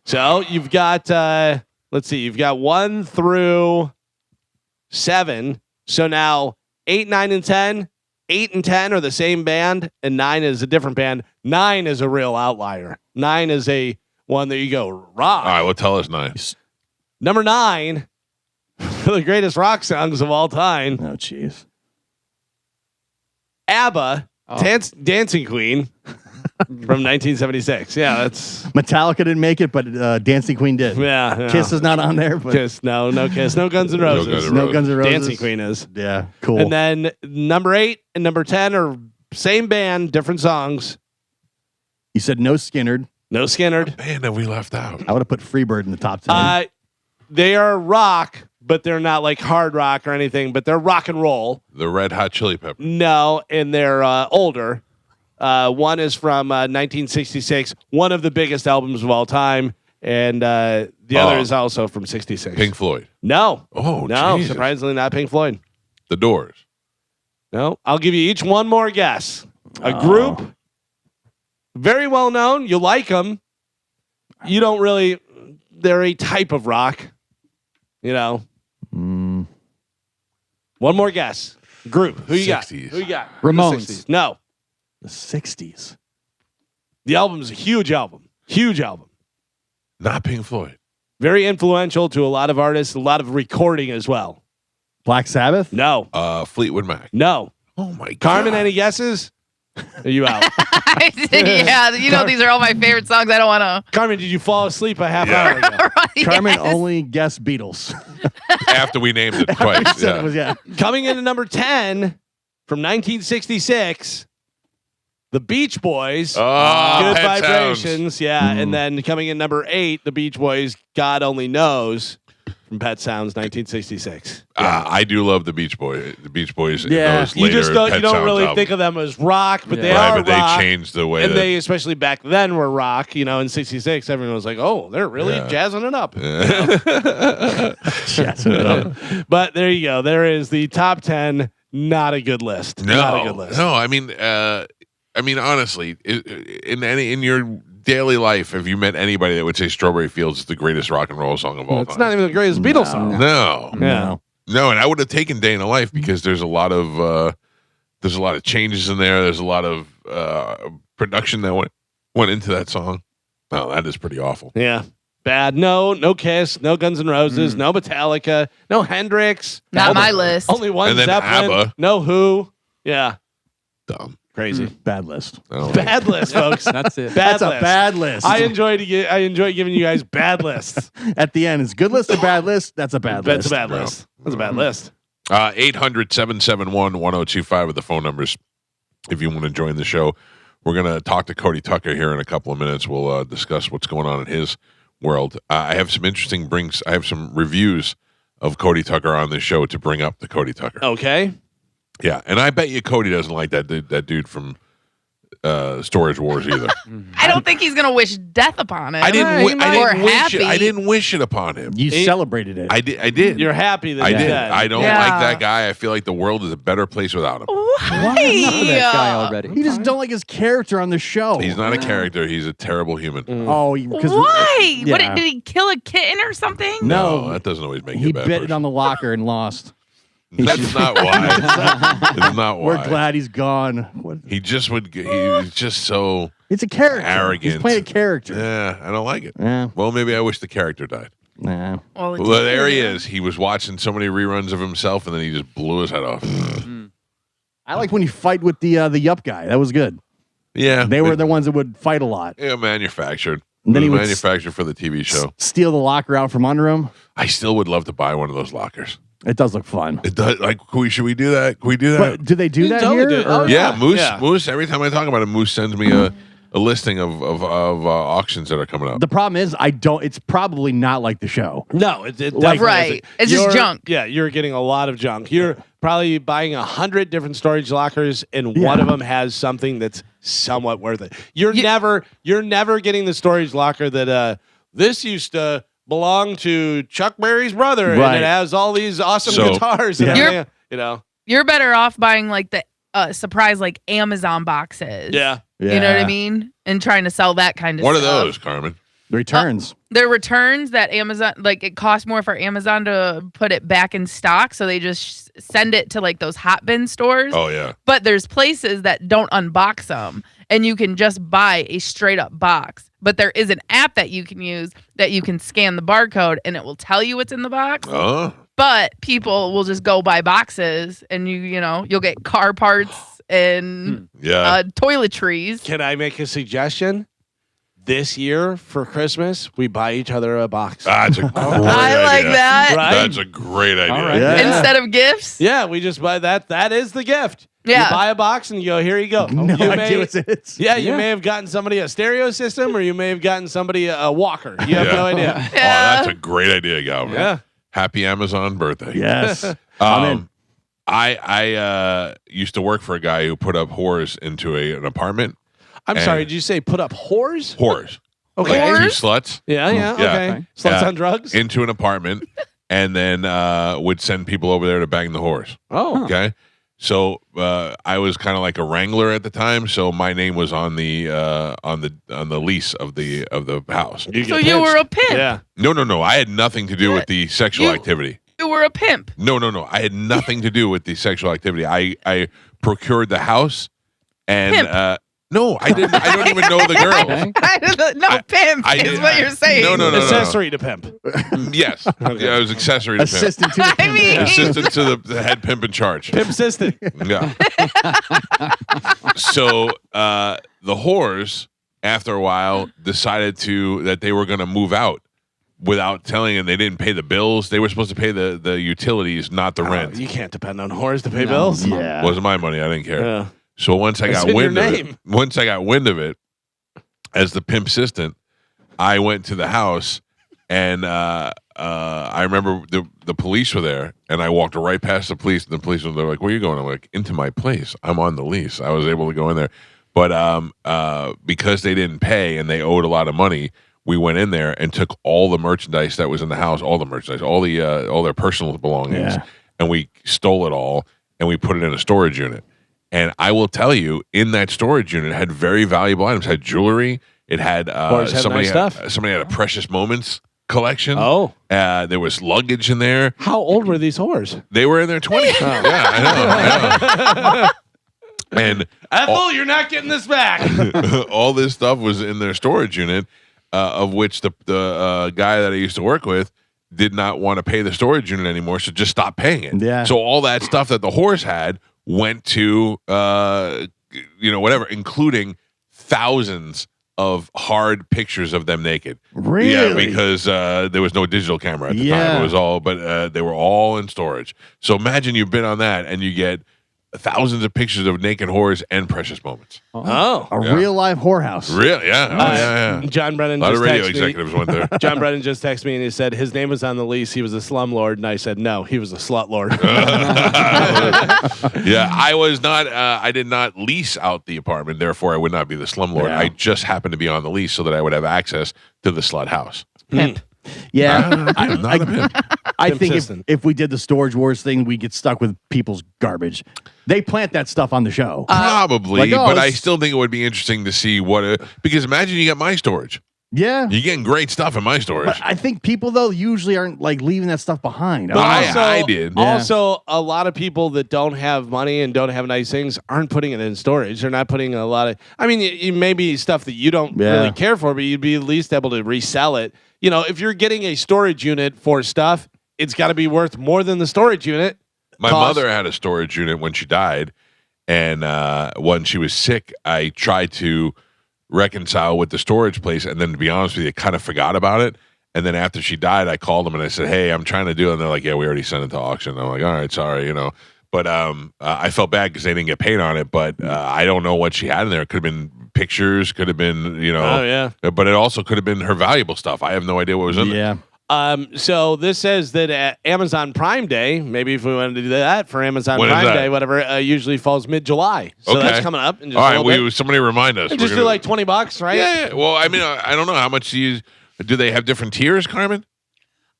So you've got, let's see, you've got 1 through 7. So now 8, 9, and 10. 8 and 10 are the same band, and 9 is a different band. 9 is a real outlier. 9 is a one that you go, rock. All right, well, tell us 9. Number 9, the greatest rock songs of all time. Oh, jeez. ABBA, Dancing Queen from 1976. Yeah, that's Metallica didn't make it, but Dancing Queen did. yeah. Kiss is not on there, but Kiss, no Kiss, no Guns N' Roses. Guns N' no Guns N' Roses. Dancing Queen is. Yeah, cool. And then number 8 and number 10 are same band, different songs. You said no Skinnerd. No Skinnerd. Man, that we left out. I would have put Freebird in the top 10. They are rock, but they're not like hard rock or anything, but they're rock and roll. The Red Hot Chili Peppers. No, and they're older. One is from 1966, one of the biggest albums of all time, and the other is also from 66. Pink Floyd. No. Oh, No, Jesus. surprisingly not Pink Floyd. The Doors. No, I'll give you each one more guess. A group, very well known. You like them. You don't really. They're a type of rock. You know. One more guess. Group. Who you got? 60s. Who you got? Ramones. The 60s. No. The 60s. The album's a huge album. Huge album. Not Pink Floyd. Very influential to a lot of artists. A lot of recording as well. Black Sabbath? No. Fleetwood Mac. No. Oh, my God. Carmen, any guesses? Are you out? Yeah, you know these are all my favorite songs. I don't want to. Carmen, did you fall asleep a half Yeah. hour ago? Carmen Yes. only guessed Beatles. After we named it twice. Said it was, Yeah. yeah. Coming into number 10 from 1966, The Beach Boys. Oh, Good Pet Vibrations. Sounds. Yeah. And then coming in number 8, The Beach Boys, God Only Knows from Pet Sounds, 1966. I do love the Beach Boys. The Beach Boys. in Yeah. those You later just don't, Pet you don't Sounds really albums. think of them as rock, but they Right, are but they rock. changed the way And that they, especially back then, were rock. You know, in '66, everyone was like, "Oh, they're really Yeah. jazzing it up." Jazzing it up. But there you go. There is the top 10. Not a good list. Not a good list. No, I mean, honestly, in your daily life, have you met anybody that would say "Strawberry Fields" is the greatest rock and roll song of all It's time? not even the greatest Beatles song. No, Yeah. no, and I would have taken "Day in the Life" because there's a lot of changes in there. There's a lot of production that went into that song. Oh, that is pretty awful. Yeah. Bad. No Kiss, no Guns N' Roses, no Metallica, no Hendrix. Not only, my list. Only one And then Zeppelin. ABBA. No Who. Yeah. Dumb. Crazy. Bad list. I don't like Bad list, folks. That's it. Bad That's a list. bad list. I enjoy giving you guys bad lists. At the end, it's good list or bad list. That's a bad That's list. a bad list. That's a bad list. 800-771-1025 are the phone numbers if you want to join the show. We're going to talk to Cody Tucker here in a couple of minutes. We'll discuss what's going on in his world. I have some I have some reviews of Cody Tucker on this show to bring up to Cody Tucker. Okay. Yeah, and I bet you Cody doesn't like that dude from Storage Wars either. I don't think he's gonna wish death upon it. I didn't wish it. happy. I didn't wish it upon him. You celebrated it. I did. You're happy that I he's did. dead. I don't Yeah. like that guy. I feel like the world is a better place without him. Why? Know that guy already. You just don't like his character on the show. He's not a character. He's a terrible human. Oh, because Why? Yeah. What did he kill a kitten or something? No, that doesn't always make you he a bad bit person. it on the locker and lost. That's not why. It's not why. We're glad he's gone. What? He just would. He was just so. It's a character. Arrogant. He's playing a character. Yeah, I don't like it. Yeah. Well, maybe I wish the character died. Nah. Well, Well, there he is. He was watching so many reruns of himself, and then he just blew his head off. I liked when he fight with the Yup guy. That was good. Yeah, They were the ones that would fight a lot. yeah, manufactured. And then It he was would manufactured for the TV show. Steal the locker out from under him. I still would love to buy one of those lockers. It does look fun. It does. Like, should we do that? Can we do that? But do they do You that totally here? do it. or- Oh, Yeah, Moose. Yeah. Moose. Every time I talk about it, Moose sends me a listing of auctions that are coming up. The problem is, I don't. It's probably not like the show. No, it Like- definitely Right. isn't. It's just You're- junk. Yeah, you're getting a lot of junk. You're probably buying 100 different storage lockers, and Yeah. one of them has something that's somewhat worth it. You're never getting the storage locker that this used to belong to Chuck Berry's brother, Right. and it has all these awesome So- guitars. And Yeah. everything, you know, You're better off buying like the surprise like Amazon boxes. yeah. You know what I mean? And trying to sell that kind of What are stuff. those, Carmen? The returns. They're returns that Amazon, like it costs more for Amazon to put it back in stock. So they just send it to like those hot bin stores. Oh yeah. But there's places that don't unbox them and you can just buy a straight up box. But there is an app that you can use that you can scan the barcode and it will tell you what's in the box. Oh. But people will just go buy boxes and you'll get car parts and Yeah. toiletries. Can I make a suggestion? This year for Christmas, we buy each other a box. That's a great I like idea. that. Right? That's a great idea. All right. Yeah. Instead of gifts. Yeah, we just buy that. That is the gift. Yeah. You buy a box and you go, here you go. No you idea what's in it. Yeah, you Yeah. may have gotten somebody a stereo system or you may have gotten somebody a walker. You have Yeah. no idea. Oh, that's a great idea, Galvin. Yeah. Happy Amazon birthday. Yes. I'm in. I used to work for a guy who put up whores into an apartment. I'm And- sorry, did you say put up whores? Whores. Okay. Like two Whores? sluts Yeah, yeah, Yeah. okay. Okay. Sluts Yeah. on drugs? into an apartment and then would send people over there to bang the whores. Oh. Okay. So I was kind of like a wrangler at the time, so my name was on the lease of the house. You So get you were a pinched. pimp. Yeah. No. I had nothing to do with the sexual You- activity. You were a pimp. No. I had nothing to do with the sexual activity. I procured the house, and Pimp. no, I didn't. I don't even know the girls. Okay. Pimp I is did- what you're saying. No. Accessory to pimp. Yes, yeah, I was accessory to pimp. Assistant to the I mean, Assistant to the head pimp in charge. Pimp assistant. Yeah. So the whores, after a while, decided that they were going to move out without telling, and they didn't pay the bills. They were supposed to pay the utilities, not the rent. You can't depend on whores to pay bills. Yeah. Wasn't my money. I didn't care. Yeah. So once I It's got in your wind of name. it, once I got wind of it, as the pimp assistant, I went to the house, and I remember the police were there, and I walked right past the police, and the police were like, "Where are you going?" I'm like, "Into my place. I'm on the lease." I was able to go in there, but because they didn't pay and they owed a lot of money, we went in there and took all the merchandise that was in the house, all their personal belongings, and we stole it all, and we put it in a storage unit. And I will tell you, in that storage unit, it had very valuable items. It had jewelry. It had somebody had a Precious Moments collection. Oh. There was luggage in there. How old were these whores? They were in their 20s. Yeah, I know. And Ethel, you're not getting this back. all this stuff was in their storage unit, of which the guy that I used to work with did not want to pay the storage unit anymore, so just stopped paying it. Yeah. So all that stuff that the whores had went to whatever, including thousands of hard pictures of them naked. Really? Yeah, because there was no digital camera at the time. It was all, but they were all in storage. So imagine you've been on that and you get thousands of pictures of naked whores and Precious Moments. Oh. A real live whorehouse. Really? Yeah. John Brennan A lot just of radio texted executives me. went there. John Brennan just texted me and he said his name was on the lease. He was a slumlord, and I said no, he was a slut lord. Yeah, I was not. I did not lease out the apartment, therefore I would not be the slumlord. Yeah. I just happened to be on the lease so that I would have access to the slut house. Pimp. Yeah. I'm not a pimp. I Pimp think system. if we did the Storage Wars thing, we get stuck with people's garbage. They plant that stuff on the show. Probably, like, oh, but I it's- still think it would be interesting to see what. Because imagine you got my storage. Yeah. You're getting great stuff in my storage. But I think people, though, usually aren't like leaving that stuff behind. But I did. Yeah. Also, a lot of people that don't have money and don't have nice things aren't putting it in storage. They're not putting a lot of. I mean, you maybe stuff that you don't really care for, but you'd be at least able to resell it. You know, if you're getting a storage unit for stuff, it's got to be worth more than the storage unit. My cost. mother had a storage unit when she died, and when she was sick, I tried to reconcile with the storage place, and then to be honest with you, kind of forgot about it. And then after she died, I called them and I said, "Hey, I'm trying to do it." And they're like, "Yeah, we already sent it to auction." And I'm like, "All right, sorry, you know." But I felt bad because they didn't get paid on it. But I don't know what she had in there. It could have been pictures, could have been, you know. Oh, yeah. But it also could have been her valuable stuff. I have no idea what was in there. Yeah. So this says that at Amazon Prime Day, maybe if we wanted to do that for Amazon When is Prime that? Day, whatever, usually falls mid-July. So that's coming up. In just All a right, little bit. somebody remind us. And We're just do gonna- like $20, right? Yeah. Well, I mean, I don't know how much do they have different tiers, Carmen?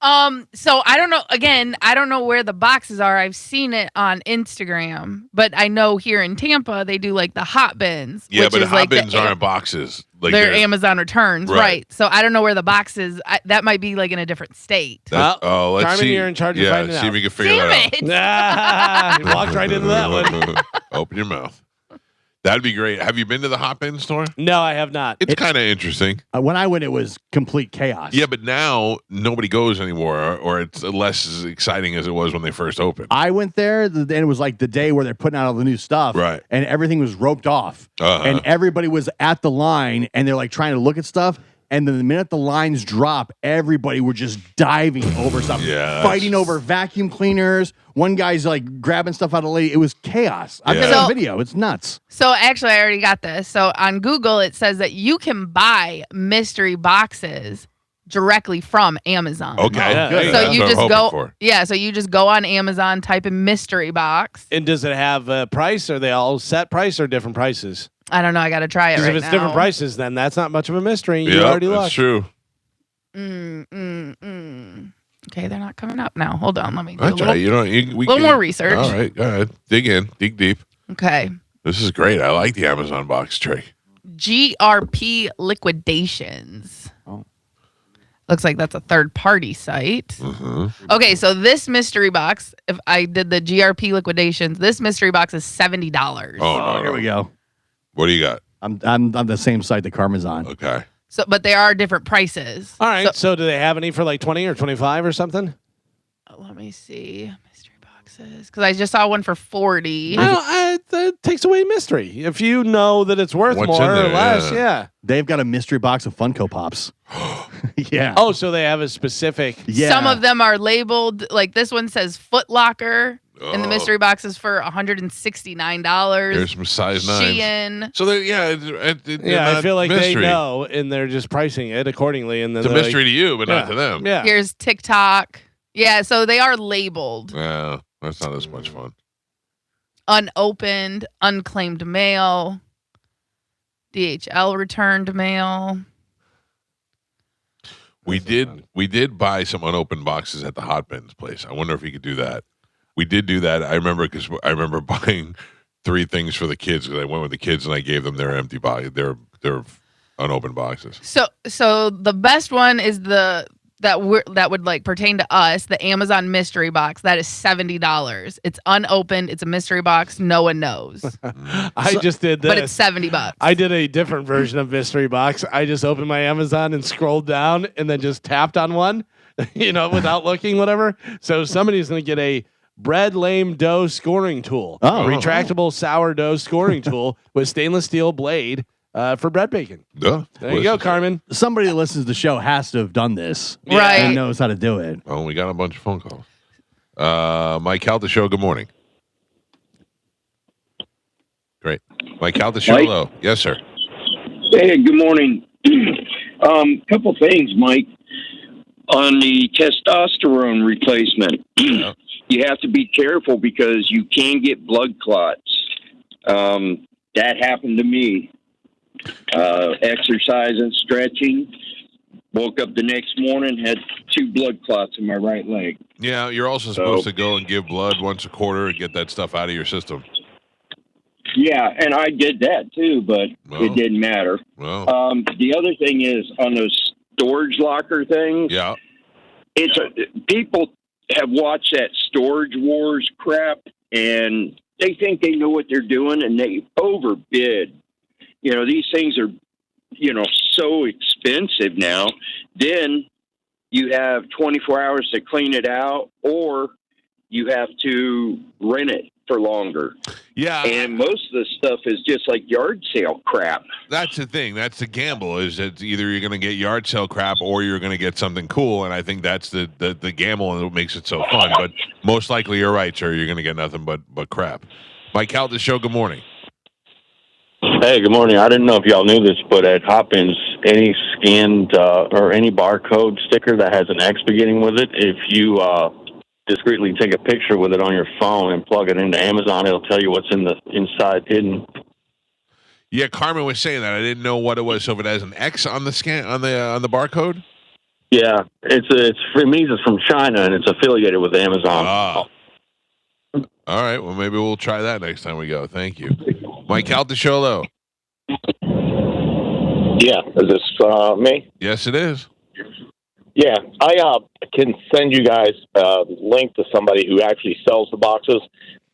So I don't know. Again, I don't know where the boxes are. I've seen it on Instagram, but I know here in Tampa they do like the hot bins. Yeah, which but is hot like bins aren't boxes. Like they're Amazon returns, Right. right? So I don't know where the boxes. That might be like in a different state. Let's Carmen, see. you're in charge of yeah, finding see out. if we can figure Damn that it! You walked right into that one. out. Open your mouth. That'd be great. Have you been to the hot bin store? No, I have not. It's kind of interesting. When I went, it was complete chaos. Yeah, but now nobody goes anymore, or it's less as exciting as it was when they first opened. I went there, and it was like the day where they're putting out all the new stuff. Right. And everything was roped off. Uh-huh. And everybody was at the line, and they're like trying to look at stuff. And then the minute the lines drop, everybody were just diving over stuff, Yeah, fighting over vacuum cleaners. One guy's like grabbing stuff out of the lady. It was chaos. I've Yeah. got So- a video. It's nuts. So actually, I already got this. So on Google, it says that you can buy mystery boxes directly from Amazon. Okay. Yeah, good. so That's So you what I'm just hoping go, for. yeah. So you just go on Amazon, type in mystery box. And does it have a price? Are they all set price or different prices? I don't know. I got to try it Because right if it's now. different prices, then that's not much of a mystery. You Yeah, already that's lost. true. Okay, they're not coming up now. Hold on, let me do a That's little, right. You know, we little can- more research. All right, go ahead. Dig in, dig deep. Okay. This is great. I like the Amazon box trick. GRP liquidations. Oh. Looks like that's a third party site. Okay, so this mystery box, if I did the GRP liquidations, this mystery box is $70. Oh, no, Here we go. What do you got? I'm on the same site that Carmen's on. Okay. So, but there are different prices. All right. So do they have any for like 20 or 25 or something? Let me see mystery boxes because I just saw one for 40. that takes away mystery. If you know that it's worth What's more in or there, less, yeah. yeah. They've got a mystery box of Funko Pops. Yeah. Oh, so they have a specific. Yeah. Some of them are labeled, like this one says Foot Locker, and the Oh. mystery box is for $169. There's some size 9s. Shein. So they're Yeah, I feel like mystery. they know, and they're just pricing it accordingly. And then It's a they're mystery to you, but like, not to them. Yeah. Here's TikTok. Yeah, so they are labeled. Yeah, that's not as much fun. Unopened, unclaimed mail, DHL returned mail. We did buy some unopened boxes at the Hot Bins place. I wonder if we could do that. We did do that. I remember buying 3 things for the kids because I went with the kids and I gave them their empty box, their unopened boxes. So the best one is that would like pertain to us, the Amazon mystery box. That is $70. It's unopened. It's a mystery box. No one knows, I just did this. but it's $70. I did a different version of mystery box. I just opened my Amazon and scrolled down and then just tapped on one, without looking, whatever. So somebody's going to get a bread lame dough scoring tool, Oh. retractable sourdough scoring tool with stainless steel blade for bread baking. Duh. There you go, Carmen. Somebody that listens to the show has to have done this. Right. And knows how to do it. Oh, we got a bunch of phone calls. Mike Calta Show, good morning. Great. Mike Calta Show, Mike? hello. Yes, sir. Hey, good morning. Couple things, Mike. On the testosterone replacement, Yeah. you have to be careful because you can get blood clots. That happened to me. Exercise and stretching. Woke up the next morning, had 2 blood clots in my right leg. Yeah, you're also supposed to go and give blood once a quarter and get that stuff out of your system. Yeah, and I did that too, but Well. it didn't matter. Well, The other thing is on those storage locker things. yeah. People have watched that Storage Wars crap, and they think they know what they're doing, and they overbid. These things are, so expensive now. Then you have 24 hours to clean it out, or you have to rent it for longer. Yeah. And most of the stuff is just like yard sale crap. That's the thing. That's the gamble. Is that either you're going to get yard sale crap or you're going to get something cool, and I think that's the gamble and what makes it so fun. But most likely, you're right, sir. You're going to get nothing but crap. Mike Calta Show. Good morning. Hey, good morning. I didn't know if y'all knew this, but at Hopkins, any scanned or any barcode sticker that has an X beginning with it, if you discreetly take a picture with it on your phone and plug it into Amazon, it'll tell you what's in the inside hidden. Yeah, Carmen was saying that. I didn't know what it was. So if it has an X on the scan on the barcode. Yeah, it's for me. It's from China and it's affiliated with Amazon. Ah. All right. Well, maybe we'll try that next time we go. Thank you, Mike Calta Show. Hello. Yeah, is this me? Yes, it is. Yeah, I can send you guys a link to somebody who actually sells the boxes.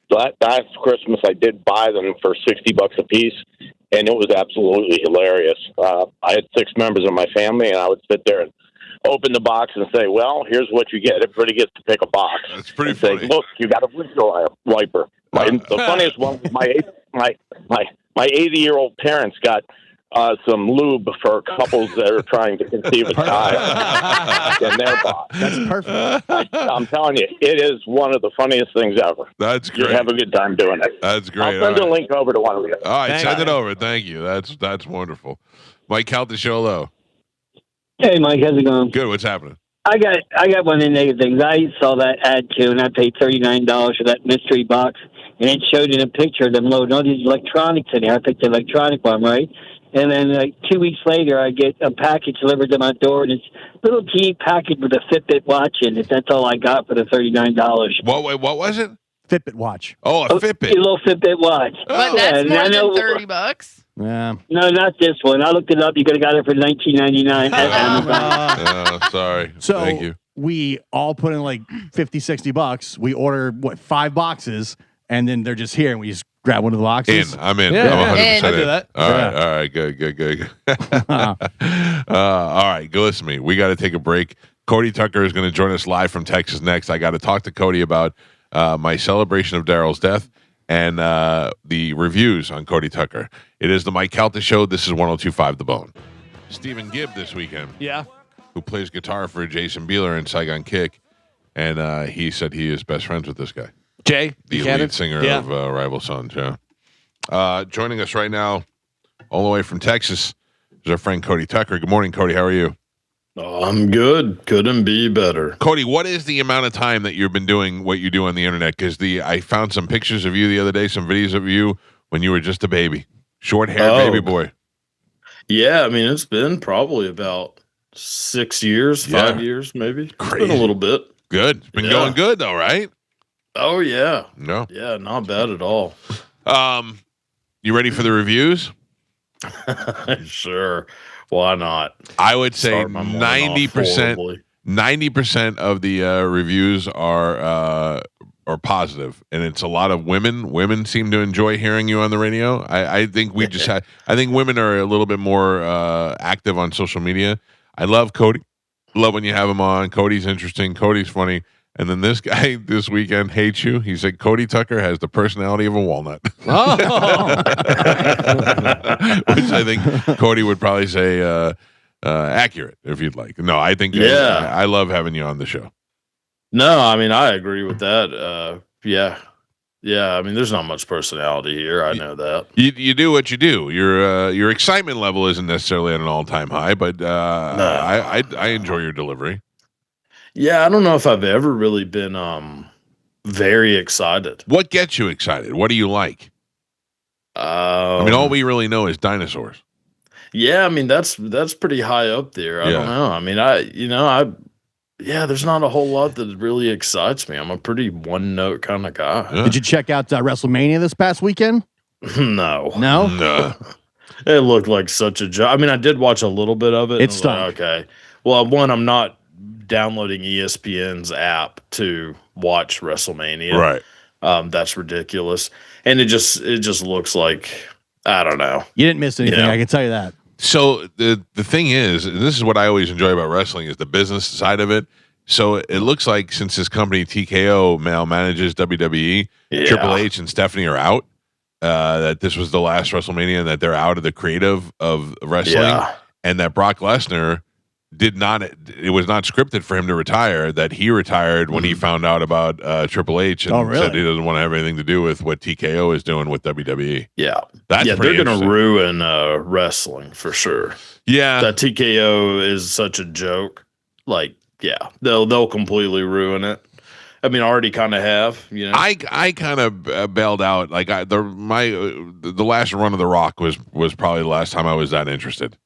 Last Christmas, I did buy them for $60 a piece, and it was absolutely hilarious. I had 6 members of my family, and I would sit there and open the box and say, "Well, here's what you get. Everybody gets to pick a box." That's pretty and say, funny. "Look, you got a windshield wiper." The funniest one was my 80-year-old parents got some lube for couples that are trying to conceive a child in their box. That's perfect. I'm telling you, it is one of the funniest things ever. That's You great. have a good time doing it. That's great. I'll send All a right. link over to one of you. All right, Thank send it you. over. Thank you. That's wonderful. Mike Calta Show. Hello. Hey, Mike, how's it going? Good. What's happening? I got one of the negative things. I saw that ad too, and I paid $39 for that mystery box, and it showed in a picture of them loading all these electronics in there. I picked the electronic one, right? And then like 2 weeks later, I get a package delivered to my door, and it's a little teeny package with a Fitbit watch in it. That's all I got for the $39. What was it? Fitbit watch. Oh, a Fitbit. A little Fitbit watch. But Oh. that's and more I know- than $30. Yeah. No, not this one. I looked it up. You could have got it for $19.99 at Amazon. Oh, sorry. So Thank you. we all put in like $50-$60. We order 5 boxes, and then they're just here, and we just grab one of the boxes. I'm in. Yeah, I'm 100% I do in. that. All right. Good. All right. Go listen to me. We got to take a break. Cody Tucker is going to join us live from Texas next. I got to talk to Cody about my celebration of Daryl's death and the reviews on Cody Tucker. It is the Mike Calta Show. This is 102.5 The Bone. Stephen Gibb this weekend. Yeah. Who plays guitar for Jason Bieler in Saigon Kick. And he said he is best friends with this guy. Jay, the lead singer of Rival Sons. Yeah. Joining us right now, all the way from Texas, is our friend Cody Tucker. Good morning, Cody. How are you? Oh, I'm good. Couldn't be better. Cody, what is the amount of time that you've been doing what you do on the internet? Because I found some pictures of you the other day, some videos of you when you were just a baby, short-haired baby boy. Yeah, I mean, it's been probably about 6 years, 5 years, maybe. Crazy. It's been a little bit. Good. It's been going good, though, right? Oh, yeah. No. Yeah, not bad at all. You ready for the reviews? Sure. Why not? I would say 90%. 90% of the reviews are positive, and it's a lot of women. Women seem to enjoy hearing you on the radio. I think we just had. I think women are a little bit more active on social media. I love Cody. Love when you have him on. Cody's interesting. Cody's funny. And then this guy this weekend hates you. He said Cody Tucker has the personality of a walnut. Oh. Which I think Cody would probably say accurate, if you'd like. No, I think I love having you on the show. No, I mean, I agree with that. Yeah. I mean, there's not much personality here. I know that. You do what you do. Your excitement level isn't necessarily at an all-time high, but I enjoy your delivery. Yeah, I don't know if I've ever really been very excited. What gets you excited? What do you like? I mean, all we really know is dinosaurs. Yeah, I mean that's pretty high up there. I don't know. I mean, there's not a whole lot that really excites me. I'm a pretty one-note kind of guy. Yeah. Did you check out WrestleMania this past weekend? No. It looked like such a joke. I mean, I did watch a little bit of it. It's like, okay. Well, one, I'm not downloading ESPN's app to watch WrestleMania. Right. That's ridiculous. And it just looks like, I don't know. You didn't miss anything, I can tell you that. So the thing is, and this is what I always enjoy about wrestling, is the business side of it. So it looks like since this company TKO now manages WWE, Triple H and Stephanie are out. That this was the last WrestleMania and that they're out of the creative of wrestling, and that Brock Lesnar it was not scripted for him to retire, that he retired when he found out about Triple H and said he doesn't want to have anything to do with what TKO is doing with WWE. Yeah. That's they're going to ruin wrestling for sure. Yeah. That TKO is such a joke. Like, yeah, they'll completely ruin it. I mean, already kind of have, you know. I kind of bailed out. Like the last run of The Rock was probably the last time I was that interested.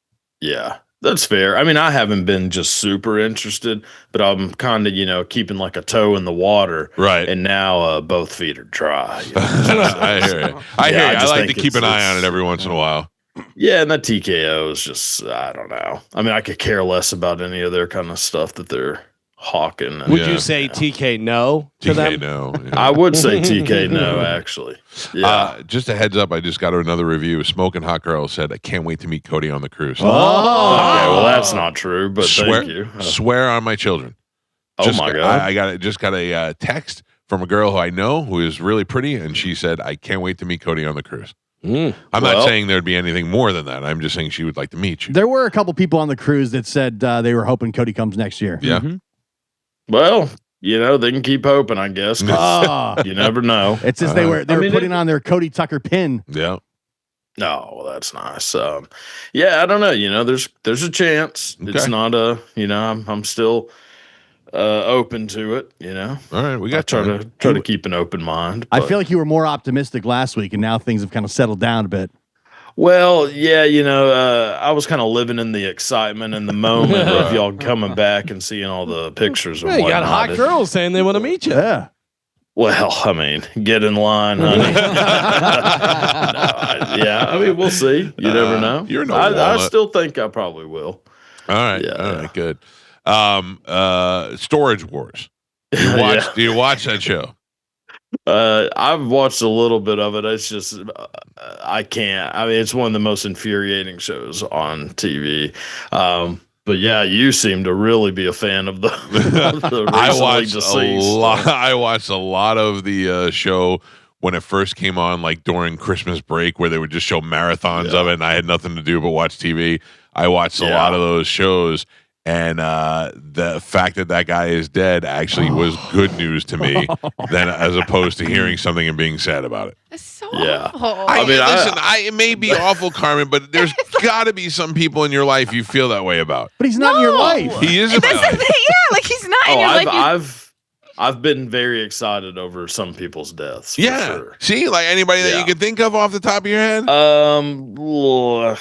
Yeah. That's fair. I mean, I haven't been just super interested, but I'm kind of, keeping like a toe in the water. Right. And now both feet are dry. I hear it. I hear you. I like to keep an eye on it every once in a while. Yeah, and that TKO is just, I don't know. I mean, I could care less about any of their kind of stuff that they're hawking. Would you say TK no to them? No. Yeah. I would say TK no, actually. Yeah. Just a heads up, I just got another review. Smoking Hot Girl said, I can't wait to meet Cody on the cruise. Okay, well, that's not true, but thank you. Swear on my children. Oh, my God. I got a text from a girl who I know who is really pretty, and she said, I can't wait to meet Cody on the cruise. I'm not saying there'd be anything more than that. I'm just saying she would like to meet you. There were a couple people on the cruise that said they were hoping Cody comes next year. Yeah. Mm-hmm. Well, they can keep hoping, I guess. You never know. It's just they were putting on their Cody Tucker pin. Yeah. No, well, that's nice. Yeah, I don't know. There's a chance. Okay. It's not I'm still open to it. All right, we got try to keep an open mind. I feel like you were more optimistic last week, and now things have kind of settled down a bit. Well, yeah, I was kind of living in the excitement and the moment of y'all coming back and seeing all the pictures. You got hot girls saying they want to meet you. Yeah. Well, I mean, get in line, honey. I mean, we'll see. You never know. You're no I still think I probably will. All right. Yeah, all right, good. Storage Wars. Do you watch that show? I've watched a little bit of it. It's just I can't. I mean, it's one of the most infuriating shows on TV. But yeah, you seem to really be a fan of the. I watched a lot of the show when it first came on, like during Christmas break, where they would just show marathons of it, and I had nothing to do but watch TV. I watched a lot of those shows, and the fact that guy is dead actually was good news to me, than as opposed to hearing something and being sad about it. It's so awful. Listen, it may be awful, Carmen, but there's got to be some people in your life you feel that way about. But he's not in your life. He is in my life. Yeah, like he's not in your life. I've been very excited over some people's deaths. For sure. See, like anybody that you could think of off the top of your head? No,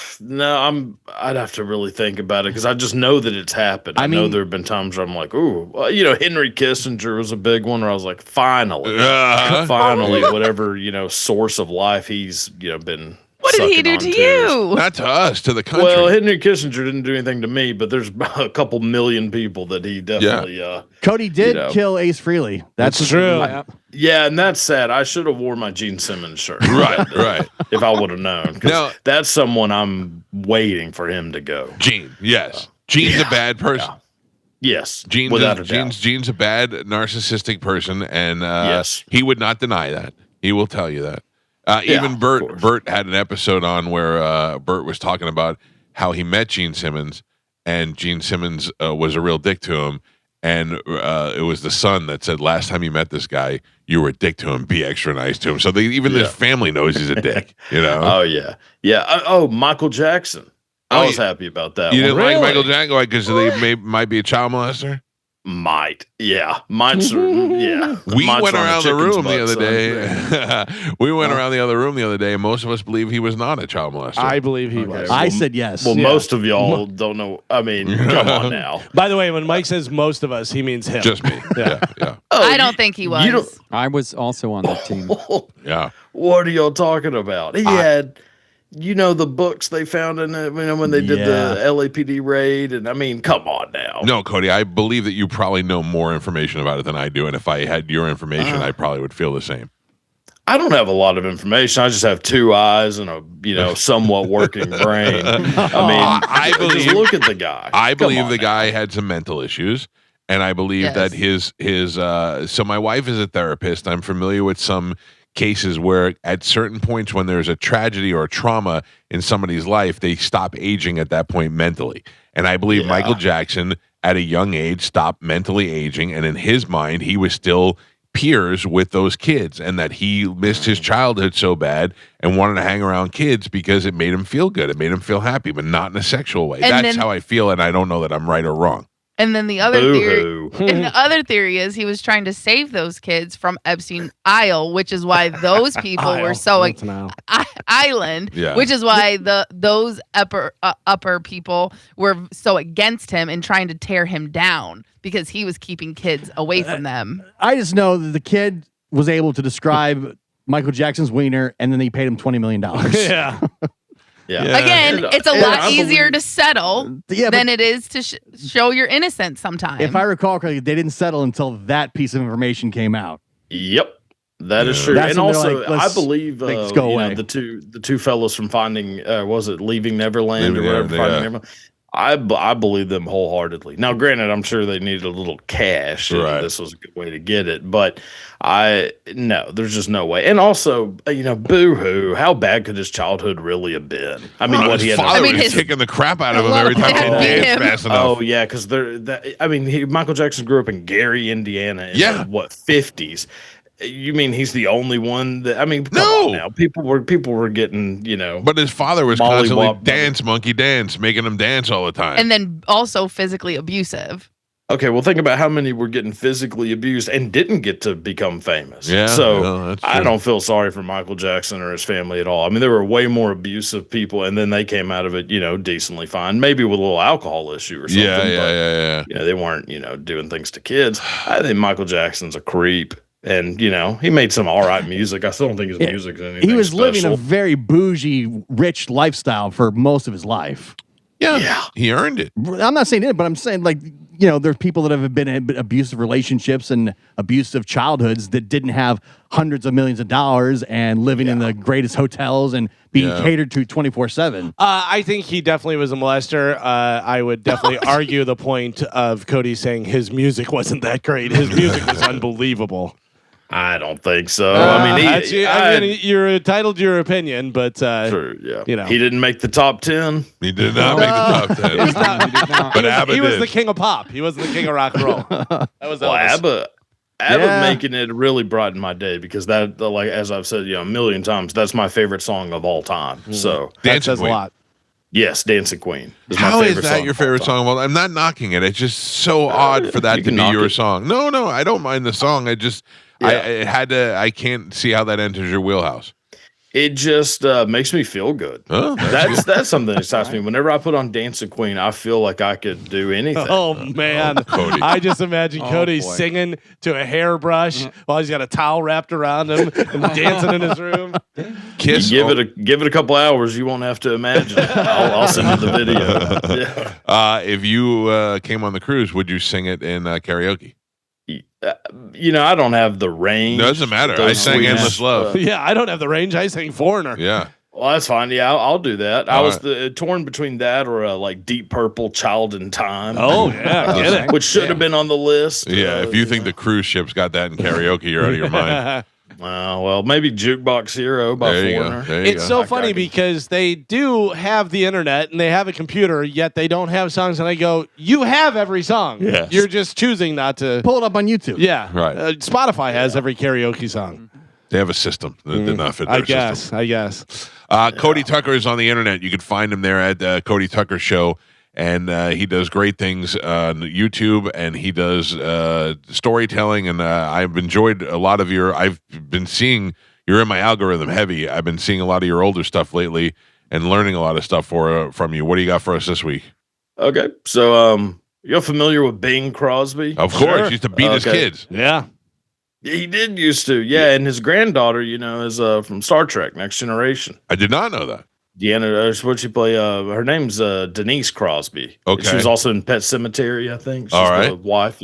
I'd have to really think about it because I just know that it's happened. I know there have been times where I'm like, ooh, well, Henry Kissinger was a big one where I was like, finally, whatever, source of life he's, been. What did he do to you? Not to us, to the country. Well, Henry Kissinger didn't do anything to me, but there's a couple million people that he definitely. Cody did kill Ace Frehley. That's true. Yeah, and that's sad. I should have worn my Gene Simmons shirt. Right. If I would have known, because that's someone I'm waiting for him to go. Gene, yes, Gene's a bad person. Yes, Gene's a bad narcissistic person, and he would not deny that. He will tell you that. Even Bert had an episode on where Bert was talking about how he met Gene Simmons, and Gene Simmons was a real dick to him, and it was the son that said, last time you met this guy, you were a dick to him, be extra nice to him. So even his family knows he's a dick, Oh, yeah. Yeah. Michael Jackson. I was happy about that. You didn't like Michael Jackson because they might be a child molester? Might yeah. We went around the room the other day. We went around the other room the other day, and most of us believe he was not a child molester. I believe he was. I said yes. Well, most of y'all don't know. I mean, come on now. By the way, when Mike says most of us, he means him. Just me. Yeah. I don't think he was. I was also on that team. Yeah. What are y'all talking about? He had. The books they found in it, when they did the LAPD raid, and I mean, come on now. No, Cody, I believe that you probably know more information about it than I do, and if I had your information, I probably would feel the same. I don't have a lot of information. I just have two eyes and a somewhat working brain. I believe. Just look at the guy. I believe the guy had some mental issues, and I believe that his. So my wife is a therapist. I'm familiar with some cases where at certain points when there's a tragedy or a trauma in somebody's life, they stop aging at that point mentally. And I believe Michael Jackson at a young age stopped mentally aging, and in his mind he was still peers with those kids, and that he missed his childhood so bad and wanted to hang around kids because it made him feel good, it made him feel happy, but not in a sexual way. That's how I feel, and I don't know that I'm right or wrong. And then the other theory is he was trying to save those kids from Epstein Isle, which is why those people were so island, which is why those upper people were so against him and trying to tear him down because he was keeping kids away from them. I just know that the kid was able to describe Michael Jackson's wiener, and then they paid him $20 million. Yeah. Yeah. Again, it's a lot easier to settle than it is to show your innocence sometimes. If I recall correctly, they didn't settle until that piece of information came out. Yep. That is true. That's and also, like, I believe the two fellows from Finding, was it Leaving Neverland or whatever? Finding Neverland. I believe them wholeheartedly. Now, granted, I'm sure they needed a little cash. And this was a good way to get it, but there's just no way. And also, boo-hoo. How bad could his childhood really have been? I mean, his father was kicking the crap out of him every time he danced fast enough. Oh yeah, because Michael Jackson grew up in Gary, Indiana, in the 50s. You mean he's the only one that? I mean, come on now. People were getting, But his father was constantly dance, monkey dance, making him dance all the time, and then also physically abusive. Okay, well, think about how many were getting physically abused and didn't get to become famous. Yeah, so I don't feel sorry for Michael Jackson or his family at all. I mean, there were way more abusive people, and then they came out of it, decently fine, maybe with a little alcohol issue or something. Yeah. They weren't, doing things to kids. I think Michael Jackson's a creep. And, he made some all right music. I still don't think his music is anything He was special. living a very bougie, rich lifestyle for most of his life. Yeah. He earned it. I'm not saying it, but I'm saying, there's people that have been in abusive relationships and abusive childhoods that didn't have hundreds of millions of dollars and living in the greatest hotels and being catered to 24/7. I think he definitely was a molester. I would definitely argue the point of Cody saying his music wasn't that great. His music was unbelievable. I don't think so. I mean, you're entitled to your opinion, but true, yeah. you know, He didn't make the top 10. He did not make the top 10. He's not- But ABBA he was did. the king of pop. He wasn't the king of rock and roll. That was Well, Elvis. ABBA Yeah. making it really brightened my day because that, like as I've said, a million times, that's my favorite song of all time. So that Dancing says a Queen. lot. yes, Dancing Queen. Is my How is favorite that song your of all favorite time. song? Well, I'm not knocking it. It's just so odd for that you to can be knock your it. song. No, I don't mind the song. I just, I can't see how that enters your wheelhouse. It just makes me feel good. Oh, That's something that excites me. Whenever I put on Dancing Queen, I feel like I could do anything. Oh man, Cody. I just imagine Cody boy. singing to a hairbrush while he's got a towel wrapped around him and dancing in his room. Kiss. You give it a couple hours, you won't have to imagine it. I'll send you the video. Yeah. If you came on the cruise, would you sing it in karaoke? I don't have the range. No, it doesn't matter. I Those sang Swedish, Endless Love. Yeah, I don't have the range. I sang Foreigner. Yeah. Well, that's fine. Yeah, I'll do that. I All was right. torn between that or like Deep Purple, Child in Time. Oh yeah, get it. Which should have been on the list. Yeah. If you think the cruise ship's got that in karaoke, you're out of your mind. Well, maybe Jukebox Hero by There you go. Foreigner. There you It's go. so funny because they do have the internet and they have a computer, yet they don't have songs. And I go, you have every song. Yes. You're just choosing not to. Pull it up on YouTube. Yeah. Right. Spotify has every karaoke song. They have a system that did not fit their I guess. system. I guess. Cody Tucker is on the internet. You can find him there at Cody Tucker Show. And he does great things on YouTube, and he does storytelling. And I've enjoyed a lot of I've been seeing, you're in my algorithm heavy. I've been seeing a lot of your older stuff lately and learning a lot of stuff from you. What do you got for us this week? Okay, so you're familiar with Bing Crosby? Of course, he used to beat his Okay. kids. Yeah. He did used to, yeah. And his granddaughter, is from Star Trek: Next Generation. I did not know that. Deanna, what she play? Her name's Denise Crosby. Okay. She was also in Pet Cemetery, I think. She's All right. the wife.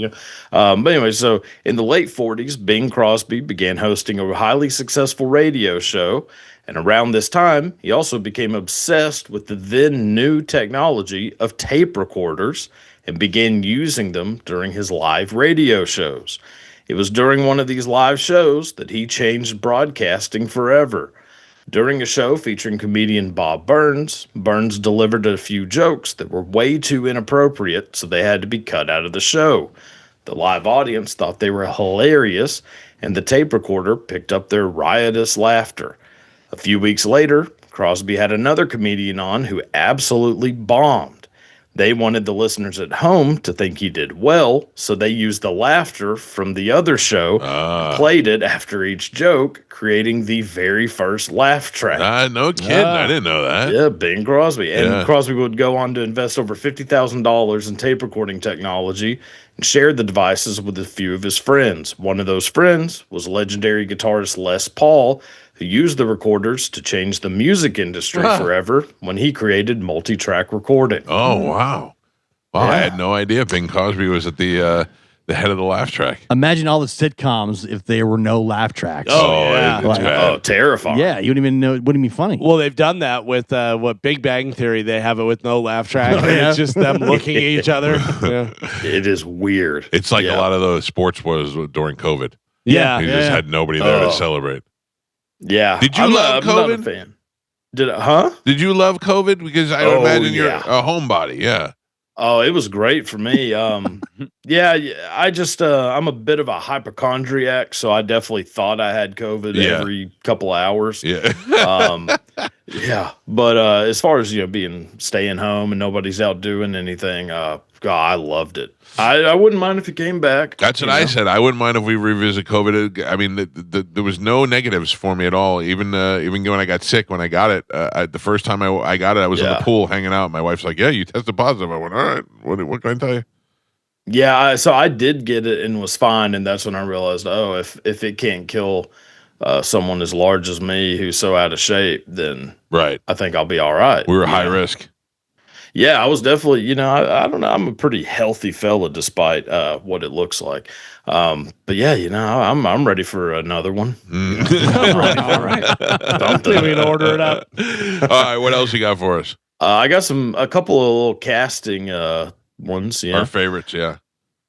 But anyway, so in the late 40s, Bing Crosby began hosting a highly successful radio show. And around this time, he also became obsessed with the then new technology of tape recorders and began using them during his live radio shows. It was during one of these live shows that he changed broadcasting forever. During a show featuring comedian Bob Burns, Burns delivered a few jokes that were way too inappropriate, so they had to be cut out of the show. The live audience thought they were hilarious, and the tape recorder picked up their riotous laughter. A few weeks later, Crosby had another comedian on who absolutely bombed. They wanted the listeners at home to think he did well, so they used the laughter from the other show, played it after each joke, creating the very first laugh track. No kidding. I didn't know that. Yeah, Bing Crosby. And Yeah. Crosby would go on to invest over $50,000 in tape recording technology and shared the devices with a few of his friends. One of those friends was legendary guitarist Les Paul, who used the recorders to change the music industry forever when he created multi-track recording. Oh, wow. Wow, I had no idea Bing Crosby was at the head of the laugh track. Imagine all the sitcoms if there were no laugh tracks. yeah. It's Like- bad. Terrifying. Yeah, you wouldn't even know. It wouldn't be funny. Well, they've done that with what Big Bang Theory. They have it with no laugh track. And yeah? it's just them looking at each other. Yeah. It is weird. It's like Yeah. a lot of those sports was during COVID. Yeah. You just had nobody there to celebrate. Yeah. Did you I'm love not a COVID? fan. Huh? Did you love COVID? Because I would Oh, imagine you're yeah. a homebody. Yeah. Oh, it was great for me. Yeah, I just I'm a bit of a hypochondriac, so I definitely thought I had COVID Yeah. every couple hours. Yeah. Yeah, but as far as staying home and nobody's out doing anything, God, I loved it. I wouldn't mind if it came back. That's what I said. I wouldn't mind if we revisit COVID. I mean, there was no negatives for me at all. Even when I got sick, when I got it, the first time I got it, I was in the pool hanging out. My wife's like, "Yeah, you tested positive." I went, "All right, what can I tell you?" Yeah, so I did get it and was fine, and that's when I realized, oh, if it can't kill someone as large as me who's so out of shape, then Right. I think I'll be all right. We were high risk. Yeah, I was definitely, I don't know. I'm a pretty healthy fella despite what it looks like. But yeah, I'm ready for another one. All right. Something. We can order it up. All right, what else you got for us? I got a couple of little casting ones. Yeah. Our favorites, yeah.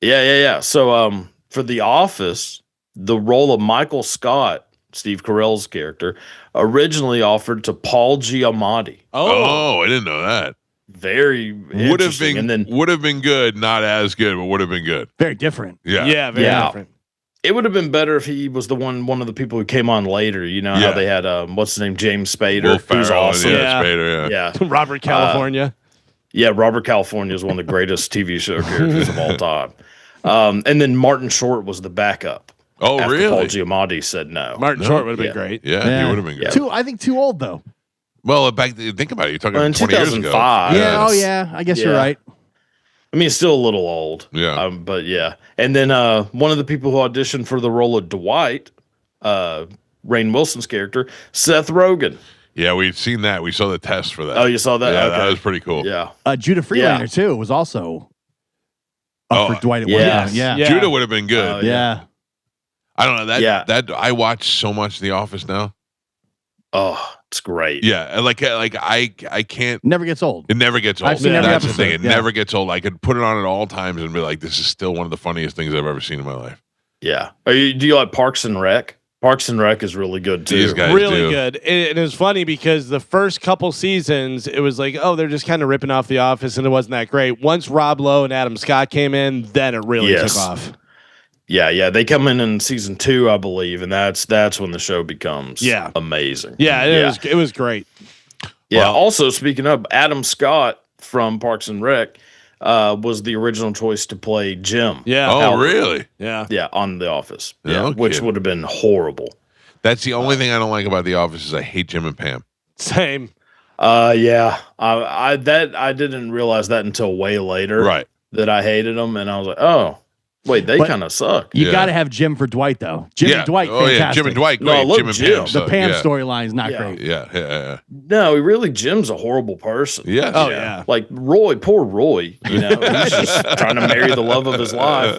Yeah. So for The Office, the role of Michael Scott, Steve Carell's character, originally offered to Paul Giamatti. Oh, I didn't know that. Very Would have interesting. been And then would have been good, not as good, but would have been good. Very different. Yeah. Very different. it would have been better if he was one of the people who came on later. You know how they had what's his name, James Spader, Will who's Ferrell, awesome. Spader, yeah. Robert California. Robert California is one of the greatest TV show characters of all time. And then Martin Short was the backup. Oh, after really? Paul Giamatti said no. Martin Short would have been great. Yeah, he would have been good. I think too old though. Well, think about it. You're talking in 20 years ago. 2005. Yeah. Oh yeah. I guess you're right. I mean, it's still a little old. Yeah. But yeah. And then one of the people who auditioned for the role of Dwight, Rainn Wilson's character, Seth Rogen. Yeah, we've seen that. We saw the test for that. Oh, you saw that? Yeah, Okay. that was pretty cool. Yeah. Judah Freelander too was also up for Dwight at one time. Yeah. Judah would have been good. Yeah. I don't know that I watch so much The Office now. Oh, it's great. Yeah, like I can't. Never gets old. It never gets old. I've seen every That's the episode. thing. It Yeah. never gets old. I could put it on at all times and be like, "This is still one of the funniest things I've ever seen in my life." Yeah. Do you like Parks and Rec? Parks and Rec is really good too. These guys Really do. good. And it was funny because the first couple seasons, it was like, oh, they're just kind of ripping off The Office, and it wasn't that great. Once Rob Lowe and Adam Scott came in, then it really took off. Yeah. They come in season 2, I believe, and that's when the show becomes amazing. Yeah, it was great. Yeah. Well- Also, speaking of Adam Scott from Parks and Rec, was the original choice to play Jim. Yeah. Oh, Albert. really? Yeah. Yeah, on The Office. No Yeah, which kidding. would have been horrible. That's the only thing I don't like about The Office is I hate Jim and Pam. Same. Yeah. I didn't realize that until way later. Right. That I hated them, and I was like, oh, wait, they But kind of suck. You got to have Jim for Dwight though. Jim and Dwight, fantastic. Jim and Dwight. No, Great. look, Jim and Jim. Pam. The suck. Pam Yeah. storyline is not Yeah. great. Yeah. No, really, Jim's a horrible person. Yeah. Oh, yeah. Like poor Roy, you know, he's just trying to marry the love of his life.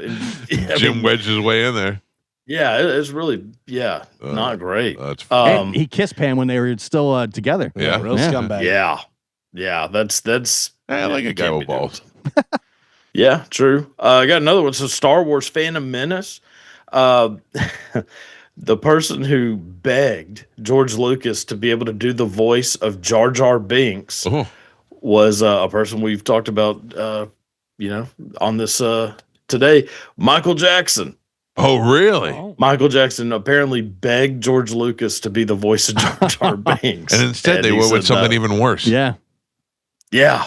And, I Jim mean, wedged his way in there. yeah, it's really, not great. That's And he kissed Pam when they were still together. Yeah. Real scumbag. Yeah, that's. I like a guy with balls. Yeah, true. I got another one. So Star Wars Phantom Menace. The person who begged George Lucas to be able to do the voice of Jar Jar Binks was a person we've talked about, on this today, Michael Jackson. Oh, really? Michael Jackson apparently begged George Lucas to be the voice of Jar Jar Binks. And instead they he went with said something no. even worse. Yeah. Yeah.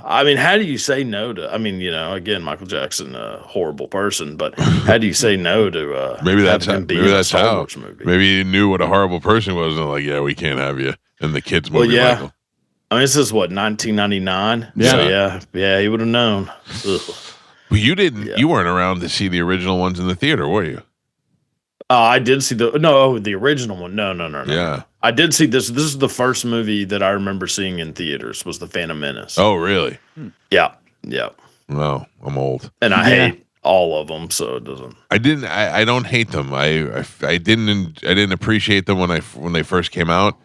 I mean, how do you say no to? I mean, again, Michael Jackson, a horrible person, but how do you say no to? Maybe that's having how. him be Maybe in a that's Star how. Wars movie? Maybe he knew what a horrible person was, and like, yeah, we can't have you in the kids Well, movie. yeah. Michael. I mean, this is what 1999. Yeah. So yeah, he would have known. Ugh. But you didn't. You weren't around to see the original ones in the theater, were you? I did see the original one. No. Yeah. I did see this. This is the first movie that I remember seeing in theaters. Was the Phantom Menace? Oh, really? Yeah. No, I'm old. And I hate all of them, so it doesn't. I didn't. I don't hate them. I didn't appreciate them when they first came out.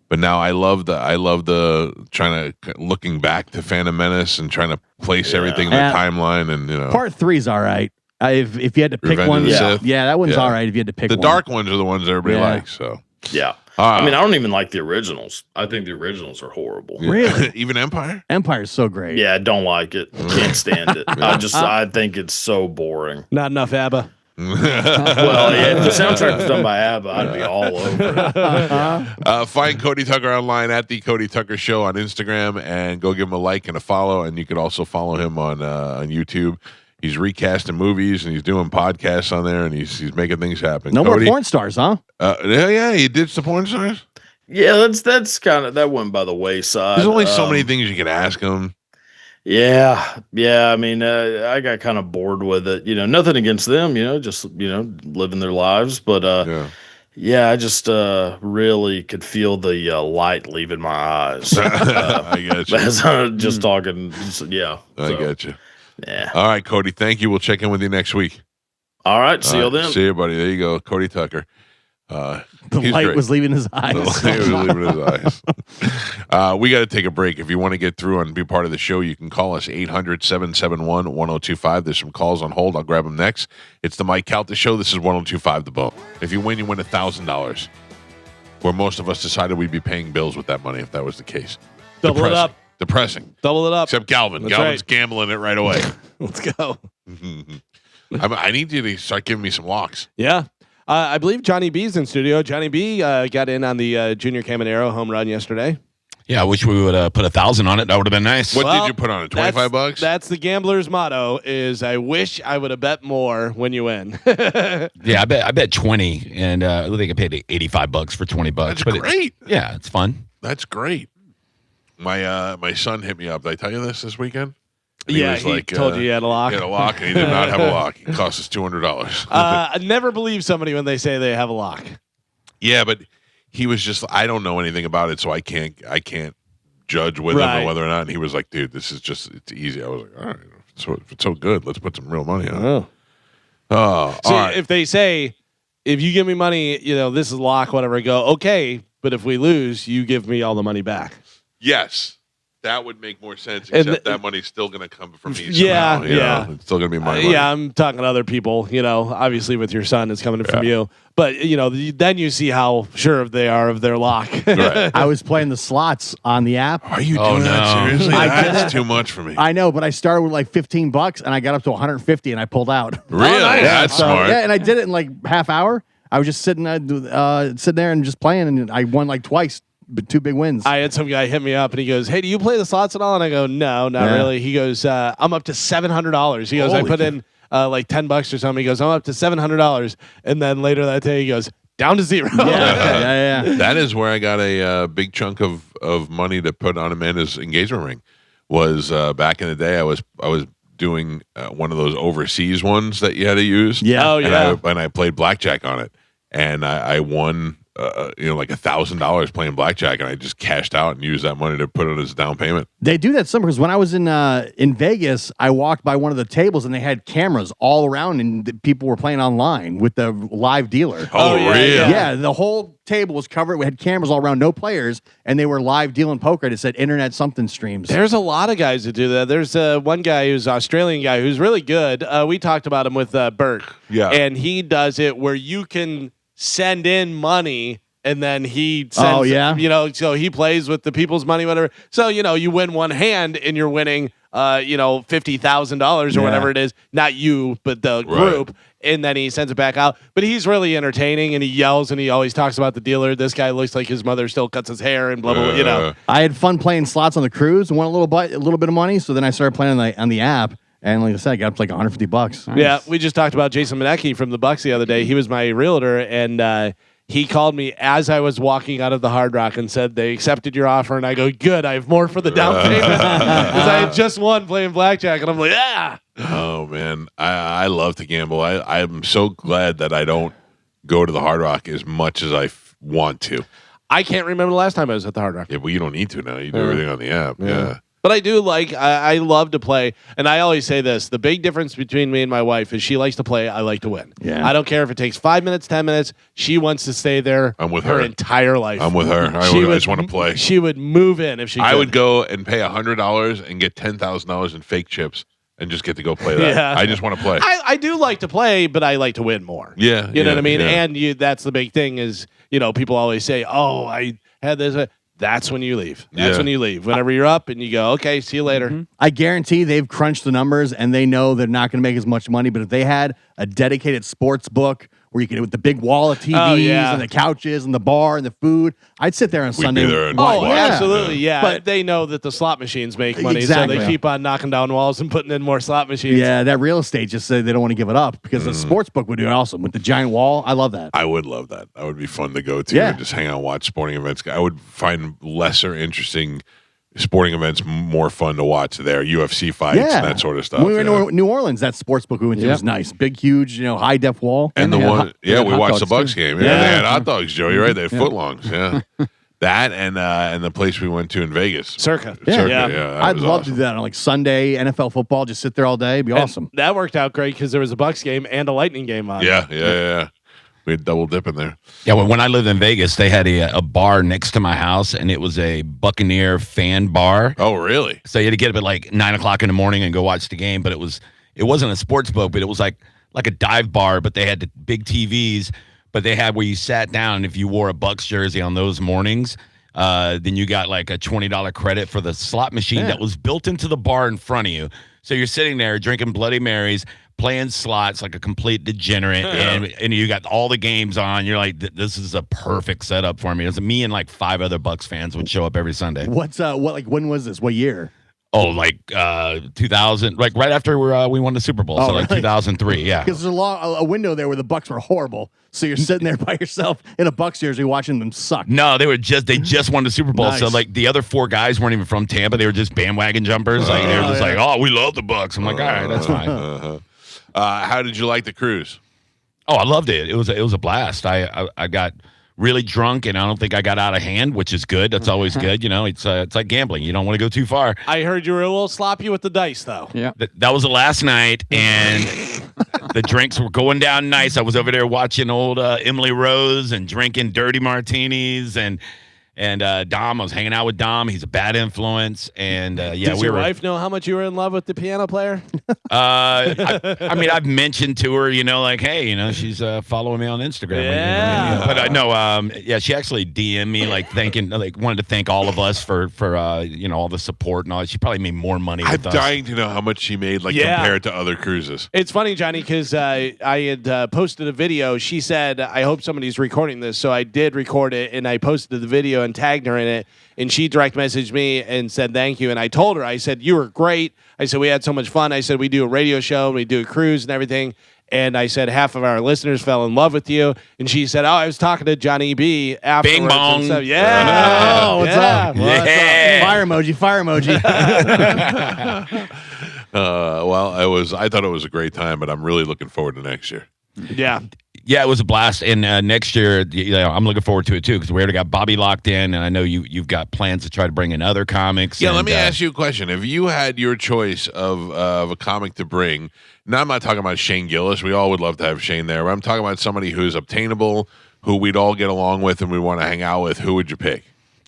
But now I love the trying to looking back to Phantom Menace and trying to place everything in the timeline and Part 3's all right. If you had to pick Revenge one, of the Sith? that one's Yeah. all right. If you had to pick the one. dark ones are the ones everybody Yeah. likes. So Yeah. I mean, I don't even like the originals. I think the originals are horrible. Really? Even Empire. Empire's so great. Yeah, I don't like it. Can't stand it. I think it's so boring. Not enough ABBA. Well, yeah, if the soundtrack was done by ABBA, I'd be all over it. Find Cody Tucker online at the Cody Tucker Show on Instagram and go give him a like and a follow. And you can also follow him on YouTube. He's recasting movies and he's doing podcasts on there and he's making things happen. No Cody, more porn stars, huh? Yeah, he did some porn stars. Yeah, that's kind of that went by the wayside. There's only so many things you can ask him. Yeah. I mean, I got kind of bored with it. Nothing against them. Just living their lives. But I just really could feel the light leaving my eyes. I get you. As I'm just talking. I get you. Yeah. All right, Cody. Thank you. We'll check in with you next week. All right. See you then. See you, buddy. There you go, Cody Tucker. The He's light great. was leaving his eyes. The light was leaving his eyes. We got to take a break. If you want to get through and be part of the show, you can call us 800-771-1025. There's some calls on hold. I'll grab them next. It's the Mike Calta Show. This is 1025 The Bone. If you win $1,000. Where most of us decided we'd be paying bills with that money if that was the case. Double it up. Depressing. Double it up. Except Galvin. That's Galvin's right. gambling it right away. Let's go. I need you to start giving me some locks. Yeah. I believe Johnny B's in studio. Johnny B got in on the Junior Caminero home run yesterday. Yeah, I wish we would put 1,000 on it. That would have been nice. What did you put on it? $25? That's the gambler's motto. Is I wish I would have bet more when you win. Yeah, I bet 20, and I think I paid $85 for $20. That's but great. Yeah, it's fun. That's great. My son hit me up. Did I tell you this weekend? And Yeah, was he told you he had a lock. He had a lock, and he did not have a lock. It cost us $200. I never believe somebody when they say they have a lock. Yeah, but he was just, I don't know anything about it, so I can't judge with him or whether or not. And he was like, dude, this is just, it's easy. I was like, all right, if it's so good, let's put some real money on it. Oh, See, all right. if they say, if you give me money, this is lock, whatever, I go, okay, but if we lose, you give me all the money back. Yes. That would make more sense, And except that money's still going to come from me. Yeah, somehow, you know? It's still going to be my money. Yeah, I'm talking to other people, obviously with your son, it's coming from you. But, then you see how sure they are of their lock. Right. I was playing the slots on the app. Are you doing that seriously? That's too much for me. I know, but I started with like $15 and I got up to 150 and I pulled out. Really? That's smart. Yeah, and I did it in like half hour. I was just sitting there and just playing, and I won like twice. But 2 big wins. I had some guy hit me up and he goes, "Hey, do you play the slots at all?" And I go, "No, not really." He goes, "I'm up to $700." He goes, "I put in like $10 or something." He goes, "I'm up to $700." And then later that day, he goes, "Down to 0." Yeah. That is where I got a big chunk of money to put on Amanda's engagement ring. Was back in the day, I was doing one of those overseas ones that you had to use. Yeah. Oh yeah. And I played blackjack on it, and I won. Like $1,000 playing blackjack, and I just cashed out and used that money to put it as a down payment. They do that some because when I was in Vegas, I walked by one of the tables and they had cameras all around, and the people were playing online with the live dealer. Oh, really? Yeah, the whole table was covered. We had cameras all around, no players, and they were live dealing poker. It said internet something streams. There's a lot of guys that do that. There's one guy who's an Australian guy who's really good. We talked about him with Bert. Yeah. And he does it where you can send in money and then he sends, so he plays with the people's money, whatever. So, you win one hand and you're winning, $50,000 or whatever it is. Not you, but the group. And then he sends it back out. But he's really entertaining and he yells and he always talks about the dealer. This guy looks like his mother still cuts his hair and blah, blah, blah, I had fun playing slots on the cruise and won a little bit of money. So then I started playing on the app. And like I said, I got up to like $150. Nice. Yeah, we just talked about Jason Manecki from the Bucks the other day. He was my realtor, and he called me as I was walking out of the Hard Rock and said they accepted your offer. And I go, good, I have more for the down payment because I had just won playing blackjack. And I'm like, yeah. Oh man, I love to gamble. I'm so glad that I don't go to the Hard Rock as much as I want to. I can't remember the last time I was at the Hard Rock. Yeah, well, you don't need to now. You do everything on the app. Yeah. But I do I love to play. And I always say this, the big difference between me and my wife is she likes to play, I like to win. Yeah. I don't care if it takes 5 minutes, 10 minutes. She wants to stay there I'm with her her. entire life. I'm with her. I just want to play. She would move in if she could. I would go and pay $100 and get $10,000 in fake chips and just get to go play that. Yeah. I just want to play. I do like to play, but I like to win more. Yeah. You know what I mean? Yeah. And that's the big thing is, people always say, oh, I had this. That's when you leave. That's when you leave. Whenever you're up and you go, okay, see you later. Mm-hmm. I guarantee they've crunched the numbers and they know they're not going to make as much money. But if they had a dedicated sports book where you could, with the big wall of TVs and the couches and the bar and the food, I'd sit there on Sunday. Be there and Oh, watch. absolutely, yeah. But they know that the slot machines make money, Exactly. so they keep on knocking down walls and putting in more slot machines. Yeah, that real estate just said they don't want to give it up because the sports book would do it also with the giant wall. I love that. I would love that. That would be fun to go to Yeah. and just hang out and watch sporting events. I would find lesser interesting sporting events more fun to watch there. UFC fights and that sort of stuff. When we were in New Orleans, that sports book we went to was nice. Big, huge, high def wall. And the one, we hot watched the dogs, Bucks too. game. Yeah, they had hot dogs, Joe. You're right. They had footlongs. Yeah. That and the place we went to in Vegas. Circa. Circa, Yeah. that I'd was love awesome. to do that on like Sunday, NFL football, just sit there all day. It'd be awesome. That worked out great because there was a Bucks game and a Lightning game on. Yeah. We had double dip in there. Yeah, well, when I lived in Vegas, they had a bar next to my house, and it was a Buccaneer fan bar. Oh, really? So you had to get up at like 9 o'clock in the morning and go watch the game. But it wasn't a sports book, but it was like a dive bar. But they had the big TVs. But they had where you sat down, and if you wore a Bucs jersey on those mornings, then you got like a $20 credit for the slot machine that was built into the bar in front of you. So you're sitting there drinking Bloody Marys, playing slots like a complete degenerate, and you got all the games on. You're like, this is a perfect setup for me. It was me and like 5 other Bucs fans would show up every Sunday. When was this? What year? Oh, like 2000, like right after we won the Super Bowl, so like 2003, yeah. Because there's a window there where the Bucs were horrible, so you're sitting there by yourself in a Bucs jersey watching them suck. No, they just won the Super Bowl, so like the other 4 guys weren't even from Tampa. They were just bandwagon jumpers. Like they were just like, oh, we love the Bucs. I'm like, all right, that's fine. How did you like the cruise? Oh, I loved it. It was a blast. I got really drunk, and I don't think I got out of hand, which is good. That's always good. You know, it's like gambling. You don't want to go too far. I heard you were a little sloppy with the dice, though. Yeah. That was the last night, and the drinks were going down nice. I was over there watching old Emily Rose and drinking dirty martinis, and Dom. I was hanging out with Dom. He's a bad influence, and Does your wife know how much you were in love with the piano player? I mean, I've mentioned to her, you know, like, hey, you know, she's following me on Instagram. Yeah. But no, yeah, she actually DM'd me, like, wanted to thank all of us for you know, all the support and all that. She probably made more money I'm with us. dying to know how much she made, like, compared to other cruises. It's funny, Johnny, because I had posted a video. She said, I hope somebody's recording this. So I did record it, and I posted the video and tagged her in it. And she direct messaged me and said thank you. And I told her, I said, you were great. I said, we had so much fun. I said, we do a radio show, and we do a cruise and everything. And I said, half of our listeners fell in love with you. And she said, oh, I was talking to Johnny B afterwards. Bing bong. And stuff. Yeah. Oh, what's up? Yeah. Fire emoji, fire emoji. I thought it was a great time, but I'm really looking forward to next year. Yeah. Yeah, it was a blast, and next year, you know, I'm looking forward to it too because we already got Bobby locked in, and I know you've got plans to try to bring in other comics. Yeah, and, let me ask you a question. If you had your choice of a comic to bring, now I'm not talking about Shane Gillis. We all would love to have Shane there, but I'm talking about somebody who's obtainable, who we'd all get along with, and we want to hang out with. Who would you pick?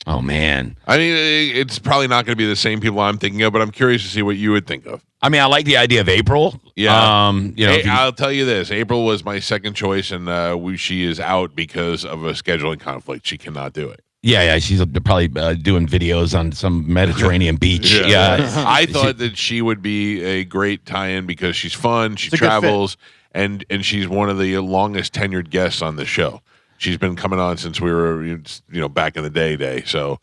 Oh man, I mean, it's probably not going to be the same people I'm thinking of, but I'm curious to see what you would think of. I mean, I like the idea of April. Yeah. You know, I'll tell you this. April was my second choice, and she is out because of a scheduling conflict. She cannot do it. Yeah, she's probably doing videos on some Mediterranean beach. Yeah. I thought that she would be a great tie-in because she's fun, she travels, and she's one of the longest tenured guests on the show. She's been coming on since we were, back in the day. So,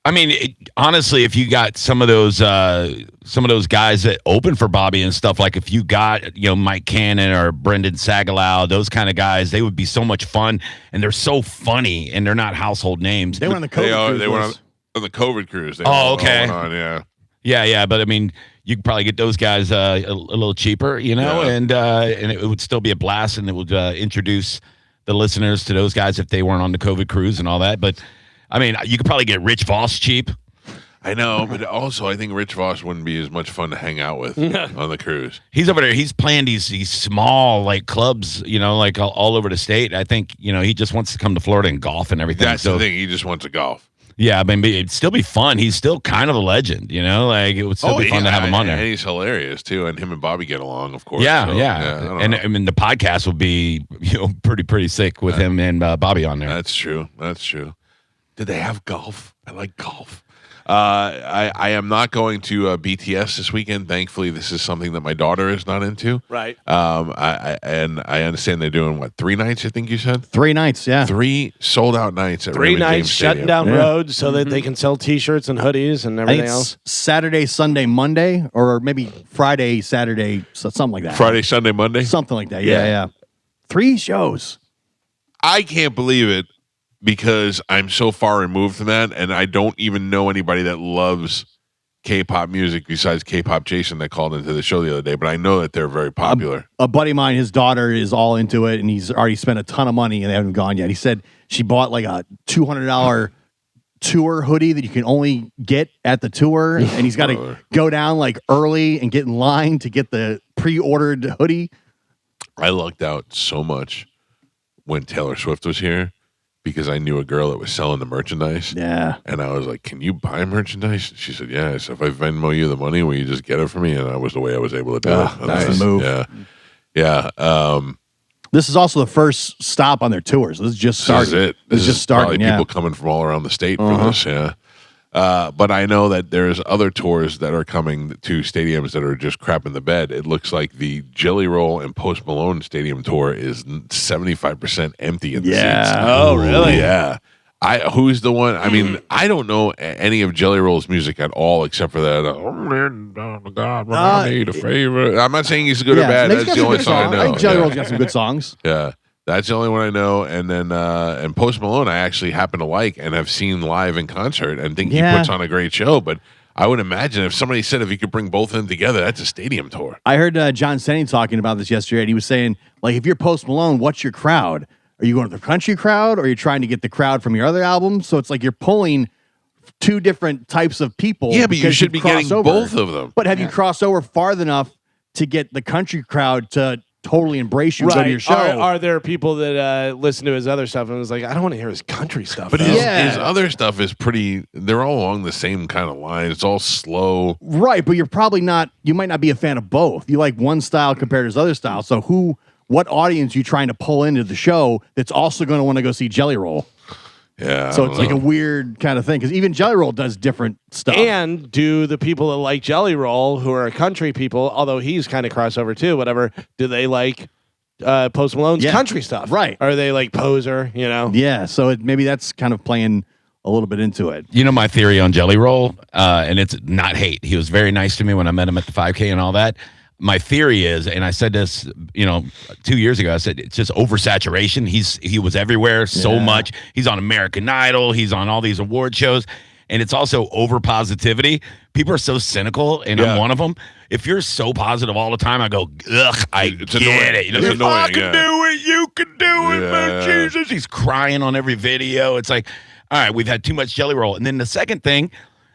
I mean, honestly, if you got some of those guys that open for Bobby and stuff, like if you got, Mike Cannon or Brendan Sagalow, those kind of guys, they would be so much fun, and they're so funny, and they're not household names. They were on the COVID cruise. They were on the COVID cruise. They okay. Yeah. Yeah, but I mean, you could probably get those guys a little cheaper, and it would still be a blast, and it would introduce the listeners to those guys if they weren't on the COVID cruise and all that. But I mean, you could probably get Rich Voss cheap. I know, but also I think Rich Voss wouldn't be as much fun to hang out with on the cruise. He's over there. He's playing these small like clubs, like all over the state. I think he just wants to come to Florida and golf and everything. That's the thing. He just wants to golf. Yeah, I mean, it'd still be fun. He's still kind of a legend, like it would still be fun to have him on there. And he's hilarious too, and him and Bobby get along, of course. Yeah, so, yeah. And I mean, the podcast will be pretty sick with him and Bobby on there. That's true. Did they have golf? I like golf. I am not going to BTS this weekend. Thankfully, this is something that my daughter is not into. Right. I understand they're doing 3 nights. I think you said 3 nights. Yeah. 3 sold out nights at 3 Raymond nights James shutting Stadium. down roads so that they can sell T-shirts and hoodies and I think everything it's else. Saturday, Sunday, Monday, or maybe Friday, Saturday, something like that. Friday, Sunday, Monday, something like that. Yeah. 3 shows. I can't believe it because I'm so far removed from that, and I don't even know anybody that loves K-pop music besides K-pop Jason that called into the show the other day. But I know that they're very popular. A buddy of mine, his daughter is all into it, and he's already spent a ton of money, and they haven't gone yet. He said she bought like a $200 tour hoodie that you can only get at the tour, and he's got to go down like early and get in line to get the pre-ordered hoodie. I lucked out so much when Taylor Swift was here because I knew a girl that was selling the merchandise. Yeah. And I was like, "Can you buy merchandise?" She said, "Yeah." So if I Venmo you the money, will you just get it for me? And that was the way I was able to do it. That's the move. Yeah. This is also the first stop on their tours. This is just starting. This is it. This is just starting. Probably Yeah. people coming from all around the state for this. Yeah. But I know that there's other tours that are coming to stadiums that are just crap in the bed. It looks like the Jelly Roll and Post Malone stadium tour is 75% empty in the seats. Oh, really? Yeah. Who's the one? I mean, I don't know any of Jelly Roll's music at all except for that. God, I need a favor. I'm not saying he's good or bad. That's the only song I know. I think Jelly Roll's got some good songs. Yeah. That's the only one I know. And then and Post Malone I actually happen to like and have seen live in concert and think he puts on a great show. But I would imagine if somebody said if he could bring both of them together, that's a stadium tour. I heard John Senning talking about this yesterday, and he was saying, like, if you're Post Malone, what's your crowd? Are you going to the country crowd, or are you trying to get the crowd from your other album? So it's like you're pulling two different types of people. Yeah, but you because should be getting over. both of them. But have you crossed over far enough to get the country crowd to totally embrace you and go to your show? Are there people that listen to his other stuff and was like, I don't want to hear his country stuff? But his other stuff is pretty, they're all along the same kind of line. It's all slow. Right, but you're probably not, you might not be a fan of both. You like one style compared to his other style. So what audience you trying to pull into the show that's also going to want to go see Jelly Roll? Yeah. So it's like a weird kind of thing because even Jelly Roll does different stuff. And do the people that like Jelly Roll, who are country people, although he's kind of crossover too, whatever, do they like Post Malone's country stuff? Right. Or are they like Poser, you know? Yeah, so maybe that's kind of playing a little bit into it. You know my theory on Jelly Roll, and it's not hate. He was very nice to me when I met him at the 5K and all that. My theory is, and I said this, 2 years ago, I said it's just oversaturation. He was everywhere so much. He's on American Idol. He's on all these award shows. And it's also over positivity. People are so cynical, and I'm one of them. If you're so positive all the time, I go, ugh, I get it. You know, It's annoying, I can do it. You can do it, man. Jesus. He's crying on every video. It's like, all right, we've had too much Jelly Roll. And then the second thing,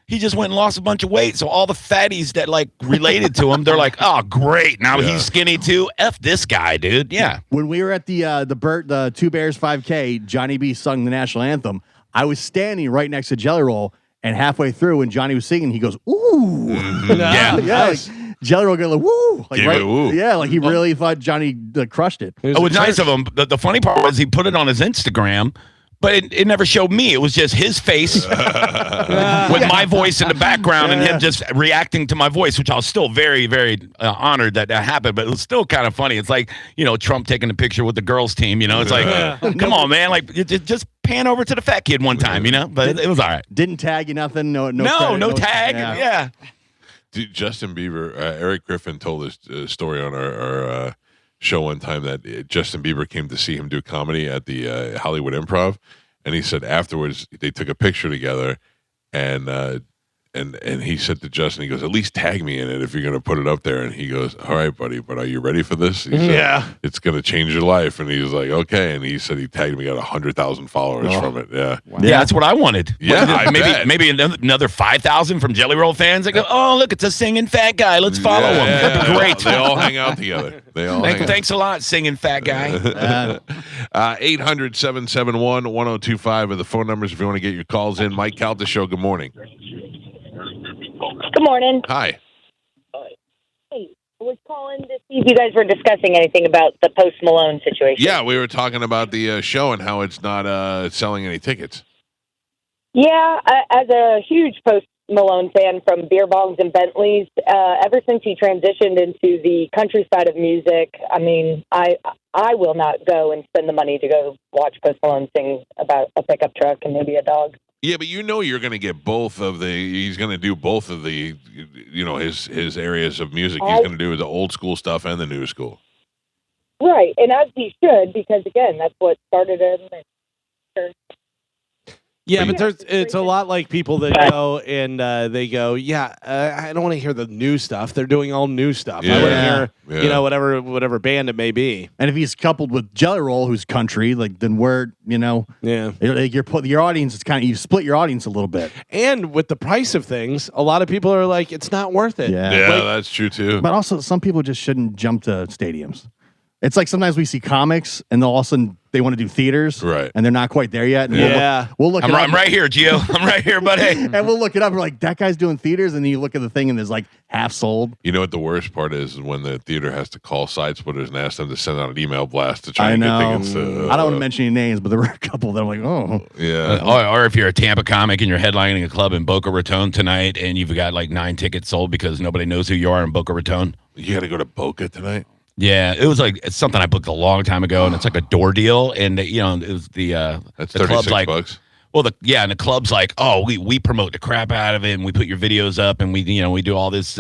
he just went and lost a bunch of weight. So all the fatties that like related to him, they're like, oh, great. Now he's skinny too. F this guy, dude. Yeah. When we were at the Two Bears 5K, Johnny B sung the national anthem. I was standing right next to Jelly Roll, and halfway through, when Johnny was singing, he goes, ooh. Yeah. Like, Jelly Roll going like, woo. Like, Give it a woo. Yeah, like he really thought Johnny crushed it. Oh, it's nice of him. The funny part was he put it on his Instagram, but it never showed me. It was just his face with my voice in the background and him just reacting to my voice, which I was still very, very honored that happened. But it was still kind of funny. It's like, Trump taking a picture with the girls team. It's like, come on, man. Like, just pan over to the fat kid one time, But it was all right. Didn't tag you nothing. No tag. Yeah. Dude, Justin Bieber, Eric Griffin told this story on our show one time that Justin Bieber came to see him do comedy at the Hollywood Improv, and he said afterwards they took a picture together, and he said to Justin, he goes, at least tag me in it if you're going to put it up there. And he goes, all right, buddy, but are you ready for this? He said, it's going to change your life. And he was like, okay. And he said he tagged me, got 100,000 followers from it. Yeah. Wow. Yeah, that's what I wanted. Yeah, maybe another 5,000 from Jelly Roll fans. They go, oh, look, it's a singing fat guy. Let's follow him. That'd be great. They all hang out together. Thanks a lot, singing fat guy. 800-771-1025 are the phone numbers if you want to get your calls in. Mike Calta Show, good morning. Good morning. Hi. Hey, I was calling to see if you guys were discussing anything about the Post Malone situation. Yeah, we were talking about the show and how it's not selling any tickets. Yeah, as a huge Post Malone fan from beer bongs and Bentleys, ever since he transitioned into the country side of music, I mean, I will not go and spend the money to go watch Post Malone sing about a pickup truck and maybe a dog. Yeah, but you're going to get both of he's going to do both of the, his areas of music. He's going to do the old school stuff and the new school. Right, and as he should, because, again, that's what started him. Yeah, but it's a lot like people that go and they go, I don't want to hear the new stuff. They're doing all new stuff. I want to hear, whatever band it may be. And if he's coupled with Jelly Roll, who's country, like then we're, like your audience is kind of, you split your audience a little bit. And with the price of things, a lot of people are like, it's not worth it. Yeah, that's true too. But also, some people just shouldn't jump to stadiums. It's like sometimes we see comics and all of a sudden they want to do theaters, right? And they're not quite there yet. And we'll look. I'm right here, Gio. I'm right here, buddy. And we'll look it up. We're like, that guy's doing theaters, and then you look at the thing, and there's like half sold. You know what the worst part is when the theater has to call side splitters and ask them to send out an email blast to try and get tickets. I don't want to mention any names, but there were a couple that I'm like, oh, yeah. Or if you're a Tampa comic and you're headlining a club in Boca Raton tonight, and you've got like 9 tickets sold because nobody knows who you are in Boca Raton. You got to go to Boca tonight. Yeah, it was like it's something I booked a long time ago, and it's like a door deal, and it was the that's the club's like $36. Well, and the club's like, oh, we promote the crap out of it, and we put your videos up, and we do all this,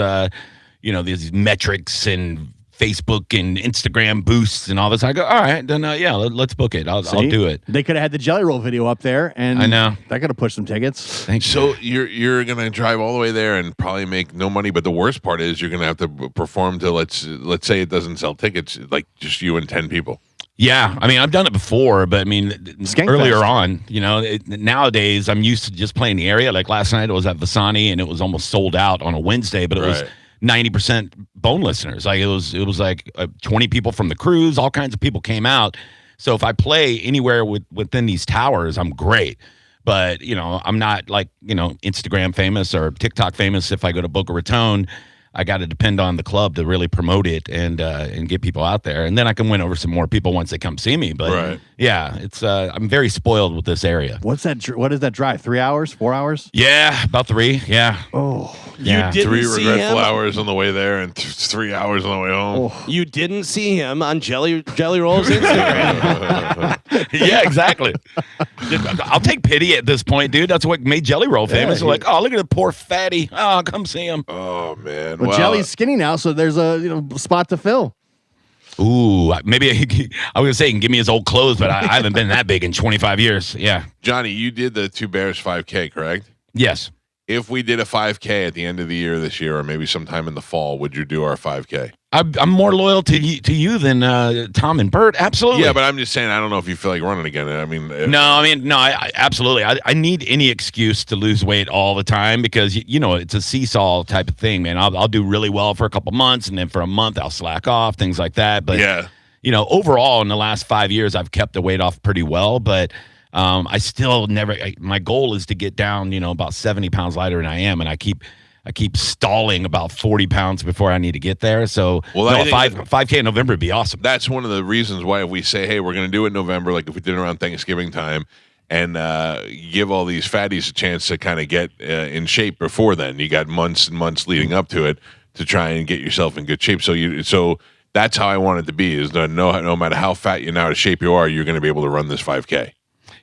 these metrics and Facebook and Instagram boosts and all this. I go, all right, then let's book it. I'll do it. They could have had the Jelly Roll video up there, and I know that could have pushed some tickets. Thanks. So you're gonna drive all the way there and probably make no money. But the worst part is you're gonna have to perform to let's say it doesn't sell tickets, like just you and 10 people. Yeah, I mean, I've done it before, but I mean, earlier Fest. on, nowadays I'm used to just playing the area. Like last night, it was at Vasani, and it was almost sold out on a Wednesday, but it was 90% Bone listeners. Like it was like 20 people from the cruise, all kinds of people came out. So if I play anywhere within these towers, I'm great. But I'm not like Instagram famous or TikTok famous. If I go to Boca Raton, I got to depend on the club to really promote it and get people out there, and then I can win over some more people once they come see me. But yeah, it's I'm very spoiled with this area. What is that drive? 3 hours? 4 hours? Yeah, about 3. Yeah. Oh, yeah. You didn't 3 see regretful him? hours on the way there and 3 hours on the way home. You didn't see him on Jelly Roll's Instagram. Yeah, exactly. I'll take pity at this point, dude. That's what made Jelly Roll famous. They're like, oh, look at the poor fatty. Oh, come see him. Oh man. Well, Jelly's skinny now, so there's a spot to fill. Ooh, maybe I was gonna say he can give me his old clothes, but I haven't been that big in 25 years. Yeah, Johnny, you did the Two Bears 5K, correct? Yes. If we did a 5K at the end of the year this year, or maybe sometime in the fall, would you do our 5K? I'm more loyal to you than Tom and Bert. Absolutely. Yeah, but I'm just saying, I don't know if you feel like running again. I mean, I absolutely. I need any excuse to lose weight all the time because it's a seesaw type of thing, man. I'll do really well for a couple months, and then for a month I'll slack off, things like that. But overall in the last 5 years I've kept the weight off pretty well, but. I still never. My goal is to get down, about 70 pounds lighter than I am, and I keep stalling about 40 pounds before I need to get there. So, 5K in November would be awesome. That's one of the reasons why if we say, hey, we're going to do it in November, like if we did it around Thanksgiving time, and give all these fatties a chance to kind of get in shape before then. You got months and months leading up to it to try and get yourself in good shape. So that's how I want it to be. Is no matter how fat you out of shape you are, you're going to be able to run this 5K.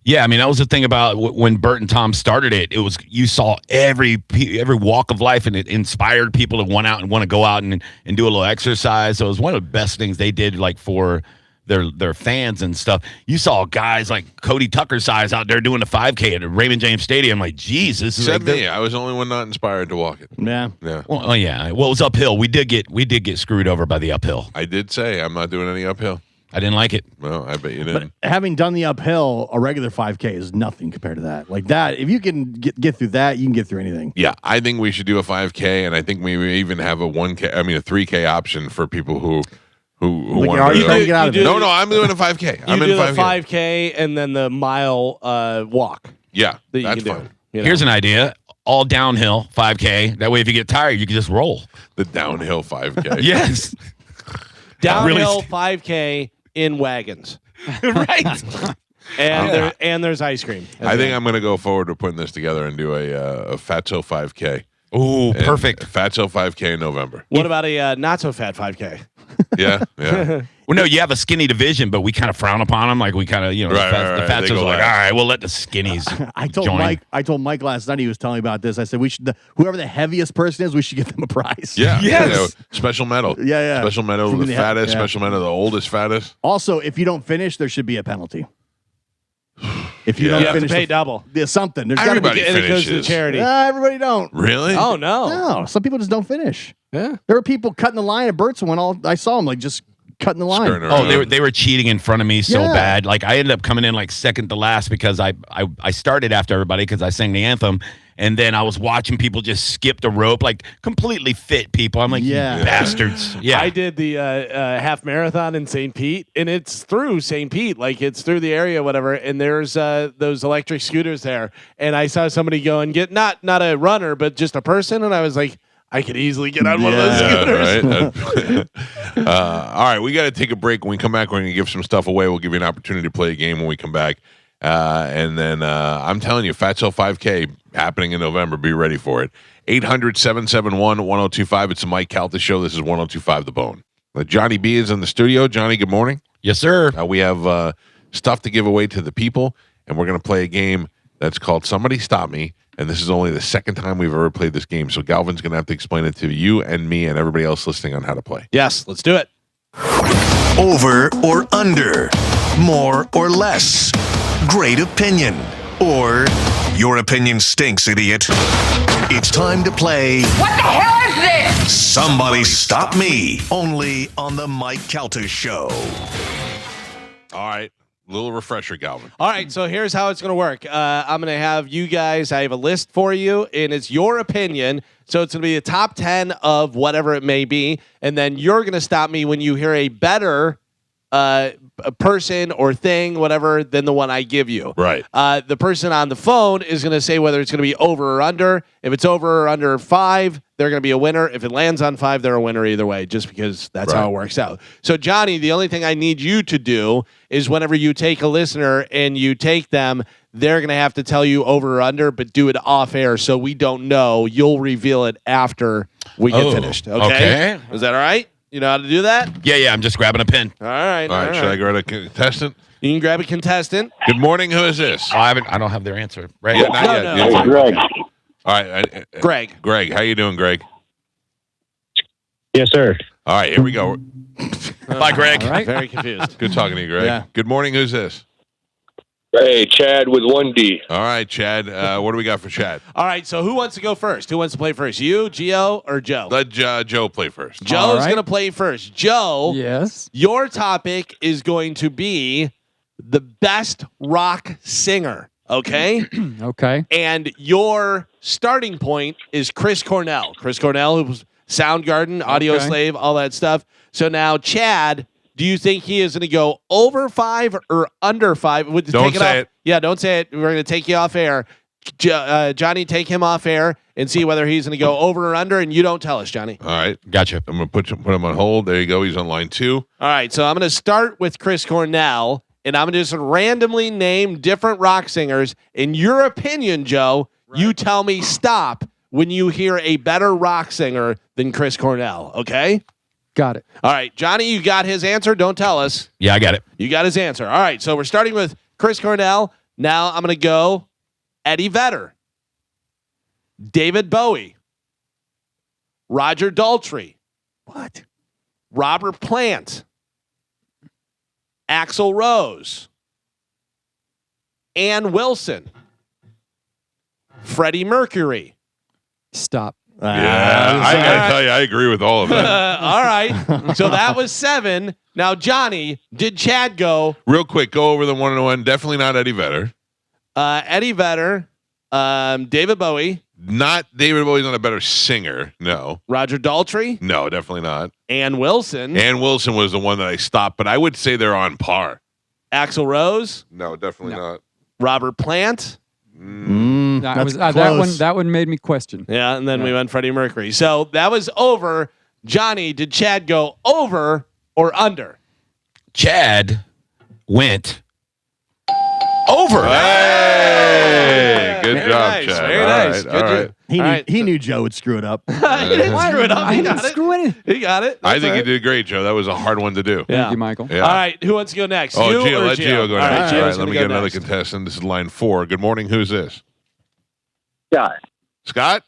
Yeah, I mean, that was the thing about when Bert and Tom started it. It was you saw every walk of life, and it inspired people to want to go out and do a little exercise. So it was one of the best things they did, like for their fans and stuff. You saw guys like Cody Tucker size out there doing the 5K at Raymond James Stadium. Like, geez, this is Except like me. I was the only one not inspired to walk it. Yeah. Well, yeah. Well, it was uphill. We did get screwed over by the uphill. I did say I'm not doing any uphill. I didn't like it. Well, I bet you didn't. But having done the uphill, a regular 5K is nothing compared to that. Like that, if you can get through that, you can get through anything. Yeah, I think we should do a 5K, and I think we even have a 3K option for people who want to get out of it. No, I'm doing a 5K. I'm in 5K. 5K and then the mile walk. Yeah, that's fine. Here's an idea. All downhill 5K. That way, if you get tired, you can just roll. The downhill 5K. Yes. Downhill 5K in wagons. Right. And there's ice cream. I think I'm going to go forward to putting this together and do a Fatso 5K. Ooh, perfect. Fatso 5K in November. What about a not so fat 5K? Yeah. Well, no, you have a skinny division, but we kind of frown upon them. Like we kind of, the Fatsos are like, all right, we'll let the skinnies join. I told Mike last night, he was telling me about this. I said, whoever the heaviest person is, we should give them a prize. Yeah. Yes. Special medal. Yeah. Special medal to the fattest, special medal to the oldest fattest. Also, if you don't finish, there should be a penalty. If you don't have finish, to pay double. There's something. There's got to be. Everybody And it goes to finishes. charity. Everybody don't. Really? Oh no. No, some people just don't finish. Yeah. There were people cutting the line at Burt's when I saw them like just cutting the line. Skirting Oh, around. they were cheating in front of me so Yeah. bad. Like I ended up coming in like second to last because I started after everybody because I sang the anthem, And then I was watching people just skip the rope, like completely fit people. I'm like, Yeah. you bastards. Yeah. I did the half marathon in St. Pete, and it's through St. Pete, like it's through the area, whatever. And there's those electric scooters there, and I saw somebody go and get not a runner, but just a person, and I was like, I could easily get on one of those scooters. Right? All right, we got to take a break. When we come back, we're going to give some stuff away. We'll give you an opportunity to play a game when we come back. And then I'm telling you, Fat Cell 5K happening in November. Be ready for it. 800-771-1025. It's the Mike Calta Show. This is 1025 The Bone. Johnny B is in the studio. Johnny, good morning. Yes, sir. We have stuff to give away to the people, and we're going to play a game that's called Somebody Stop Me. And this is only the second time we've ever played this game. So Galvin's going to have to explain it to you and me and everybody else listening on how to play. Yes, let's do it. Over or under? More or less? Great opinion. Or your opinion stinks, idiot. It's time to play. What the hell is this? Somebody Stop Me. Only on the Mike Calta Show. All right. Little refresher, Galvin. All right, so here's how it's going to work. I'm going to have you guys, I have a list for you, and it's your opinion. So it's going to be the top 10 of whatever it may be. And then you're going to stop me when you hear a better a person or thing, whatever, than the one I give you. Right. The person on the phone is going to say whether it's going to be over or under. If it's over or under 5, they're going to be a winner. If it lands on 5, they're a winner either way, just because that's how it works out. So, Johnny, the only thing I need you to do is whenever you take a listener and you take them, they're going to have to tell you over or under, but do it off air so we don't know. You'll reveal it after we get finished. Okay? Is that all right? You know how to do that? Yeah, I'm just grabbing a pen. All right. All right. Should I grab a contestant? You can grab a contestant. Good morning. Who is this? I don't have their answer. Right? Yeah, not yet. No. Yeah. Greg. All right. Greg. Greg, how you doing, Greg? Yes, sir. All right, here we go. Bye, Greg. All right. Very confused. Good talking to you, Greg. Yeah. Good morning. Who's this? Hey, Chad with 1D. All right, Chad. What do we got for Chad? All right, so who wants to go first? Who wants to play first? You, Gio, or Joe? Let Joe play first. Joe's going to play first. Joe, Yes. your topic is going to be the best rock singer, okay? Okay. And your starting point is Chris Cornell. Chris Cornell, who was Soundgarden, Audio Okay. Slave, all that stuff. So now, Chad, do you think he is going to go over 5 or under 5? Don't say it. Yeah, don't say it. We're going to take you off air. Johnny, take him off air and see whether he's going to go over or under, and you don't tell us, Johnny. All right. Gotcha. I'm going to put him on hold. There you go. He's on line 2. All right, so I'm going to start with Chris Cornell, and I'm going to just randomly name different rock singers. In your opinion, Joe, you tell me stop when you hear a better rock singer than Chris Cornell, okay? Got it. All right, Johnny, you got his answer. Don't tell us. Yeah, I got it. You got his answer. All right, so we're starting with Chris Cornell. Now I'm going to go Eddie Vedder, David Bowie, Roger Daltrey. What? Robert Plant, Axl Rose, Ann Wilson, Freddie Mercury. Stop. Yeah, I got to tell you, I agree with all of that. All right. So that was 7. Now, Johnny, did Chad go? Real quick, go over the 1 and 1. Definitely not Eddie Vedder. Eddie Vedder, David Bowie, Not David Bowie's not a better singer. No. Roger Daltrey, No, definitely not. Ann Wilson, Ann Wilson was the one that I stopped, but I would say they're on par. Axl Rose, No, definitely not. Robert Plant. That one made me question. Yeah, and then we went Freddie Mercury. So that was over. Johnny, did Chad go over or under? Chad went over. Hey, good Very job, nice, Chad. very All nice. right, Good all job. right. He All knew, right. he knew Joe would screw it up. He didn't screw it up. I He didn't got it. screw it. He got it. I That's think all you right. did great, Joe. That was a hard one to do. Yeah. Thank you, Michael. Yeah. All right, who wants to go next? Oh, You Gio, or let Gio go All right, next. Gio's All right, gonna let me go get another next. contestant. This is line 4. Good morning. Who's this? Scott. Scott?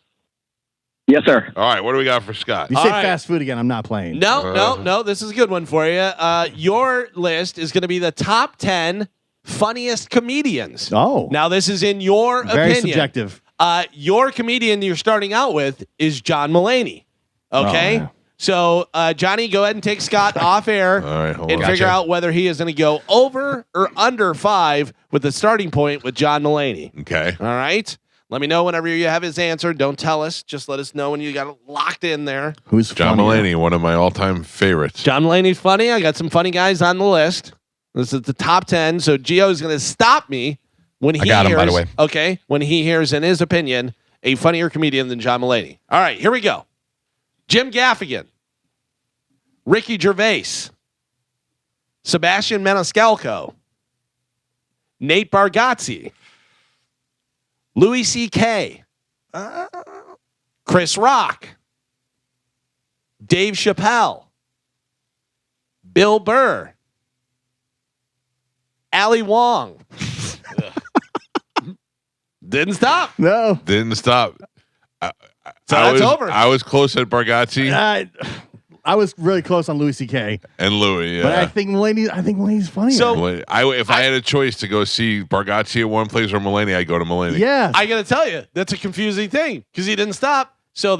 Yes, sir. All right, what do we got for Scott? You All say right. fast food again, I'm not playing. No. This is a good one for you. Your list is going to be the top 10 funniest comedians. Oh. Now, this is in your Very opinion. subjective. Your comedian you're starting out with is John Mulaney. Okay? Oh, yeah. So, Johnny, go ahead and take Scott off air All right, hold and on. figure out whether he is going to go over or under 5 with the starting point with John Mulaney. Okay. All right? Let me know whenever you have his answer. Don't tell us. Just let us know when you got it locked in there. Who's John funnier? Mulaney, one of my all-time favorites. John Mulaney's funny. I got some funny guys on the list. This is the top 10. So Gio is going to stop me when he got him, hears, by the way. Okay, when he hears, in his opinion, a funnier comedian than John Mulaney. All right, here we go. Jim Gaffigan, Ricky Gervais, Sebastian Maniscalco, Nate Bargatze, Louis C.K., Chris Rock, Dave Chappelle, Bill Burr, Ali Wong. Didn't stop. No. Didn't stop. So that's over. I was close at Bargatze I was really close on Louis C.K. and Louis. Yeah. But I think Mulaney's funnier. So if I had a choice to go see Bargatze at one place or Mulaney, I'd go to Mulaney. yeah. I got to tell you, that's a confusing thing because he didn't stop. So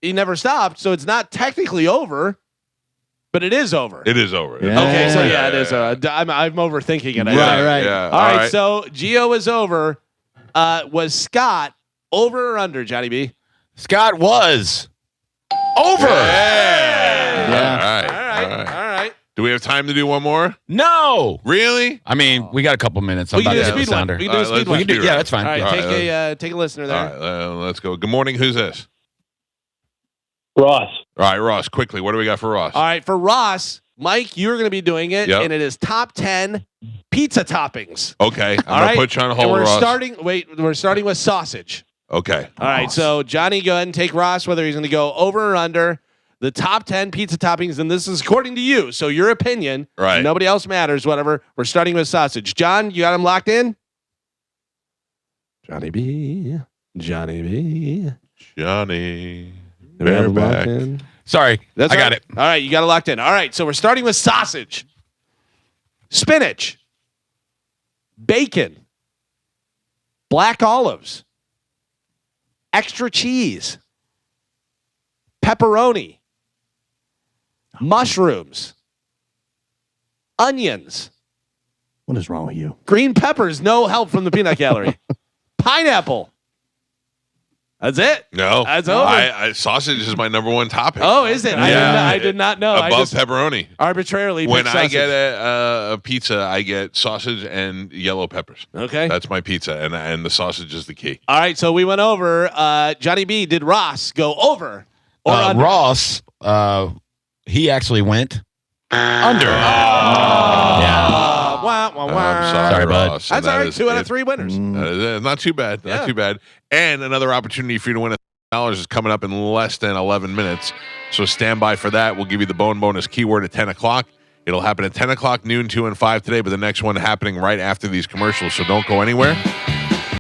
he never stopped. So it's not technically over, but it is over. It is over. Yeah. Okay, so yeah, it is. I'm overthinking it. Right. Yeah. All right, so Gio is over. Was Scott over or under, Johnny B? Scott was over. Yeah. All right. Do we have time to do one more? No. Really? I mean, we got a couple minutes. I'm We can about do to a hit the speed one. sounder. We can do a speed one. Yeah, that's fine. All right, Yeah. take a listener there. All right, let's go. Good morning. Who's this? Ross. All right, Ross. Quickly, what do we got for Ross? All right, for Ross, Mike, you're going to be doing it, Yep. and it is top 10 pizza toppings. Okay, I'm All gonna right? put you on And hold, we're Ross. We're starting with sausage. Okay. All right, so Johnny, go ahead and take Ross, whether he's going to go over or under the top 10 pizza toppings, and this is according to you, so your opinion. Right. Nobody else matters, whatever. We're starting with sausage. John, you got him locked in? Johnny B. Johnny. We have him back. locked in? Sorry, That's I all got right. it. All right, you got it locked in. All right, so we're starting with sausage, spinach, bacon, black olives, extra cheese, pepperoni, mushrooms, onions, What is wrong with you? green peppers, no help from the peanut gallery, pineapple. That's it. No, That's over. I sausage is my number one topic. Oh, is it? I did not know. I Above just pepperoni. arbitrarily When picked I sausage. get a pizza, I get sausage and yellow peppers. Okay. That's my pizza, and the sausage is the key. All right, so we went over. Johnny B, did Ross go over or under? Ross, he actually went under. Wah, wah, wah. I'm sorry, bud. Ross. That's And all that right. is- 2 out of it- 3 winners. Not too bad. Not too bad. And another opportunity for you to win $1,000 is coming up in less than 11 minutes. So stand by for that. We'll give you the bone bonus keyword at 10 o'clock. It'll happen at 10 o'clock, noon, 2, and 5 today, but the next one happening right after these commercials. So don't go anywhere.